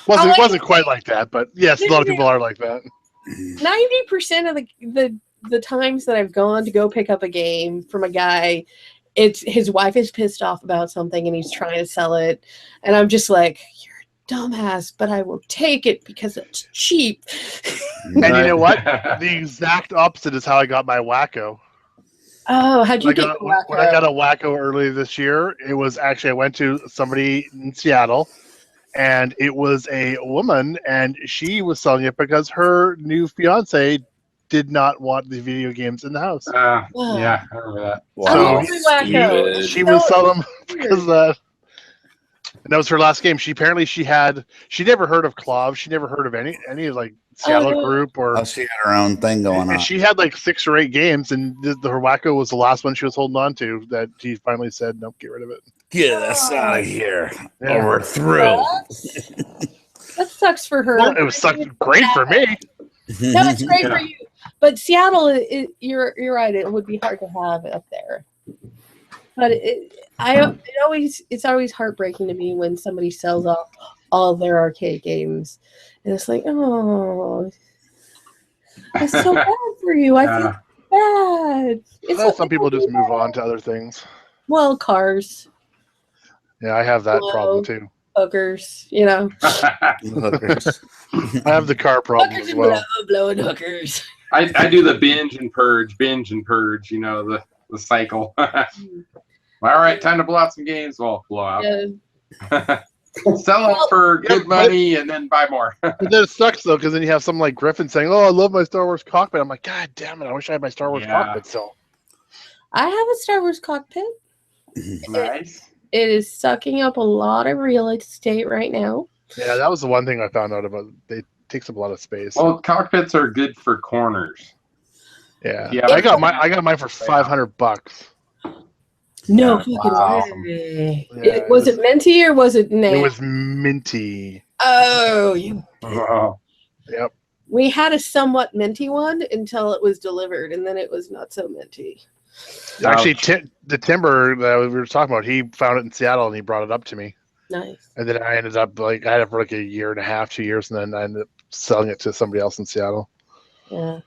It wasn't quite like that, but yes, a lot of people are like that. 90% of the times that I've gone to go pick up a game from a guy, it's his wife is pissed off about something and he's trying to sell it, and I'm just like, you're a dumbass, but I will take it because it's cheap. And you know what? The exact opposite is how I got my Wacko. Oh, how'd you get your Wacko? When I got a Wacko earlier this year, it was actually I went to somebody in Seattle, and it was a woman, and she was selling it because her new fiance did not want the video games in the house. Yeah, I remember that. So Wacko. she would sell them because and that was her last game. She never heard of Clov. She never heard of any like Seattle group or. She had her own thing going on. And she had like 6 or 8 games, and her Wacko was the last one she was holding on to. That she finally said, "Nope, get rid of it." Get us out of here. Yeah. Or we're through. That sucks for her. Well, it was great for me. No, it's great for you. But Seattle, you're right. It would be hard to have up there. But it's always heartbreaking to me when somebody sells off all their arcade games, and it's like, oh, it's so bad for you. I feel bad. Well, some people just move on to other things. Well, cars. Yeah, I have that problem too. Hookers, you know. Hookers. I have the car problem Hookers as well. and blowing hookers. I do the binge and purge. You know, the cycle. All right, time to blow out some games. Well, blow out. Yeah. Sell it for good money and then buy more. But then it sucks though, because then you have someone like Griffin saying, "Oh, I love my Star Wars cockpit." I'm like, God damn it! I wish I had my Star Wars cockpit still. I have a Star Wars cockpit. Nice. It is sucking up a lot of real estate right now. Yeah, that was the one thing I found out about. They takes up a lot of space. Well, cockpits are good for corners. Yeah, I got mine for $500. No fucking way. Was it minty or was it nay? It was minty. Oh, you. Yep. We had a somewhat minty one until it was delivered, and then it was not so minty. Actually, the Timber that we were talking about, he found it in Seattle and he brought it up to me. Nice. And then I ended up I had it for like a year and a half, 2 years, and then I ended up selling it to somebody else in Seattle. Yeah.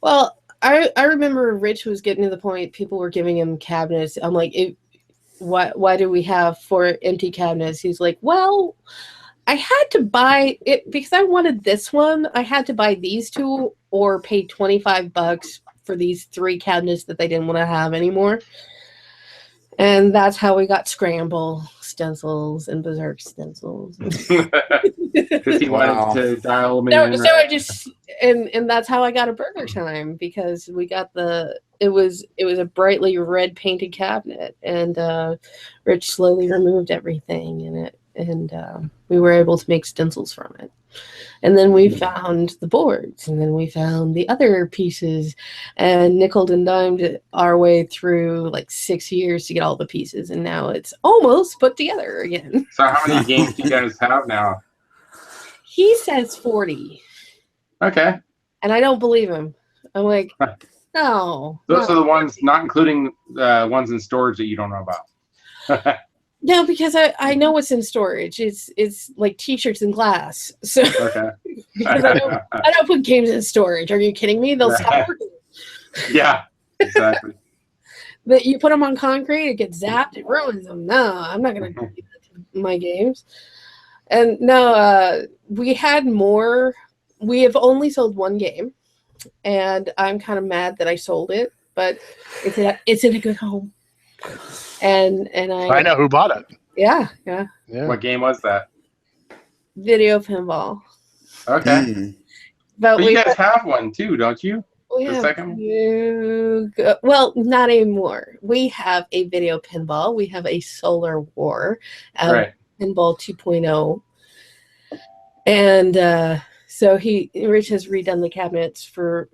Well, I remember Rich was getting to the point people were giving him cabinets. I'm like, why do we have 4 empty cabinets? He's like, well, I had to buy it because I wanted this one. I had to buy these 2 or pay $25 for these 3 cabinets that they didn't want to have anymore. And that's how we got Scramble stencils and Berserk stencils. Because he wanted to dial them in. So I just and that's how I got a Burger Time, because we got it was a brightly red painted cabinet, and Rich slowly removed everything in it, and we were able to make stencils from it. And then we found the boards, and then we found the other pieces, and nickeled and dimed our way through like 6 years to get all the pieces, and now it's almost put together again. So how many games do you guys have now? He says 40. Okay. And I don't believe him. I'm like, no. Those are the ones, not including ones in storage that you don't know about. No, because I know what's in storage. It's like t-shirts and glass. So Okay. because I don't put games in storage. Are you kidding me? They'll stop working. Yeah, exactly. But you put them on concrete, it gets zapped, it ruins them. No, I'm not gonna do that to my games. And no, we had more. We have only sold one game, and I'm kind of mad that I sold it, but it's in a good home. And I know who bought it. Yeah. What game was that? Video pinball. Okay. But you guys have one too, don't you? We The have second? well, not anymore. We have a video pinball. We have a Solar War, Right. Pinball 2.0, and so Rich has redone the cabinets for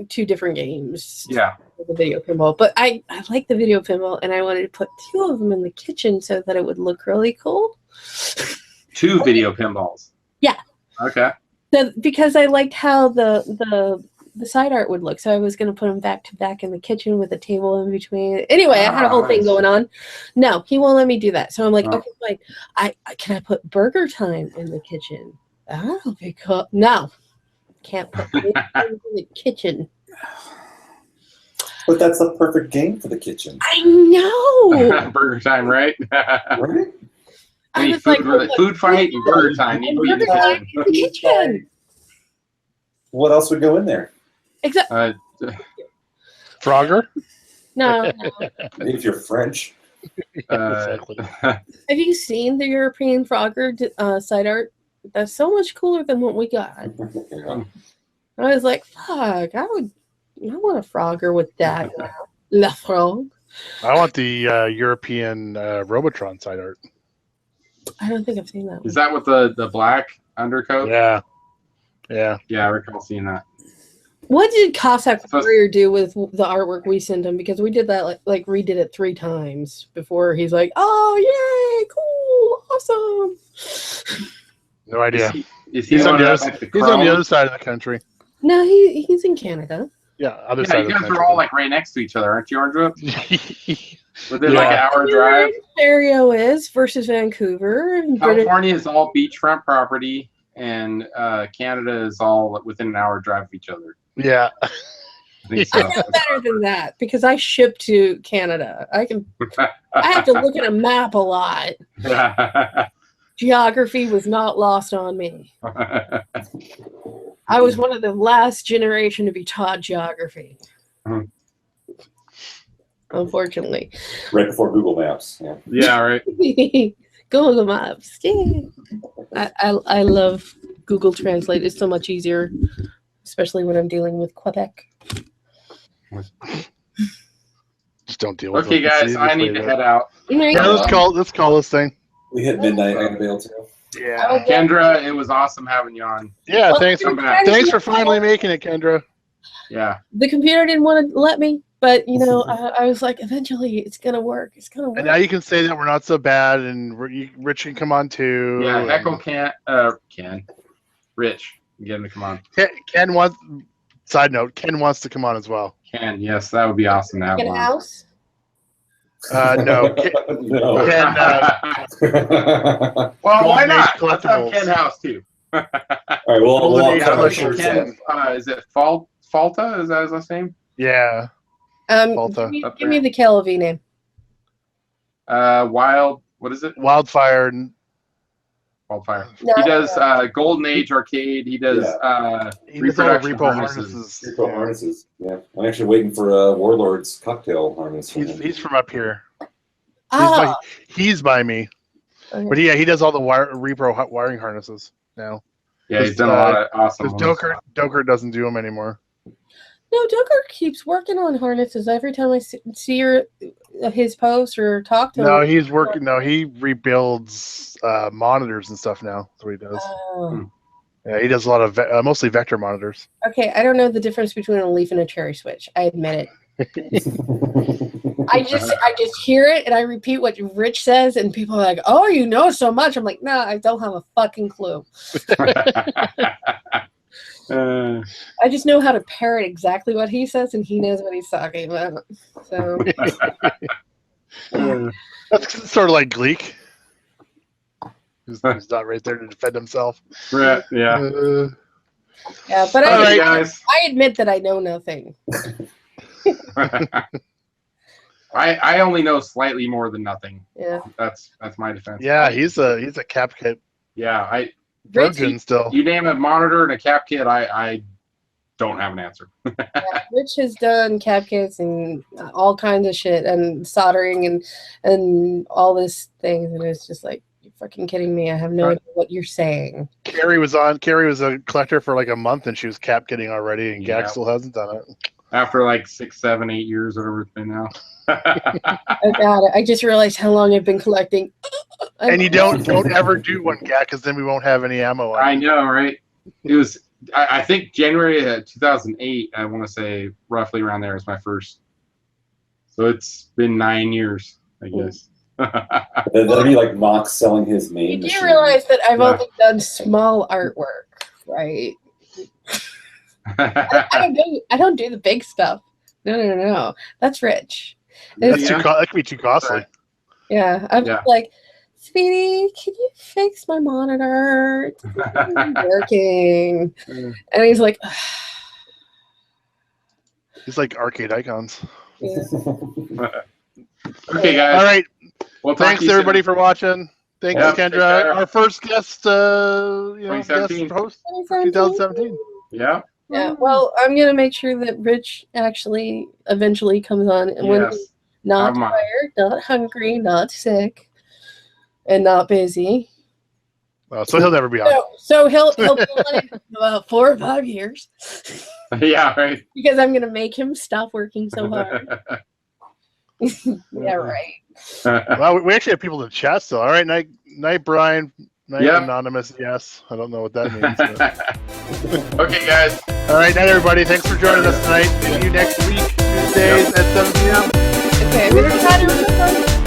2 different games. Yeah. For the video pinball, but I like the video pinball, and I wanted to put 2 of them in the kitchen so that it would look really cool. 2 video pinballs. Yeah. Okay. Because I liked how the side art would look, so I was going to put them back to back in the kitchen with a table in between. Anyway, I had a whole thing going on. No, he won't let me do that. So I'm like, okay, fine. Can I put Burger Time in the kitchen? That'll be cool. No, can't put things in the kitchen. But that's a perfect game for the kitchen. I know. Burger Time, right? Right? I was food fight and Burger Time. You need Burger Time in the kitchen. What else would go in there? Exactly. Frogger? No. If you're French. Exactly. Have you seen the European Frogger side art? That's so much cooler than what we got. I was like, fuck, I want a Frogger with that. La Frog. I want the European Robotron side art. I don't think I've seen that one. Is that with the black undercoat? Yeah. Yeah. Yeah, I recall seeing that. What did Cossack Warrior do with the artwork we sent him? Because we did that like redid it 3 times before he's like, oh yay, cool, awesome. No idea. He's on the other side of the country. No, he's in Canada. Yeah, other side of the country. You guys are all like right next to each other, aren't you, Orange Whip? Within like an hour drive. Ontario is versus Vancouver. California is all beachfront property, and Canada is all within an hour drive of each other. Yeah. I think so. I know better than that because I ship to Canada. I have to look at a map a lot. Geography was not lost on me. I was one of the last generation to be taught geography. Unfortunately. Right before Google Maps. Yeah. Yeah, right. Google Maps. Yeah. I love Google Translate. It's so much easier, especially when I'm dealing with Quebec. Just don't deal with it. Okay, guys, I need to head out. Yeah, let's call this thing. We hit midnight. I can be able to. Yeah. Kendra, it was awesome having you on. Yeah, thanks for finally making it, Kendra. Yeah. The computer didn't want to let me, but I was like, eventually it's gonna work. It's gonna work. And now you can say that we're not so bad, and Rich can come on too. Yeah, Echo Rich, get him to come on. Ken wants. Side note: Ken wants to come on as well. Ken, yes, that would be awesome to have In a on. house? No. No. Ken, well, why not? Let's have Ken House too. All right, we'll all cover shirts. Ken, is it Falta? Is that his last name? Yeah. Give me the KLV name. What is it? Wildfire. Wildfire. No, He does Golden Age Arcade. He does reproduction harnesses. Repo harnesses. Yeah, I'm actually waiting for a Warlord's cocktail harness. He's from up here. Oh. He's by me. Okay. But yeah, he does all the repro wiring harnesses now. Yeah, he's done a lot of awesome ones. Doker doesn't do them anymore. No, Ducker keeps working on harnesses. Every time I see his post or talk to him. No, he's working. No, he rebuilds monitors and stuff now. That's what he does. Oh. Yeah, he does a lot of mostly vector monitors. Okay, I don't know the difference between a leaf and a cherry switch. I admit it. I just hear it and I repeat what Rich says, and people are like, "Oh, you know so much." I'm like, "No, I don't have a fucking clue." I just know how to parrot exactly what he says, and he knows what he's talking about. So that's sort of like Gleek. He's not right there to defend himself. Yeah. Yeah, but I admit that I know nothing. I only know slightly more than nothing. Yeah, that's my defense. Yeah, he's a cap kit. Yeah, virgin still. You name a monitor and a cap kit, I don't have an answer. Rich has done cap kits and all kinds of shit and soldering and all this things, and it's just like, you're fucking kidding me. I have no idea what you're saying. Carrie was a collector for like a month, and she was cap kitting already, and Gag still hasn't done it. After like 6, 7, 8 years, whatever it's been now. I got it. I just realized how long I've been collecting. And you don't ever do one, Gag, because then we won't have any ammo. I know, right? It was, I think January 2008, I want to say roughly around there is my first. So it's been 9 years, I guess. That'd be like Mox selling his main. You do realize that I've only done small artwork, right? I don't do the big stuff. No. That's Rich. That could be too costly. Yeah, I'm just like, sweetie, can you fix my monitor? It's not working. And he's like, he's like Arcade Icons. Yeah. Okay, guys. All right. Well, thanks everybody for watching. Thanks, Kendra. Our first guest, guest host, 2017. Yeah. Yeah. Well, I'm gonna make sure that Rich actually eventually comes on, and when he's not tired, not hungry, not sick, and not busy. So he'll never be on. So he'll be on in about 4 or 5 years. Yeah, right. Because I'm gonna make him stop working so hard. Yeah, right. Well, we actually have people in the chat still. All right, night Brian. Night Anonymous. Yes, I don't know what that means. But... Okay, guys. All right, night everybody. Thanks for joining us tonight. See you next week, Tuesdays at 7 p.m. Okay, I'm gonna try to